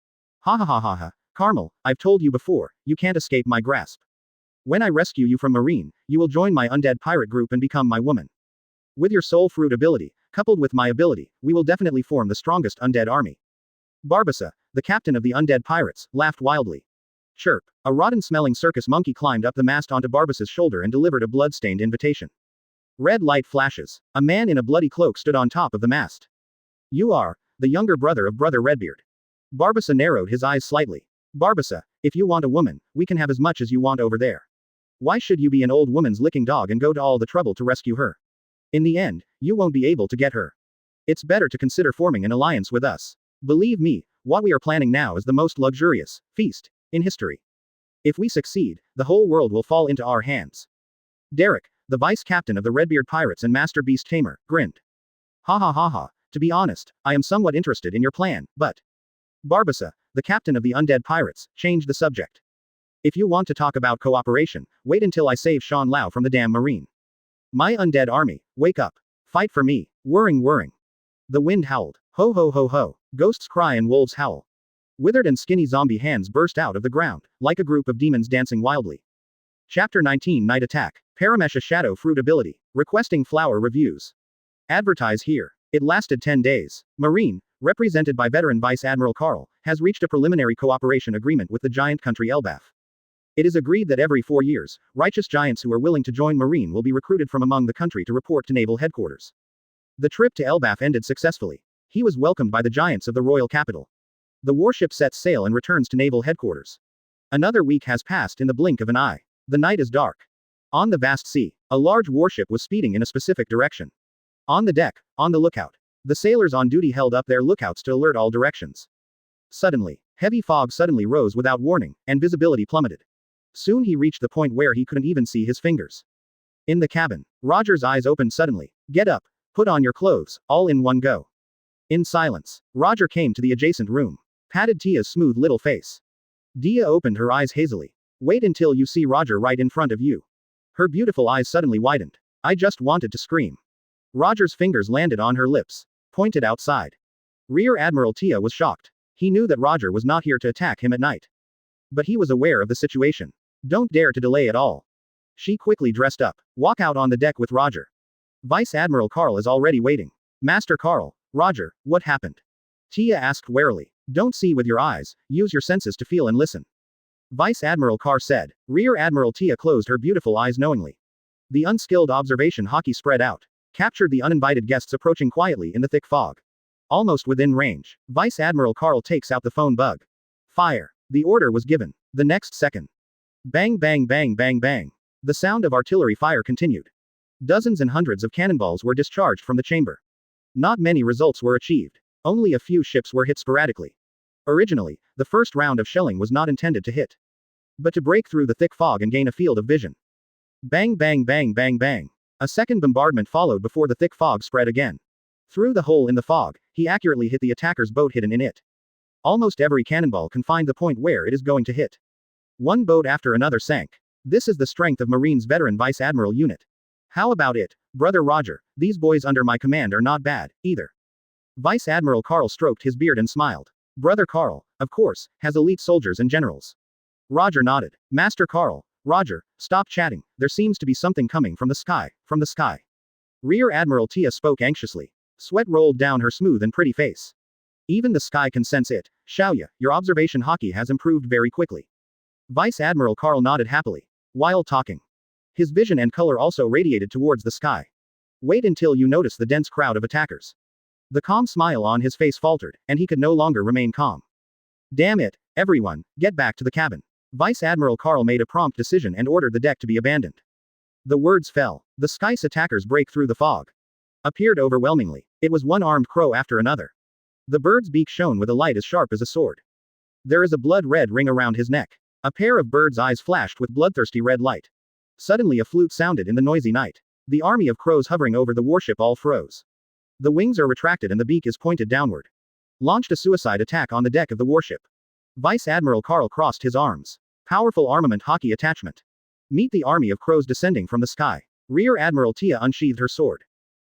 Ha ha ha ha ha, Carmel, I've told you before, you can't escape my grasp. When I rescue you from Marine, you will join my undead pirate group and become my woman. With your soul fruit ability, coupled with my ability, we will definitely form the strongest undead army. Barbossa, the captain of the undead pirates, laughed wildly. Chirp. A rotten-smelling circus monkey climbed up the mast onto Barbossa's shoulder and delivered a blood-stained invitation. Red light flashes. A man in a bloody cloak stood on top of the mast. You are the younger brother of Brother Redbeard. Barbossa narrowed his eyes slightly. Barbossa, if you want a woman, we can have as much as you want over there. Why should you be an old woman's licking dog and go to all the trouble to rescue her? In the end, you won't be able to get her. It's better to consider forming an alliance with us. Believe me, what we are planning now is the most luxurious feast in history. If we succeed, the whole world will fall into our hands. Derek, the vice captain of the Redbeard Pirates and master beast tamer, grinned. Ha ha ha ha, to be honest, I am somewhat interested in your plan, but... Barbossa, the captain of the undead pirates, changed the subject. If you want to talk about cooperation, wait until I save Sean Lau from the damn marine. My undead army, wake up. Fight for me. Whirring whirring. The wind howled. Ho ho ho ho. Ghosts cry and wolves howl. Withered and skinny zombie hands burst out of the ground, like a group of demons dancing wildly. Chapter 19 Night Attack. Paramesha Shadow Fruit Ability. Requesting flower reviews. Advertise here. It lasted 10 days. Marine, represented by veteran Vice Admiral Carl, has reached a preliminary cooperation agreement with the giant country Elbaf. It is agreed that every 4 years, righteous giants who are willing to join Marine will be recruited from among the country to report to naval headquarters. The trip to Elbaf ended successfully. He was welcomed by the giants of the royal capital. The warship sets sail and returns to naval headquarters. Another week has passed in the blink of an eye. The night is dark. On the vast sea, a large warship was speeding in a specific direction. On the deck, on the lookout. The sailors on duty held up their lookouts to alert all directions. Suddenly, heavy fog suddenly rose without warning, and visibility plummeted. Soon he reached the point where he couldn't even see his fingers. In the cabin, Roger's eyes opened suddenly. Get up, put on your clothes, all in one go. In silence, Roger came to the adjacent room. Patted Tia's smooth little face. Dia opened her eyes hazily. Wait until you see Roger right in front of you. Her beautiful eyes suddenly widened. I just wanted to scream. Roger's fingers landed on her lips. Pointed outside. Rear Admiral Tia was shocked. He knew that Roger was not here to attack him at night. But he was aware of the situation. Don't dare to delay at all. She quickly dressed up. Walk out on the deck with Roger. Vice Admiral Carl is already waiting. Master Carl, Roger, what happened? Tia asked warily. Don't see with your eyes, use your senses to feel and listen. Vice Admiral Carr said. Rear Admiral Tia closed her beautiful eyes knowingly. The unskilled observation hockey spread out. Captured the uninvited guests approaching quietly in the thick fog. Almost within range, Vice Admiral Carl takes out the phone bug. Fire. The order was given. The next second. Bang bang bang bang bang. The sound of artillery fire continued. Dozens and hundreds of cannonballs were discharged from the chamber. Not many results were achieved. Only a few ships were hit sporadically. Originally, the first round of shelling was not intended to hit, but to break through the thick fog and gain a field of vision. Bang bang bang bang bang. A second bombardment followed before the thick fog spread again. Through the hole in the fog, he accurately hit the attacker's boat hidden in it. Almost every cannonball can find the point where it is going to hit. One boat after another sank. This is the strength of Marine's veteran Vice Admiral unit. How about it, Brother Roger? These boys under my command are not bad, either. Vice Admiral Carl stroked his beard and smiled. Brother Carl, of course, has elite soldiers and generals. Roger nodded. Master Carl, Roger, stop chatting, there seems to be something coming from the sky, from the sky. Rear Admiral Tia spoke anxiously. Sweat rolled down her smooth and pretty face. Even the sky can sense it, Xiaoya, your observation hockey has improved very quickly. Vice Admiral Carl nodded happily. While talking. His vision and color also radiated towards the sky. Wait until you notice the dense crowd of attackers. The calm smile on his face faltered, and he could no longer remain calm. Damn it, everyone, get back to the cabin. Vice Admiral Carl made a prompt decision and ordered the deck to be abandoned. The words fell. The sky's attackers break through the fog. Appeared overwhelmingly. It was one armed crow after another. The bird's beak shone with a light as sharp as a sword. There is a blood-red ring around his neck. A pair of bird's eyes flashed with bloodthirsty red light. Suddenly a flute sounded in the noisy night. The army of crows hovering over the warship all froze. The wings are retracted and the beak is pointed downward. Launched a suicide attack on the deck of the warship. Vice Admiral Carl crossed his arms. Powerful armament hockey attachment. Meet the army of crows descending from the sky. Rear Admiral Tia unsheathed her sword.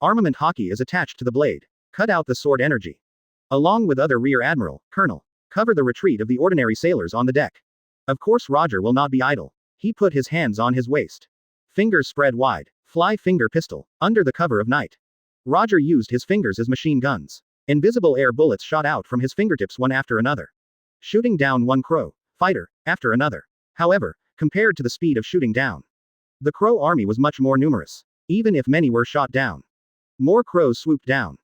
Armament hockey is attached to the blade. Cut out the sword energy. Along with other Rear Admiral, Colonel. Cover the retreat of the ordinary sailors on the deck. Of course Roger will not be idle. He put his hands on his waist. Fingers spread wide. Fly finger pistol. Under the cover of night. Roger used his fingers as machine guns. Invisible air bullets shot out from his fingertips one after another. Shooting down one crow, fighter, after another. However, compared to the speed of shooting down, the crow army was much more numerous. Even if many were shot down. More crows swooped down.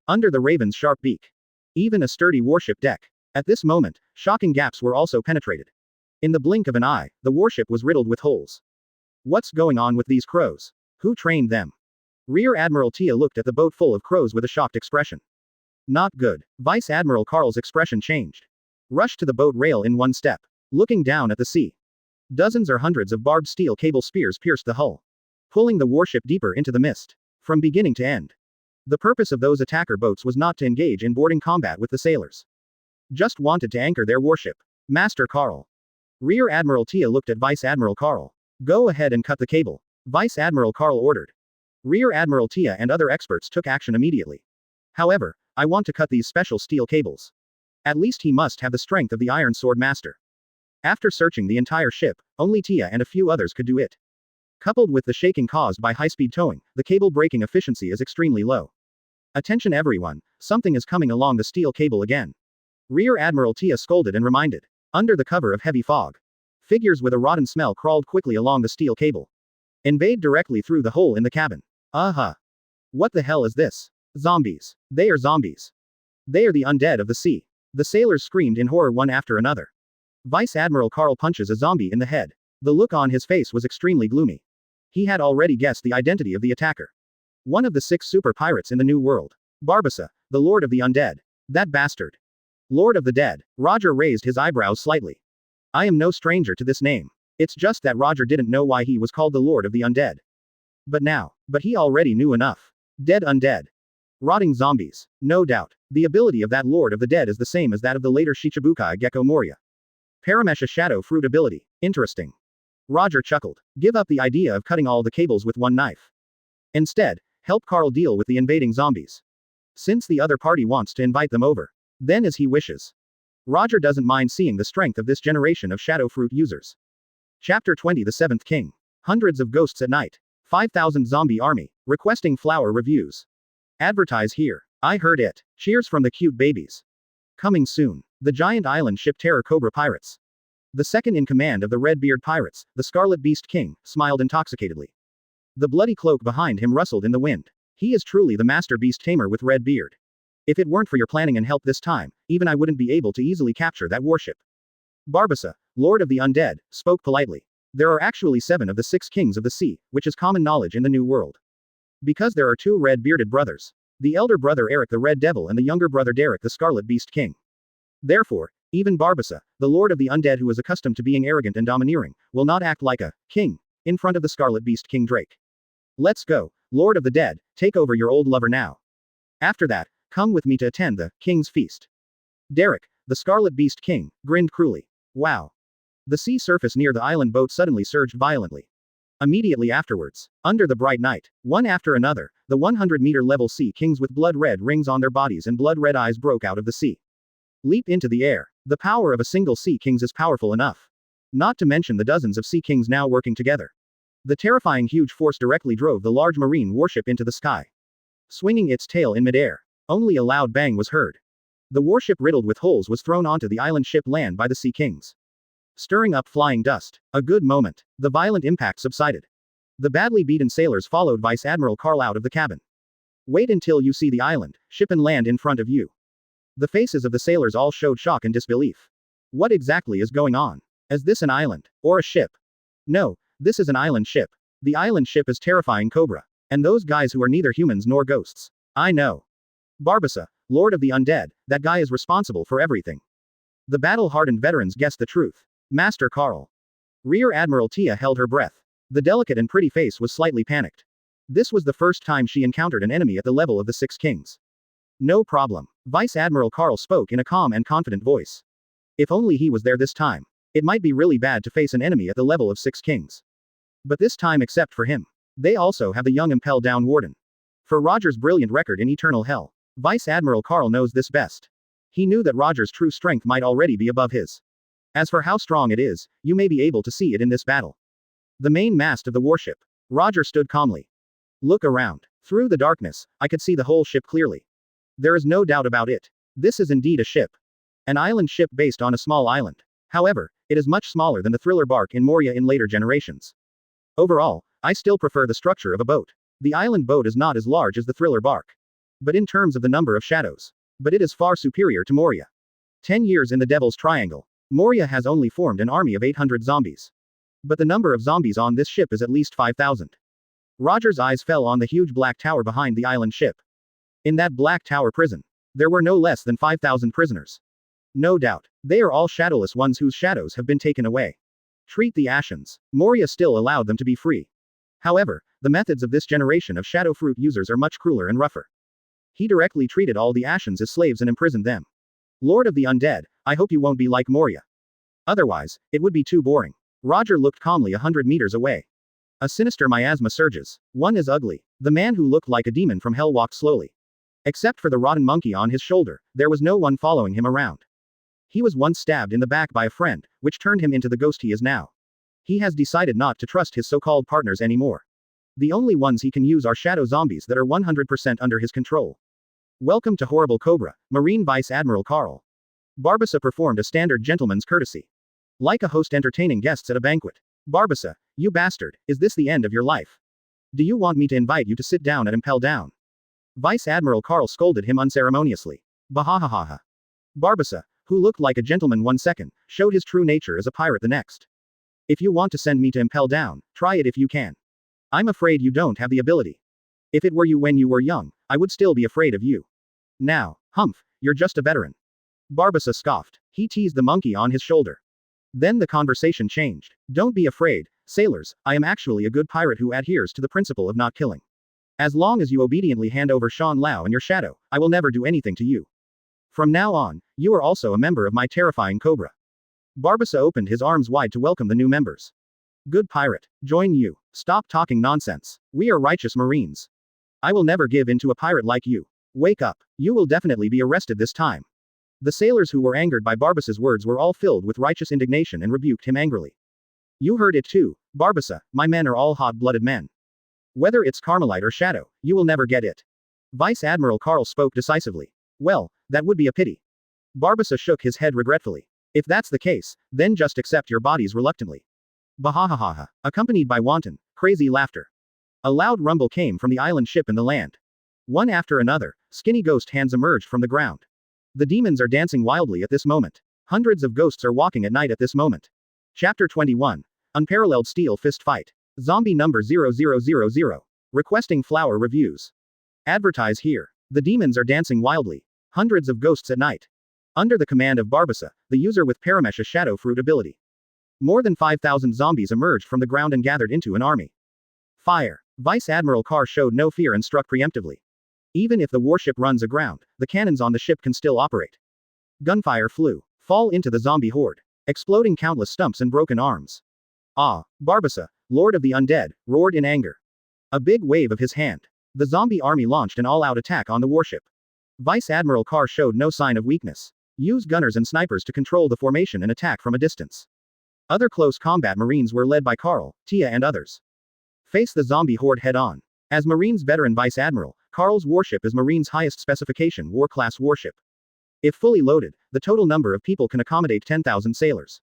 Under the raven's sharp beak. Even a sturdy warship deck. At this moment, shocking gaps were also penetrated. In the blink of an eye, the warship was riddled with holes. What's going on with these crows? Who trained them? Rear Admiral Tia looked at the boat full of crows with a shocked expression. Not good. Vice Admiral Carl's expression changed. Rushed to the boat rail in one step. Looking down at the sea. Dozens or hundreds of barbed steel cable spears pierced the hull. Pulling the warship deeper into the mist. From beginning to end. The purpose of those attacker boats was not to engage in boarding combat with the sailors. Just wanted to anchor their warship. Master Carl. Rear Admiral Tia looked at Vice Admiral Carl. Go ahead and cut the cable. Vice Admiral Carl ordered. Rear Admiral Tia and other experts took action immediately. However, I want to cut these special steel cables. At least he must have the strength of the Iron Sword Master. After searching the entire ship, only Tia and a few others could do it. Coupled with the shaking caused by high-speed towing, the cable breaking efficiency is extremely low. Attention everyone, something is coming along the steel cable again. Rear Admiral Tia scolded and reminded. Under the cover of heavy fog. Figures with a rotten smell crawled quickly along the steel cable. Invade directly through the hole in the cabin. What the hell is this? Zombies. They are zombies. They are the undead of the sea. The sailors screamed in horror one after another. Vice Admiral Carl punches a zombie in the head. The look on his face was extremely gloomy. He had already guessed the identity of the attacker. One of the 6 super pirates in the New World. Barbossa, the Lord of the Undead. That bastard. Lord of the Dead. Roger raised his eyebrows slightly. I am no stranger to this name. It's just that Roger didn't know why he was called the Lord of the Undead. But he already knew enough. Dead undead. Rotting zombies. No doubt. The ability of that Lord of the Dead is the same as that of the later Shichibukai Gecko Moria. Paramesha Shadow Fruit ability. Interesting. Roger chuckled. Give up the idea of cutting all the cables with one knife. Instead, help Carl deal with the invading zombies. Since the other party wants to invite them over, then as he wishes. Roger doesn't mind seeing the strength of this generation of Shadow Fruit users. Chapter 20 The Seventh King. Hundreds of ghosts at night. 5,000 zombie army. Requesting flower reviews. Advertise here. I heard it. Cheers from the cute babies. Coming soon. The giant island ship Terror Cobra Pirates. The second in command of the Redbeard Pirates, the Scarlet Beast King, smiled intoxicatedly. The bloody cloak behind him rustled in the wind. He is truly the master beast tamer with red beard. If it weren't for your planning and help this time, even I wouldn't be able to easily capture that warship. Barbossa, Lord of the Undead, spoke politely. There are actually 7 of the 6 kings of the sea, which is common knowledge in the New World. Because there are 2 red-bearded brothers. The elder brother Eric the Red Devil and the younger brother Derek the Scarlet Beast King. Therefore, even Barbossa, the Lord of the Undead who is accustomed to being arrogant and domineering, will not act like a king in front of the Scarlet Beast King Drake. Let's go, Lord of the Dead, take over your old lover now. After that, come with me to attend the king's feast. Derek, the Scarlet Beast King, grinned cruelly. Wow. The sea surface near the island boat suddenly surged violently. Immediately afterwards, under the bright night, one after another, the 100-meter level sea kings with blood-red rings on their bodies and blood-red eyes broke out of the sea. Leap into the air. The power of a single sea kings is powerful enough. Not to mention the dozens of sea kings now working together. The terrifying huge force directly drove the large marine warship into the sky. Swinging its tail in midair. Only a loud bang was heard. The warship riddled with holes was thrown onto the island ship land by the sea kings. Stirring up flying dust. A good moment. The violent impact subsided. The badly beaten sailors followed Vice Admiral Carl out of the cabin. Wait until you see the island, ship and land in front of you. The faces of the sailors all showed shock and disbelief. What exactly is going on? Is this an island? Or a ship? No, this is an island ship. The island ship is terrifying Cobra. And those guys who are neither humans nor ghosts. I know. Barbossa, Lord of the Undead, that guy is responsible for everything. The battle-hardened veterans guessed the truth. Master Carl. Rear Admiral Tia held her breath. The delicate and pretty face was slightly panicked. This was the first time she encountered an enemy at the level of the 6 kings. No problem. Vice Admiral Carl spoke in a calm and confident voice. If only he was there this time. It might be really bad to face an enemy at the level of 6 kings. But this time except for him. They also have the young Impel Down Warden. For Roger's brilliant record in Eternal Hell, Vice Admiral Carl knows this best. He knew that Roger's true strength might already be above his. As for how strong it is, you may be able to see it in this battle. The main mast of the warship. Roger stood calmly. Look around. Through the darkness, I could see the whole ship clearly. There is no doubt about it. This is indeed a ship. An island ship based on a small island. However, it is much smaller than the thriller bark in Moria in later generations. Overall, I still prefer the structure of a boat. The island boat is not as large as the thriller bark. But in terms of the number of shadows. But it is far superior to Moria. 10 years in the Devil's Triangle. Moria has only formed an army of 800 zombies. But the number of zombies on this ship is at least 5,000. Roger's eyes fell on the huge black tower behind the island ship. In that black tower prison, there were no less than 5,000 prisoners. No doubt, they are all shadowless ones whose shadows have been taken away. Treat the Ashens. Moria still allowed them to be free. However, the methods of this generation of shadow fruit users are much crueler and rougher. He directly treated all the Ashens as slaves and imprisoned them. Lord of the Undead, I hope you won't be like Moria. Otherwise, it would be too boring. Roger looked calmly 100 meters away. A sinister miasma surges. One is ugly. The man who looked like a demon from hell walked slowly. Except for the rotten monkey on his shoulder, there was no one following him around. He was once stabbed in the back by a friend, which turned him into the ghost he is now. He has decided not to trust his so-called partners anymore. The only ones he can use are shadow zombies that are 100% under his control. Welcome to Horrible Cobra, Marine Vice Admiral Carl. Barbossa performed a standard gentleman's courtesy. Like a host entertaining guests at a banquet. Barbossa, you bastard, is this the end of your life? Do you want me to invite you to sit down at Impel Down? Vice Admiral Carl scolded him unceremoniously. Bahahaha. Barbossa, who looked like a gentleman one second, showed his true nature as a pirate the next. If you want to send me to Impel Down, try it if you can. I'm afraid you don't have the ability. If it were you when you were young, I would still be afraid of you. Now, humph, you're just a veteran. Barbossa scoffed. He teased the monkey on his shoulder. Then the conversation changed. Don't be afraid, sailors, I am actually a good pirate who adheres to the principle of not killing. As long as you obediently hand over Shan Lao and your shadow, I will never do anything to you. From now on, you are also a member of my terrifying cobra. Barbossa opened his arms wide to welcome the new members. Good pirate, join you. Stop talking nonsense. We are righteous Marines. I will never give in to a pirate like you. Wake up. You will definitely be arrested this time. The sailors who were angered by Barbossa's words were all filled with righteous indignation and rebuked him angrily. You heard it too, Barbossa, my men are all hot-blooded men. Whether it's Carmelite or Shadow, you will never get it. Vice Admiral Carl spoke decisively. Well, that would be a pity. Barbossa shook his head regretfully. If that's the case, then just accept your bodies reluctantly. Bahahaha, accompanied by wanton, crazy laughter. A loud rumble came from the island ship and the land. One after another, skinny ghost hands emerged from the ground. The demons are dancing wildly at this moment. Hundreds of ghosts are walking at night at this moment. Chapter 21. Unparalleled Steel Fist Fight. Zombie number 0000. Requesting flower reviews. Advertise here. The demons are dancing wildly. Hundreds of ghosts at night. Under the command of Barbossa, the user with Paramesha Shadow Fruit ability. More than 5,000 zombies emerged from the ground and gathered into an army. Fire. Vice Admiral Carr showed no fear and struck preemptively. Even if the warship runs aground, the cannons on the ship can still operate. Gunfire flew. Fall into the zombie horde. Exploding countless stumps and broken arms. Ah, Barbossa, Lord of the Undead, roared in anger. A big wave of his hand. The zombie army launched an all-out attack on the warship. Vice Admiral Carr showed no sign of weakness. Use gunners and snipers to control the formation and attack from a distance. Other close combat Marines were led by Carl, Tia and others. Face the zombie horde head-on. As Marines veteran Vice Admiral, Carl's warship is Marine's highest specification war-class warship. If fully loaded, the total number of people can accommodate 10,000 sailors.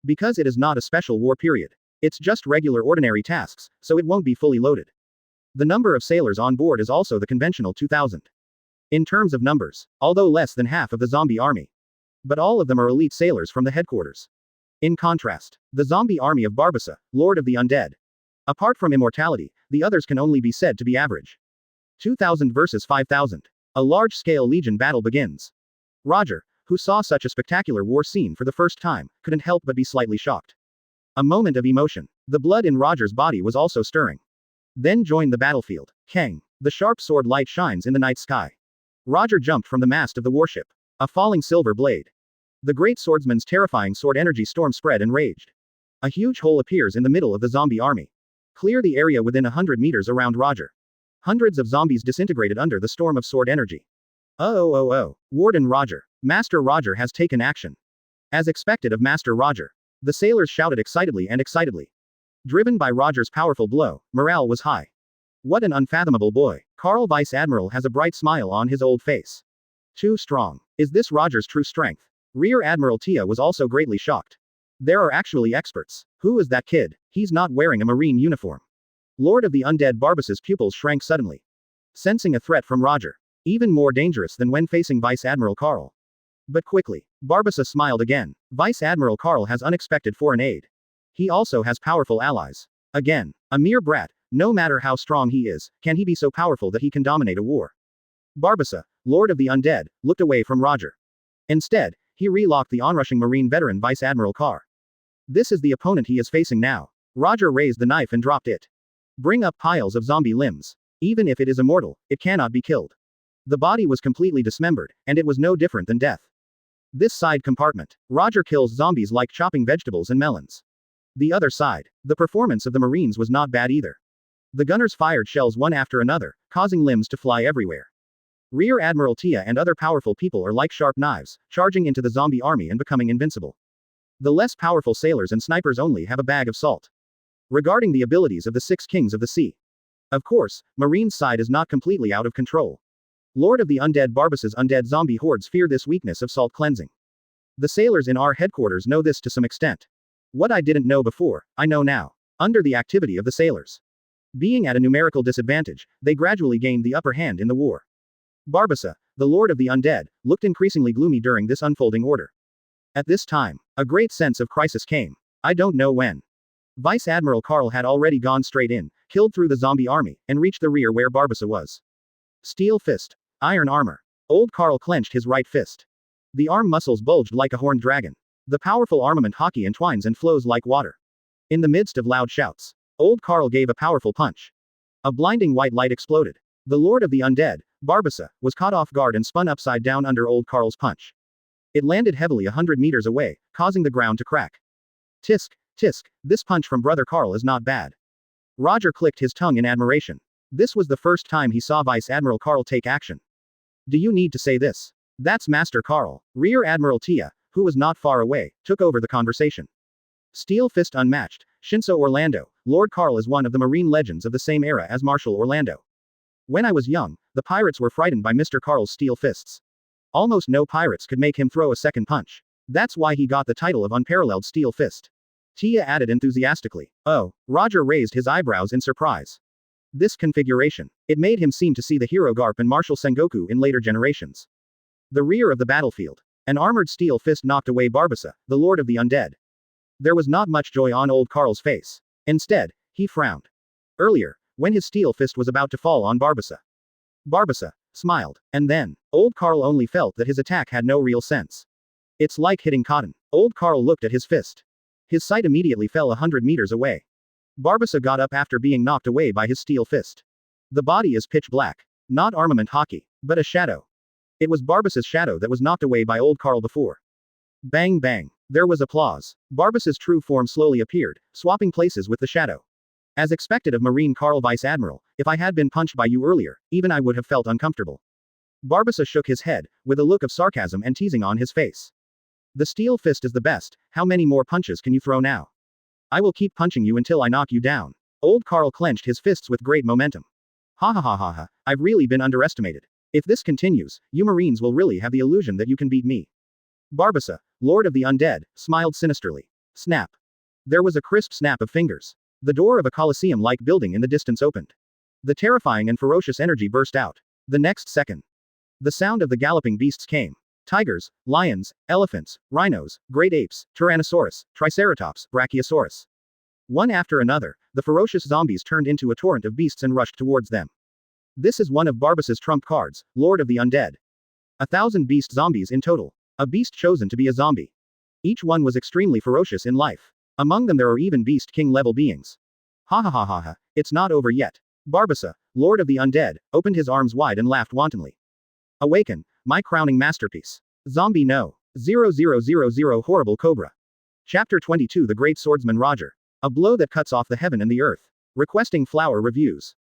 Because it is not a special war period. It's just regular ordinary tasks, so it won't be fully loaded. The number of sailors on board is also the conventional 2,000. In terms of numbers, although less than half of the zombie army. But all of them are elite sailors from the headquarters. In contrast, the zombie army of Barbossa, Lord of the Undead. Apart from immortality, the others can only be said to be average. 2,000 versus 5,000. A large-scale legion battle begins. Roger, who saw such a spectacular war scene for the first time, couldn't help but be slightly shocked. A moment of emotion. The blood in Roger's body was also stirring. Then joined the battlefield. Kang. The sharp sword light shines in the night sky. Roger jumped from the mast of the warship. A falling silver blade. The great swordsman's terrifying sword energy storm spread and raged. A huge hole appears in the middle of the zombie army. Clear the area within 100 meters around Roger. Hundreds of zombies disintegrated under the storm of sword energy. Warden Roger. Master Roger has taken action. As expected of Master Roger. The sailors shouted excitedly and excitedly. Driven by Roger's powerful blow, morale was high. What an unfathomable boy. Carl Vice Admiral has a bright smile on his old face. Too strong. Is this Roger's true strength? Rear Admiral Tia was also greatly shocked. There are actually experts. Who is that kid? He's not wearing a Marine uniform. Lord of the Undead Barbossa's pupils shrank suddenly. Sensing a threat from Roger. Even more dangerous than when facing Vice Admiral Carl. But quickly, Barbossa smiled again. Vice Admiral Carl has unexpected foreign aid. He also has powerful allies. Again, a mere brat, no matter how strong he is, can he be so powerful that he can dominate a war? Barbossa, Lord of the Undead, looked away from Roger. Instead, he relocked the onrushing Marine veteran Vice Admiral Carr. This is the opponent he is facing now. Roger raised the knife and dropped it. Bring up piles of zombie limbs. Even if it is immortal, it cannot be killed. The body was completely dismembered, and it was no different than death. This side compartment. Roger kills zombies like chopping vegetables and melons. The other side. The performance of the Marines was not bad either. The gunners fired shells one after another, causing limbs to fly everywhere. Rear Admiral Tia and other powerful people are like sharp knives, charging into the zombie army and becoming invincible. The less powerful sailors and snipers only have a bag of salt. Regarding the abilities of the 6 Kings of the Sea. Of course, Marine's side is not completely out of control. Lord of the Undead Barbossa's undead zombie hordes fear this weakness of salt cleansing. The sailors in our headquarters know this to some extent. What I didn't know before, I know now. Under the activity of the sailors. Being at a numerical disadvantage, they gradually gained the upper hand in the war. Barbossa, the Lord of the Undead, looked increasingly gloomy during this unfolding order. At this time, a great sense of crisis came. I don't know when. Vice Admiral Carl had already gone straight in, killed through the zombie army, and reached the rear where Barbossa was. Steel fist. Iron armor. Old Carl clenched his right fist. The arm muscles bulged like a horned dragon. The powerful armament hockey entwines and flows like water. In the midst of loud shouts, Old Carl gave a powerful punch. A blinding white light exploded. The Lord of the Undead, Barbossa, was caught off guard and spun upside down under Old Carl's punch. It landed heavily 100 meters away, causing the ground to crack. Tisk, tisk, this punch from Brother Carl is not bad. Roger clicked his tongue in admiration. This was the first time he saw Vice Admiral Carl take action. Do you need to say this? That's Master Carl. Rear Admiral Tia, who was not far away, took over the conversation. Steel fist unmatched. Shinso Orlando, Lord Carl is one of the marine legends of the same era as Marshal Orlando. When I was young, the pirates were frightened by Mr. Carl's steel fists. Almost no pirates could make him throw a second punch. That's why he got the title of Unparalleled Steel Fist. Tia added enthusiastically. Oh, Roger raised his eyebrows in surprise. This configuration. It made him seem to see the hero Garp and Marshal Sengoku in later generations. The rear of the battlefield. An armored steel fist knocked away Barbossa, the Lord of the Undead. There was not much joy on Old Carl's face. Instead, he frowned. Earlier, when his steel fist was about to fall on Barbossa. Barbossa smiled. And then, Old Carl only felt that his attack had no real sense. It's like hitting cotton. Old Carl looked at his fist. His sight immediately fell 100 meters away. Barbossa got up after being knocked away by his steel fist. The body is pitch black. Not armament hockey, but a shadow. It was Barbossa's shadow that was knocked away by Old Carl before. Bang bang. There was applause. Barbossa's true form slowly appeared, swapping places with the shadow. As expected of Marine Carl Vice Admiral, if I had been punched by you earlier, even I would have felt uncomfortable. Barbossa shook his head, with a look of sarcasm and teasing on his face. The steel fist is the best, how many more punches can you throw now? I will keep punching you until I knock you down. Old Carl clenched his fists with great momentum. Ha ha ha ha ha, I've really been underestimated. If this continues, you Marines will really have the illusion that you can beat me. Barbossa, Lord of the Undead, smiled sinisterly. Snap. There was a crisp snap of fingers. The door of a Colosseum-like building in the distance opened. The terrifying and ferocious energy burst out. The next second, the sound of the galloping beasts came. Tigers, lions, elephants, rhinos, great apes, Tyrannosaurus, Triceratops, Brachiosaurus. One after another, the ferocious zombies turned into a torrent of beasts and rushed towards them. This is one of Barbossa's trump cards, Lord of the Undead. 1,000 beast zombies in total. A beast chosen to be a zombie. Each one was extremely ferocious in life. Among them there are even Beast King level beings. Ha ha ha ha ha, it's not over yet. Barbossa, Lord of the Undead, opened his arms wide and laughed wantonly. Awaken, my crowning masterpiece. Zombie no. 0000 Horrible Cobra. Chapter 22 The Great Swordsman Roger. A blow that cuts off the heaven and the earth. Requesting flower reviews.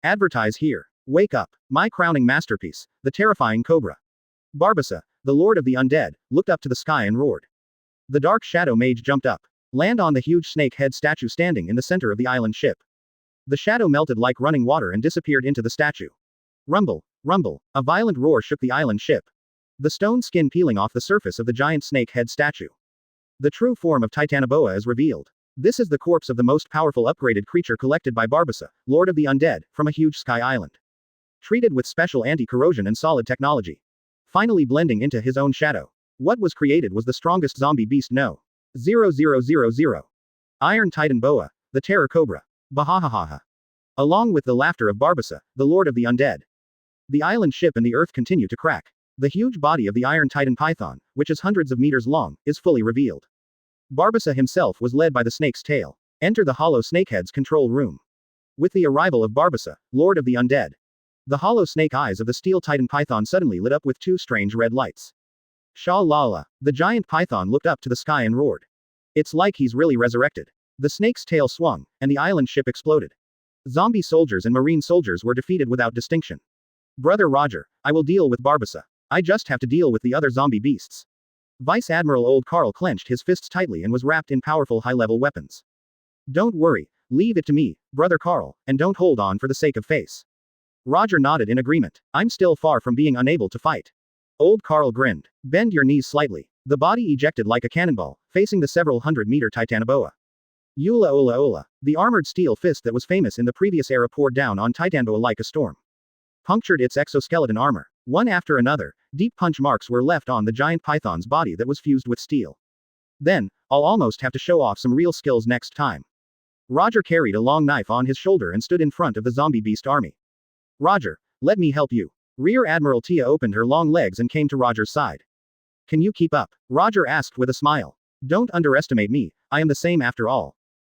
Advertise here. Wake up, my crowning masterpiece, the terrifying Cobra. Barbossa, the Lord of the Undead, looked up to the sky and roared. The dark shadow mage jumped up. Land on the huge snake head statue standing in the center of the island ship. The shadow melted like running water and disappeared into the statue. Rumble, rumble, a violent roar shook the island ship. The stone skin peeling off the surface of the giant snake head statue. The true form of Titanoboa is revealed. This is the corpse of the most powerful upgraded creature collected by Barbossa, Lord of the Undead, from a huge sky island. Treated with special anti-corrosion and solid technology. Finally blending into his own shadow. What was created was the strongest zombie beast no. 0000. Iron Titan Boa, the Terror Cobra. Bahahaha. Along with the laughter of Barbossa, the Lord of the Undead. The island ship and the earth continue to crack. The huge body of the Iron Titan Python, which is hundreds of meters long, is fully revealed. Barbossa himself was led by the snake's tail. Enter the hollow snakehead's control room. With the arrival of Barbossa, Lord of the Undead. The hollow snake eyes of the steel Titan Python suddenly lit up with two strange red lights. Sha-la-la. The giant python looked up to the sky and roared. It's like he's really resurrected. The snake's tail swung, and the island ship exploded. Zombie soldiers and marine soldiers were defeated without distinction. Brother Roger, I will deal with Barbossa. I just have to deal with the other zombie beasts. Vice Admiral Old Carl clenched his fists tightly and was wrapped in powerful high-level weapons. Don't worry, leave it to me, Brother Carl, and don't hold on for the sake of face. Roger nodded in agreement. I'm still far from being unable to fight. Old Carl grinned. Bend your knees slightly. The body ejected like a cannonball, facing the several hundred-meter Titanoboa. Eula ola ola. The armored steel fist that was famous in the previous era poured down on Titanoboa like a storm. Punctured its exoskeleton armor. One after another, deep punch marks were left on the giant python's body that was fused with steel. Then, I'll almost have to show off some real skills next time. Roger carried a long knife on his shoulder and stood in front of the zombie beast army. Roger, let me help you. Rear Admiral Tia opened her long legs and came to Roger's side. Can you keep up? Roger asked with a smile. Don't underestimate me, I am the same after all.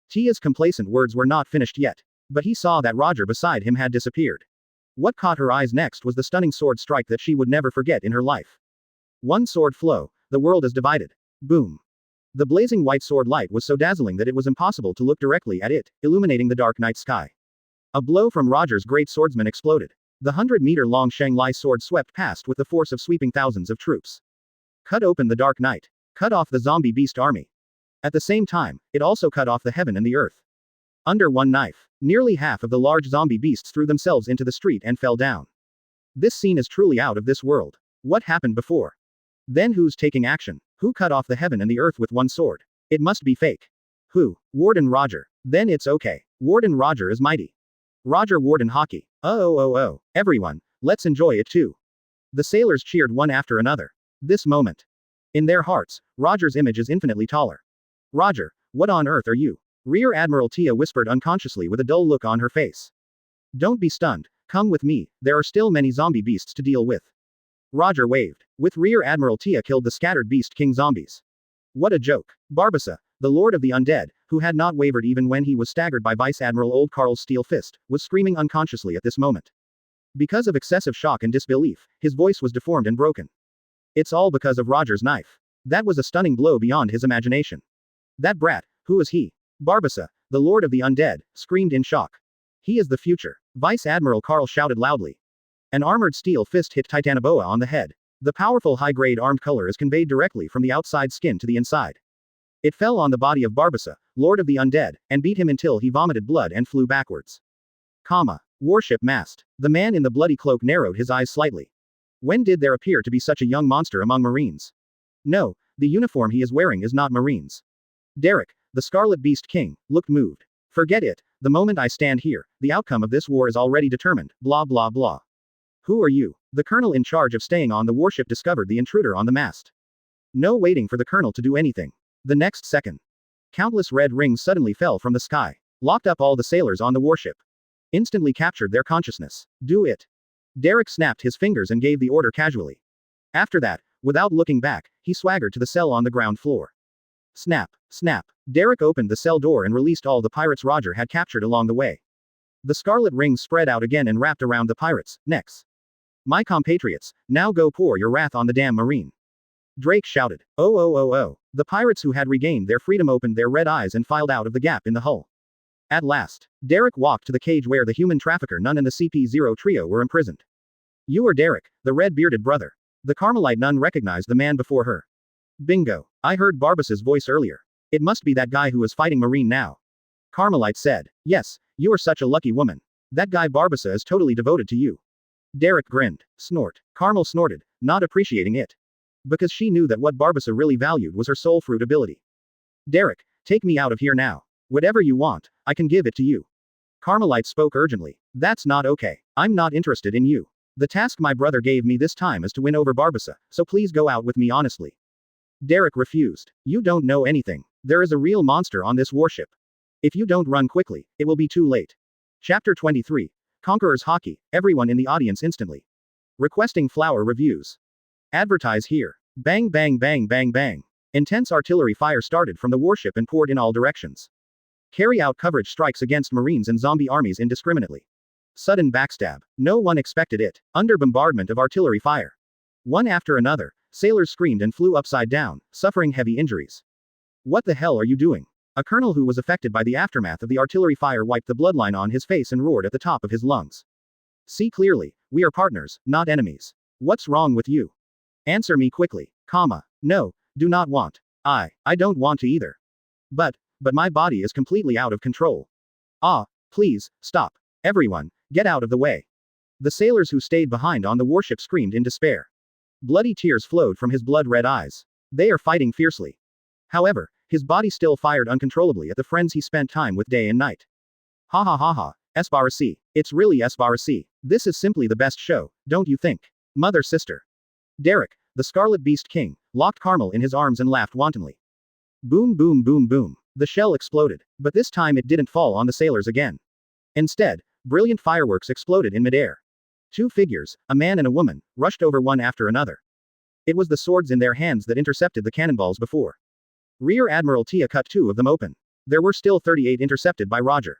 Tia's complacent words were not finished yet. But he saw that Roger beside him had disappeared. What caught her eyes next was the stunning sword strike that she would never forget in her life. One sword flow, the world is divided. Boom. The blazing white sword light was so dazzling that it was impossible to look directly at it, illuminating the dark night sky. A blow from Roger's great swordsman exploded. The 100-meter-long Shanghai sword swept past with the force of sweeping thousands of troops. Cut open the dark night. Cut off the zombie beast army. At the same time, it also cut off the heaven and the earth. Under one knife, nearly half of the large zombie beasts threw themselves into the street and fell down. This scene is truly out of this world. What happened before? Then who's taking action? Who cut off the heaven and the earth with one sword? It must be fake. Who? Warden Roger. Then it's okay. Warden Roger is mighty. Roger Warden Hockey. Oh. Everyone, let's enjoy it too. The sailors cheered one after another. This moment. In their hearts, Roger's image is infinitely taller. Roger, what on earth are you? Rear Admiral Tia whispered unconsciously with a dull look on her face. Don't be stunned, come with me, there are still many zombie beasts to deal with. Roger waved. With Rear Admiral Tia killed the scattered Beast King zombies. What a joke. Barbossa, the Lord of the Undead, who had not wavered even when he was staggered by Vice Admiral Old Carl's steel fist, was screaming unconsciously at this moment. Because of excessive shock and disbelief, his voice was deformed and broken. It's all because of Roger's knife. That was a stunning blow beyond his imagination. That brat, who is he? Barbossa, the Lord of the Undead, screamed in shock. He is the future. Vice Admiral Carl shouted loudly. An armored steel fist hit Titanoboa on the head. The powerful high-grade armed color is conveyed directly from the outside skin to the inside. It fell on the body of Barbossa, Lord of the Undead, and beat him until he vomited blood and flew backwards. Warship mast. The man in the bloody cloak narrowed his eyes slightly. When did there appear to be such a young monster among Marines? No, the uniform he is wearing is not Marines. Derek, the Scarlet Beast King, looked moved. Forget it, the moment I stand here, the outcome of this war is already determined, blah blah blah. Who are you? The colonel in charge of staying on the warship discovered the intruder on the mast. No waiting for the colonel to do anything. The next second. Countless red rings suddenly fell from the sky. Locked up all the sailors on the warship. Instantly captured their consciousness. Do it. Derek snapped his fingers and gave the order casually. After that, without looking back, he swaggered to the cell on the ground floor. Snap, snap. Derek opened the cell door and released all the pirates Roger had captured along the way. The scarlet rings spread out again and wrapped around the pirates' necks. My compatriots, now go pour your wrath on the damn marine. Drake shouted. Oh. The pirates who had regained their freedom opened their red eyes and filed out of the gap in the hull. At last, Derek walked to the cage where the human trafficker nun and the CP0 trio were imprisoned. You are Derek, the red-bearded brother. The Carmelite nun recognized the man before her. Bingo. I heard Barbossa's voice earlier. It must be that guy who is fighting Marine now. Carmelite said. Yes, you are such a lucky woman. That guy Barbossa is totally devoted to you. Derek grinned. Snort. Carmel snorted, not appreciating it. Because she knew that what Barbossa really valued was her soul fruit ability. Derek, take me out of here now. Whatever you want, I can give it to you. Carmelite spoke urgently. That's not okay. I'm not interested in you. The task my brother gave me this time is to win over Barbossa, so please go out with me honestly. Derek refused. You don't know anything. There is a real monster on this warship. If you don't run quickly, it will be too late. Chapter 23. Conqueror's Hockey, everyone in the audience instantly. Requesting flower reviews. Advertise here. Bang bang bang bang bang. Intense artillery fire started from the warship and poured in all directions. Carry out coverage strikes against Marines and zombie armies indiscriminately. Sudden backstab. No one expected it. Under bombardment of artillery fire. One after another, sailors screamed and flew upside down, suffering heavy injuries. What the hell are you doing? A colonel who was affected by the aftermath of the artillery fire wiped the bloodline on his face and roared at the top of his lungs. See clearly, we are partners, not enemies. What's wrong with you? Answer me quickly. No, do not want. I don't want to either. But my body is completely out of control. Please, stop. Everyone, get out of the way. The sailors who stayed behind on the warship screamed in despair. Bloody tears flowed from his blood-red eyes. They are fighting fiercely. However, his body still fired uncontrollably at the friends he spent time with day and night. Ha. Esbarasi. It's really Esbarasi. This is simply the best show, don't you think? Mother sister. Derek, the Scarlet Beast King, locked Carmel in his arms and laughed wantonly. Boom boom boom boom. The shell exploded, but this time it didn't fall on the sailors again. Instead, brilliant fireworks exploded in midair. Two figures, a man and a woman, rushed over one after another. It was the swords in their hands that intercepted the cannonballs before. Rear Admiral Tia cut 2 of them open. There were still 38 intercepted by Roger.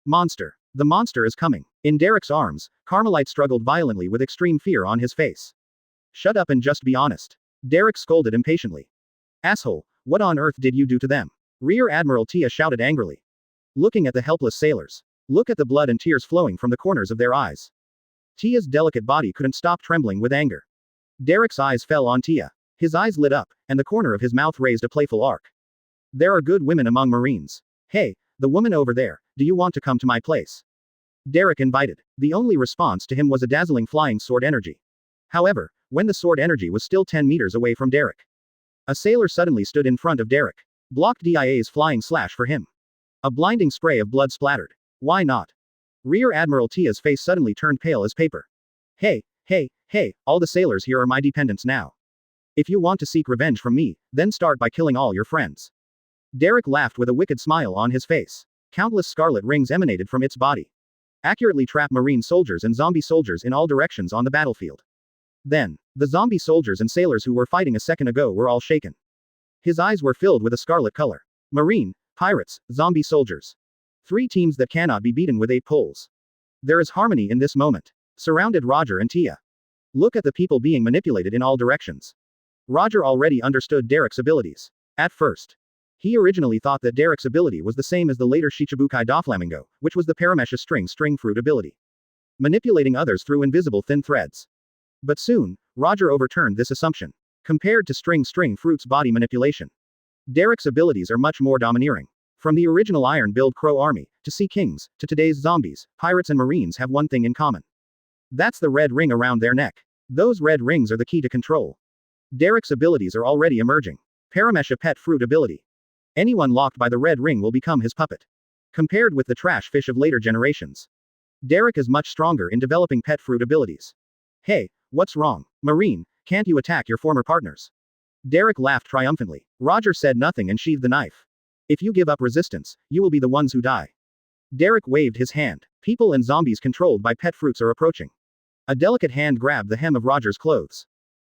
Monster. The monster is coming. In Derek's arms, Carmelite struggled violently with extreme fear on his face. Shut up and just be honest. Derek scolded impatiently. Asshole, what on earth did you do to them? Rear Admiral Tia shouted angrily. Looking at the helpless sailors. Look at the blood and tears flowing from the corners of their eyes. Tia's delicate body couldn't stop trembling with anger. Derek's eyes fell on Tia. His eyes lit up, and the corner of his mouth raised a playful arc. There are good women among Marines. Hey, the woman over there, do you want to come to my place? Derek invited. The only response to him was a dazzling flying sword energy. However, when the sword energy was still 10 meters away from Derek, a sailor suddenly stood in front of Derek. Blocked DIA's flying slash for him. A blinding spray of blood splattered. Why not? Rear Admiral Tia's face suddenly turned pale as paper. Hey, all the sailors here are my dependents now. If you want to seek revenge from me, then start by killing all your friends. Derek laughed with a wicked smile on his face. Countless scarlet rings emanated from its body. Accurately trapped Marine soldiers and zombie soldiers in all directions on the battlefield. Then, the zombie soldiers and sailors who were fighting a second ago were all shaken. His eyes were filled with a scarlet color. Marine, pirates, zombie soldiers. 3 teams that cannot be beaten with 8 poles. There is harmony in this moment. Surrounded Roger and Tia. Look at the people being manipulated in all directions. Roger already understood Derek's abilities. At first. He originally thought that Derek's ability was the same as the later Shichibukai Doflamingo, which was the Paramesha string fruit ability. Manipulating others through invisible thin threads. But soon, Roger overturned this assumption. Compared to string fruit's body manipulation, Derek's abilities are much more domineering. From the original Iron Build Crow army, to Sea Kings, to today's zombies, pirates and Marines have one thing in common. That's the red ring around their neck. Those red rings are the key to control. Derek's abilities are already emerging. Paramesha Pet Fruit ability. Anyone locked by the red ring will become his puppet. Compared with the trash fish of later generations, Derek is much stronger in developing pet fruit abilities. Hey, what's wrong, Marine, can't you attack your former partners? Derek laughed triumphantly. Roger said nothing and sheathed the knife. If you give up resistance, you will be the ones who die. Derek waved his hand. People and zombies controlled by pet fruits are approaching. A delicate hand grabbed the hem of Roger's clothes.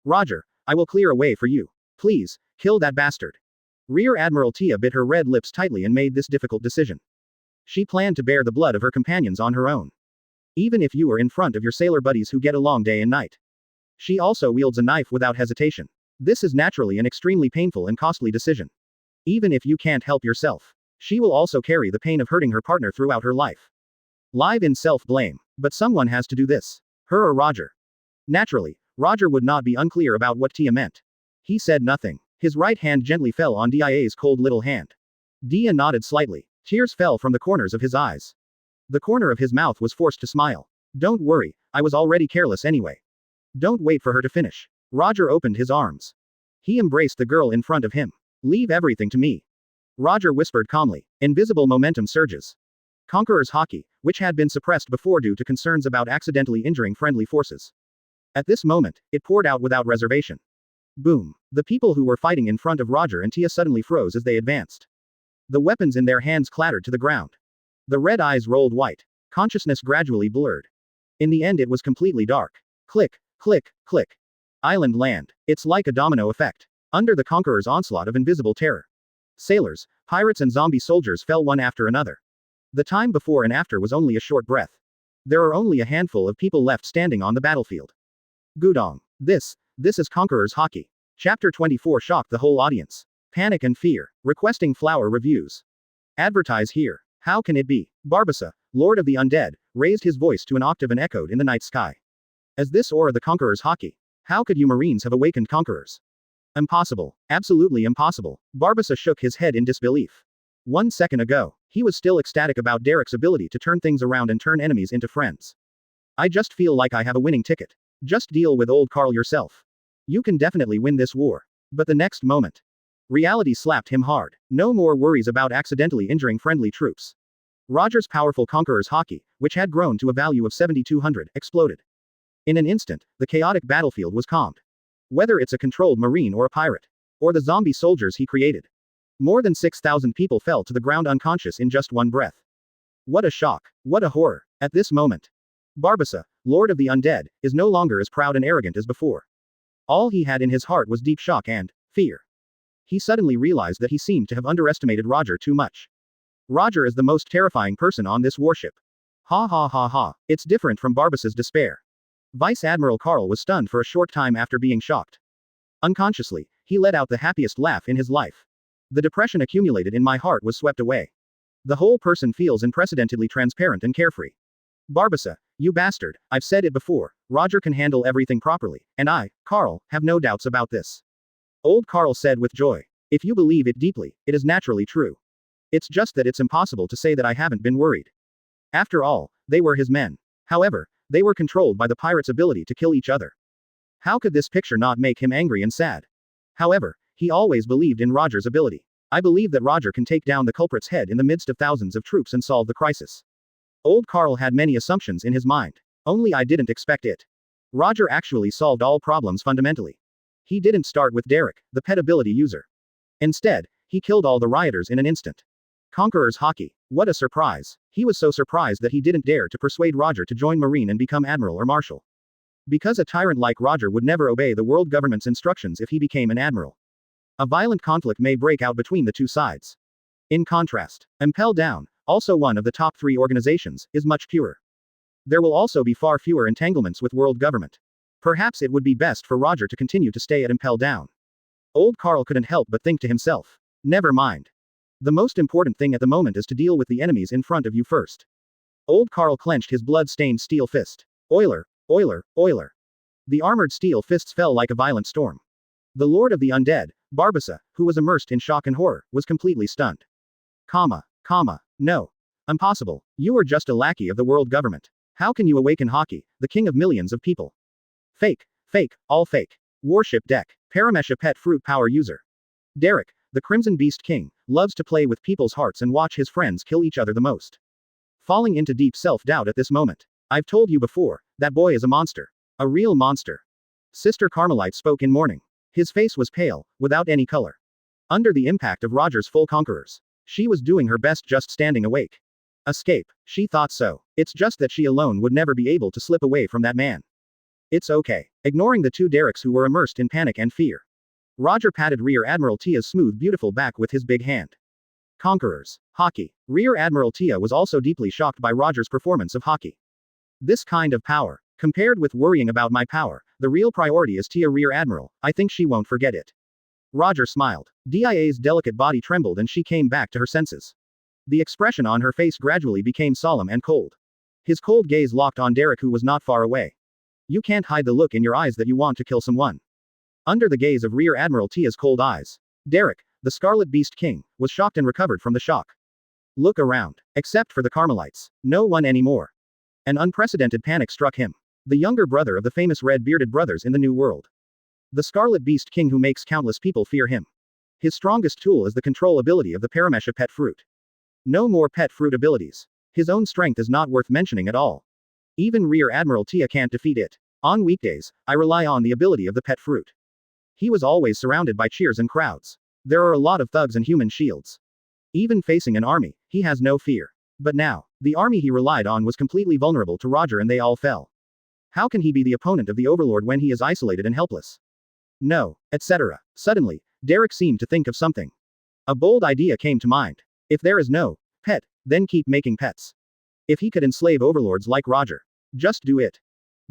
Roger, I will clear a way for you. Please, kill that bastard. Rear Admiral Tia bit her red lips tightly and made this difficult decision. She planned to bear the blood of her companions on her own. Even if you are in front of your sailor buddies who get along day and night. She also wields a knife without hesitation. This is naturally an extremely painful and costly decision. Even if you can't help yourself, she will also carry the pain of hurting her partner throughout her life. Live in self-blame. But someone has to do this. Her or Roger. Naturally, Roger would not be unclear about what Tia meant. He said nothing. His right hand gently fell on Dia's cold little hand. Dia nodded slightly. Tears fell from the corners of his eyes. The corner of his mouth was forced to smile. Don't worry, I was already careless anyway. Don't wait for her to finish. Roger opened his arms. He embraced the girl in front of him. Leave everything to me. Roger whispered calmly. Invisible momentum surges. Conqueror's Haki, which had been suppressed before due to concerns about accidentally injuring friendly forces. At this moment, it poured out without reservation. Boom. The people who were fighting in front of Roger and Tia suddenly froze as they advanced. The weapons in their hands clattered to the ground. The red eyes rolled white. Consciousness gradually blurred. In the end it was completely dark. Click, click, click. Island land. It's like a domino effect. Under the Conqueror's onslaught of invisible terror. Sailors, pirates and zombie soldiers fell one after another. The time before and after was only a short breath. There are only a handful of people left standing on the battlefield. Gudong. This is Conqueror's Haki. Chapter 24 shocked the whole audience. Panic and fear. Requesting flower reviews. Advertise here. How can it be? Barbassa, Lord of the Undead, raised his voice to an octave and echoed in the night sky. As this aura the Conqueror's Haki. How could you Marines have awakened conquerors? Impossible. Absolutely impossible. Barbassa shook his head in disbelief. 1 second ago, he was still ecstatic about Derek's ability to turn things around and turn enemies into friends. I just feel like I have a winning ticket. Just deal with old Carl yourself. You can definitely win this war. But the next moment, reality slapped him hard. No more worries about accidentally injuring friendly troops. Roger's powerful Conqueror's Haki, which had grown to a value of 7,200, exploded. In an instant, the chaotic battlefield was calmed. Whether it's a controlled marine or a pirate, or the zombie soldiers he created. More than 6,000 people fell to the ground unconscious in just one breath. What a shock. What a horror. At this moment, Barbossa, Lord of the Undead, is no longer as proud and arrogant as before. All he had in his heart was deep shock and fear. He suddenly realized that he seemed to have underestimated Roger too much. Roger is the most terrifying person on this warship. Ha ha ha ha. It's different from Barbossa's despair. Vice Admiral Carl was stunned for a short time after being shocked. Unconsciously, he let out the happiest laugh in his life. The depression accumulated in my heart was swept away. The whole person feels unprecedentedly transparent and carefree. Barbossa, you bastard, I've said it before, Roger can handle everything properly, and I, Carl, have no doubts about this. Old Carl said with joy. If you believe it deeply, it is naturally true. It's just that it's impossible to say that I haven't been worried. After all, they were his men. However, they were controlled by the pirates' ability to kill each other. How could this picture not make him angry and sad? However, he always believed in Roger's ability. I believe that Roger can take down the culprit's head in the midst of thousands of troops and solve the crisis. Old Carl had many assumptions in his mind. Only I didn't expect it. Roger actually solved all problems fundamentally. He didn't start with Derek, the pet ability user. Instead, he killed all the rioters in an instant. Conqueror's hockey. What a surprise. He was so surprised that he didn't dare to persuade Roger to join Marine and become Admiral or Marshal. Because a tyrant like Roger would never obey the world government's instructions if he became an Admiral. A violent conflict may break out between the two sides. In contrast, Impel Down, also one of the top 3 organizations, is much purer. There will also be far fewer entanglements with world government. Perhaps it would be best for Roger to continue to stay at Impel Down. Old Carl couldn't help but think to himself. Never mind. The most important thing at the moment is to deal with the enemies in front of you first. Old Carl clenched his blood-stained steel fist. Oiler, oiler, oiler. The armored steel fists fell like a violent storm. The Lord of the Undead, Barbossa, who was immersed in shock and horror, was completely stunned. No. Impossible. You are just a lackey of the world government. How can you awaken Hockey, the king of millions of people? Fake, all fake. Warship deck. Paramesha pet fruit power user. Derek, the Crimson Beast King, loves to play with people's hearts and watch his friends kill each other the most. Falling into deep self-doubt at this moment. I've told you before, that boy is a monster. A real monster. Sister Carmelite spoke in mourning. His face was pale, without any color. Under the impact of Roger's full conquerors. She was doing her best just standing awake. Escape. She thought so. It's just that she alone would never be able to slip away from that man. It's okay. Ignoring the 2 Dereks who were immersed in panic and fear. Roger patted Rear Admiral Tia's smooth beautiful back with his big hand. Conquerors. Hockey. Rear Admiral Tia was also deeply shocked by Roger's performance of Hockey. This kind of power. Compared with worrying about my power, the real priority is Tia Rear Admiral, I think she won't forget it. Roger smiled. Dia's delicate body trembled and she came back to her senses. The expression on her face gradually became solemn and cold. His cold gaze locked on Derek who was not far away. You can't hide the look in your eyes that you want to kill someone. Under the gaze of Rear Admiral Tia's cold eyes, Derek, the Scarlet Beast King, was shocked and recovered from the shock. Look around. Except for the Carmelites. No one anymore. An unprecedented panic struck him. The younger brother of the famous red-bearded brothers in the New World. The Scarlet Beast King who makes countless people fear him. His strongest tool is the control ability of the Paramesha pet fruit. No more pet fruit abilities. His own strength is not worth mentioning at all. Even Rear Admiral Tia can't defeat it. On weekdays, I rely on the ability of the pet fruit. He was always surrounded by cheers and crowds. There are a lot of thugs and human shields. Even facing an army, he has no fear. But now, the army he relied on was completely vulnerable to Roger and they all fell. How can he be the opponent of the Overlord when he is isolated and helpless? No, etc. Suddenly, Derek seemed to think of something. A bold idea came to mind. If there is no pet, then keep making pets. If he could enslave overlords like Roger, just do it.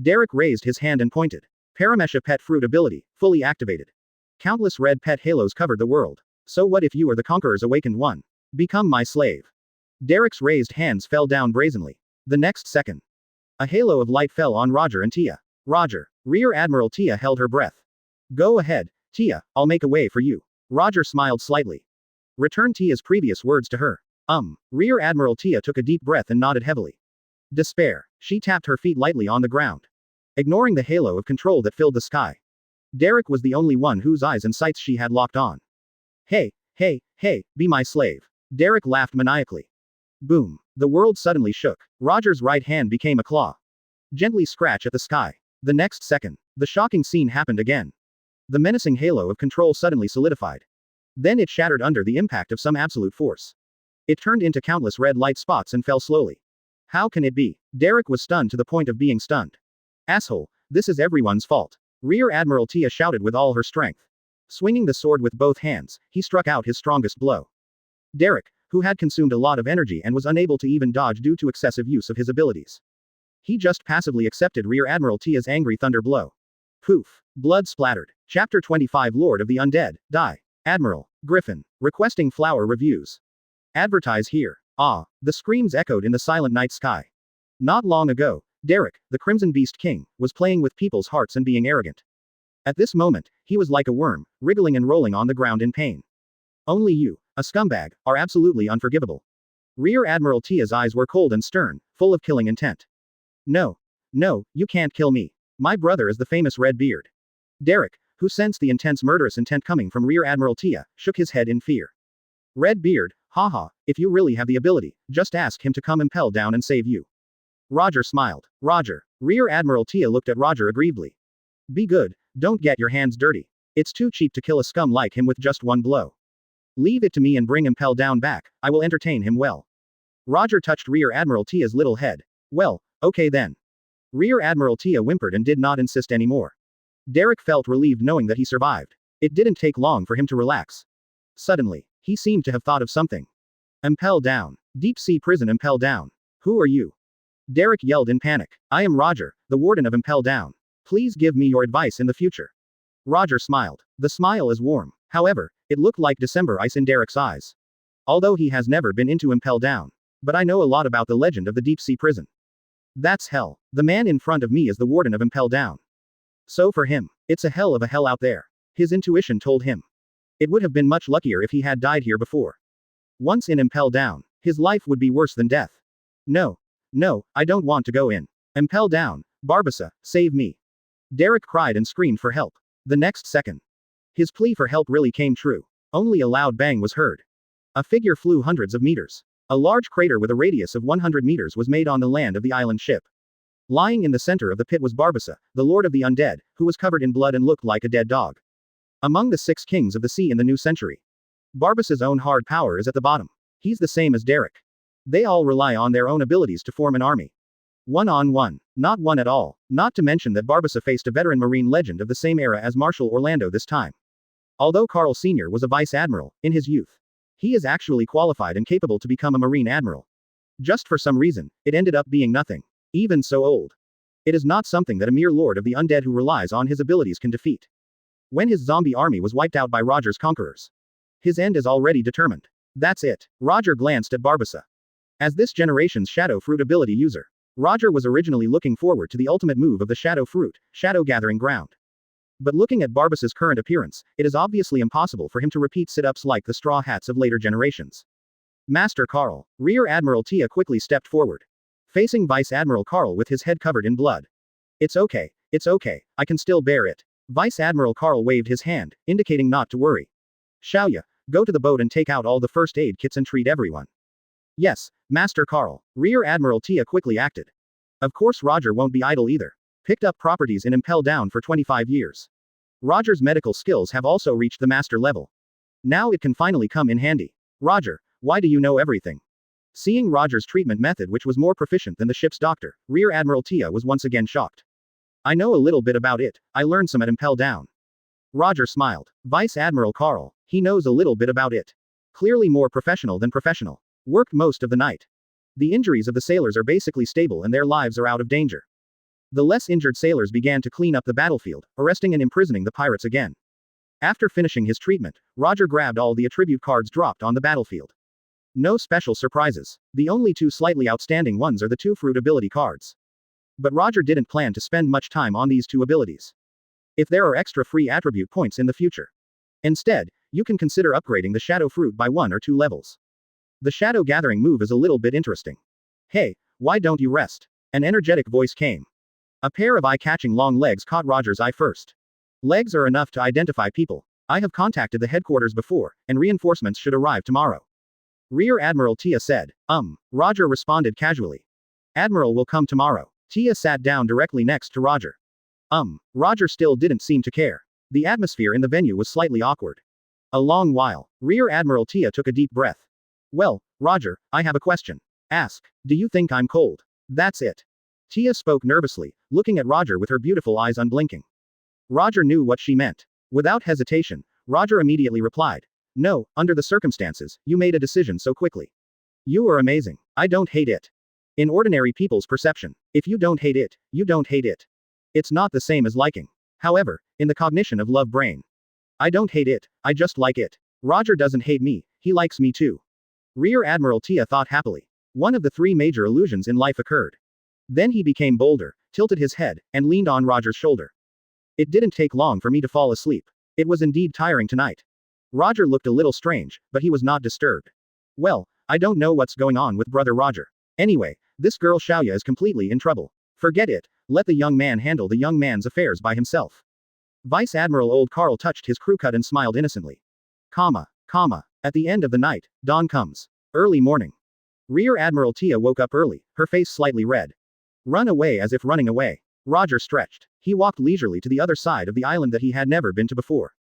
Derek raised his hand and pointed. Paramesha pet fruit ability, fully activated. Countless red pet halos covered the world. So what if you are the Conqueror's awakened one? Become my slave. Derek's raised hands fell down brazenly. The next second, a halo of light fell on Roger and Tia. Roger. Rear Admiral Tia held her breath. Go ahead, Tia, I'll make a way for you. Roger smiled slightly. Return Tia's previous words to her. Rear Admiral Tia took a deep breath and nodded heavily. Despair. She tapped her feet lightly on the ground. Ignoring the halo of control that filled the sky. Derek was the only one whose eyes and sights she had locked on. Hey, be my slave. Derek laughed maniacally. Boom. The world suddenly shook. Roger's right hand became a claw. Gently scratch at the sky. The next second, the shocking scene happened again. The menacing halo of control suddenly solidified. Then it shattered under the impact of some absolute force. It turned into countless red light spots and fell slowly. How can it be? Derek was stunned to the point of being stunned. Asshole, this is everyone's fault. Rear Admiral Tia shouted with all her strength. Swinging the sword with both hands, he struck out his strongest blow. Derek, who had consumed a lot of energy and was unable to even dodge due to excessive use of his abilities. He just passively accepted Rear Admiral Tia's angry thunder blow. Poof. Blood splattered. Chapter 25 Lord of the Undead, Die. Admiral. Griffin. Requesting flower reviews. Advertise here. Ah. The screams echoed in the silent night sky. Not long ago, Derek, the Crimson Beast King, was playing with people's hearts and being arrogant. At this moment, he was like a worm, wriggling and rolling on the ground in pain. Only you, a scumbag, are absolutely unforgivable. Rear Admiral Tia's eyes were cold and stern, full of killing intent. No. No, you can't kill me. My brother is the famous Redbeard. Derek, who sensed the intense murderous intent coming from Rear Admiral Tia, shook his head in fear. Redbeard, haha, if you really have the ability, just ask him to come Impel Down and save you. Roger smiled. Roger. Rear Admiral Tia looked at Roger aggrievedly. Be good, don't get your hands dirty. It's too cheap to kill a scum like him with just one blow. Leave it to me and bring Impel Down back, I will entertain him well. Roger touched Rear Admiral Tia's little head. Well, okay then. Rear Admiral Tia whimpered and did not insist anymore. Derek felt relieved knowing that he survived. It didn't take long for him to relax. Suddenly, he seemed to have thought of something. Impel Down. Deep sea prison Impel Down. Who are you? Derek yelled in panic. I am Roger, the warden of Impel Down. Please give me your advice in the future. Roger smiled. The smile is warm. However, it looked like December ice in Derek's eyes. Although he has never been into Impel Down. But I know a lot about the legend of the deep sea prison. That's hell. The man in front of me is the warden of Impel Down. So for him, it's a hell of a hell out there. His intuition told him. It would have been much luckier if he had died here before. Once in Impel Down, his life would be worse than death. No. No, I don't want to go in. Impel Down, Barbassa, save me. Derek cried and screamed for help. The next second. His plea for help really came true. Only a loud bang was heard. A figure flew hundreds of meters. A large crater with a radius of 100 meters was made on the land of the island ship. Lying in the center of the pit was Barbassa, the Lord of the Undead, who was covered in blood and looked like a dead dog. Among the 6 kings of the sea in the new century, Barbassa's own hard power is at the bottom. He's the same as Derek. They all rely on their own abilities to form an army. One-on-one. Not one at all, not to mention that Barbassa faced a veteran Marine legend of the same era as Marshal Orlando this time. Although Carl Sr. was a Vice Admiral, in his youth, he is actually qualified and capable to become a Marine Admiral. Just for some reason, it ended up being nothing. Even so old. It is not something that a mere Lord of the Undead who relies on his abilities can defeat. When his zombie army was wiped out by Roger's conquerors, his end is already determined. That's it. Roger glanced at Barbassa. As this generation's Shadow Fruit ability user, Roger was originally looking forward to the ultimate move of the Shadow Fruit, Shadow Gathering Ground. But looking at Barbassa's current appearance, it is obviously impossible for him to repeat sit-ups like the Straw Hats of later generations. Master Carl. Rear Admiral Tia quickly stepped forward. Facing Vice Admiral Carl with his head covered in blood. It's okay, I can still bear it. Vice Admiral Carl waved his hand, indicating not to worry. Xiaoya, go to the boat and take out all the first aid kits and treat everyone. Yes, Master Carl. Rear Admiral Tia quickly acted. Of course Roger won't be idle either. Picked up properties in Impel Down for 25 years. Roger's medical skills have also reached the master level. Now it can finally come in handy. Roger, why do you know everything? Seeing Roger's treatment method, which was more proficient than the ship's doctor, Rear Admiral Tia was once again shocked. I know a little bit about it, I learned some at Impel Down. Roger smiled. Vice Admiral Carl, he knows a little bit about it. Clearly more professional than professional. Worked most of the night. The injuries of the sailors are basically stable and their lives are out of danger. The less injured sailors began to clean up the battlefield, arresting and imprisoning the pirates again. After finishing his treatment, Roger grabbed all the attribute cards dropped on the battlefield. No special surprises. The only 2 slightly outstanding ones are the 2 fruit ability cards. But Roger didn't plan to spend much time on these 2 abilities. If there are extra free attribute points in the future. Instead, you can consider upgrading the shadow fruit by 1 or 2 levels. The shadow gathering move is a little bit interesting. Hey, why don't you rest? An energetic voice came. A pair of eye-catching long legs caught Roger's eye first. Legs are enough to identify people. I have contacted the headquarters before, and reinforcements should arrive tomorrow. Rear Admiral Tia said. Roger responded casually. Admiral will come tomorrow. Tia sat down directly next to Roger. Roger still didn't seem to care. The atmosphere in the venue was slightly awkward. A long while. Rear Admiral Tia took a deep breath. Well, Roger, I have a question. Ask. Do you think I'm cold? That's it. Tia spoke nervously, looking at Roger with her beautiful eyes unblinking. Roger knew what she meant. Without hesitation, Roger immediately replied. No, under the circumstances, you made a decision so quickly. You are amazing. I don't hate it. In ordinary people's perception, if you don't hate it, you don't hate it. It's not the same as liking. However, in the cognition of love brain, I don't hate it, I just like it. Roger doesn't hate me, he likes me too. Rear Admiral Tia thought happily. One of the three major illusions in life occurred. Then he became bolder, tilted his head, and leaned on Roger's shoulder. It didn't take long for me to fall asleep. It was indeed tiring tonight. Roger looked a little strange, but he was not disturbed. Well, I don't know what's going on with brother Roger. Anyway, this girl Xiaoya is completely in trouble. Forget it, let the young man handle the young man's affairs by himself. Vice Admiral Old Carl touched his crew cut and smiled innocently. At the end of the night, dawn comes. Early morning. Rear Admiral Tia woke up early, her face slightly red. Run away as if running away. Roger stretched. He walked leisurely to the other side of the island that he had never been to before.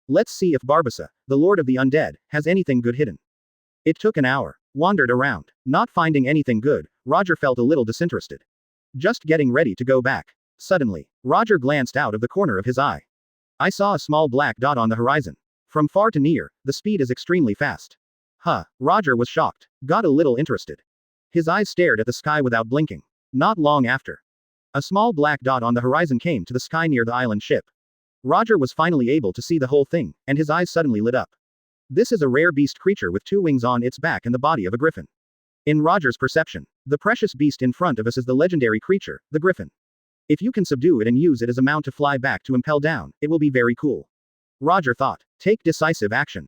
Let's see if Barbassa, the Lord of the Undead, has anything good hidden. It took an hour. Wandered around. Not finding anything good, Roger felt a little disinterested. Just getting ready to go back. Suddenly, Roger glanced out of the corner of his eye. I saw a small black dot on the horizon. From far to near, the speed is extremely fast. Roger was shocked. Got a little interested. His eyes stared at the sky without blinking. Not long after, a small black dot on the horizon came to the sky near the island ship. Roger was finally able to see the whole thing, and his eyes suddenly lit up. This is a rare beast creature with 2 wings on its back and the body of a griffin. In Roger's perception, the precious beast in front of us is the legendary creature, the griffin. If you can subdue it and use it as a mount to fly back to Impel Down, it will be very cool. Roger thought. Take decisive action.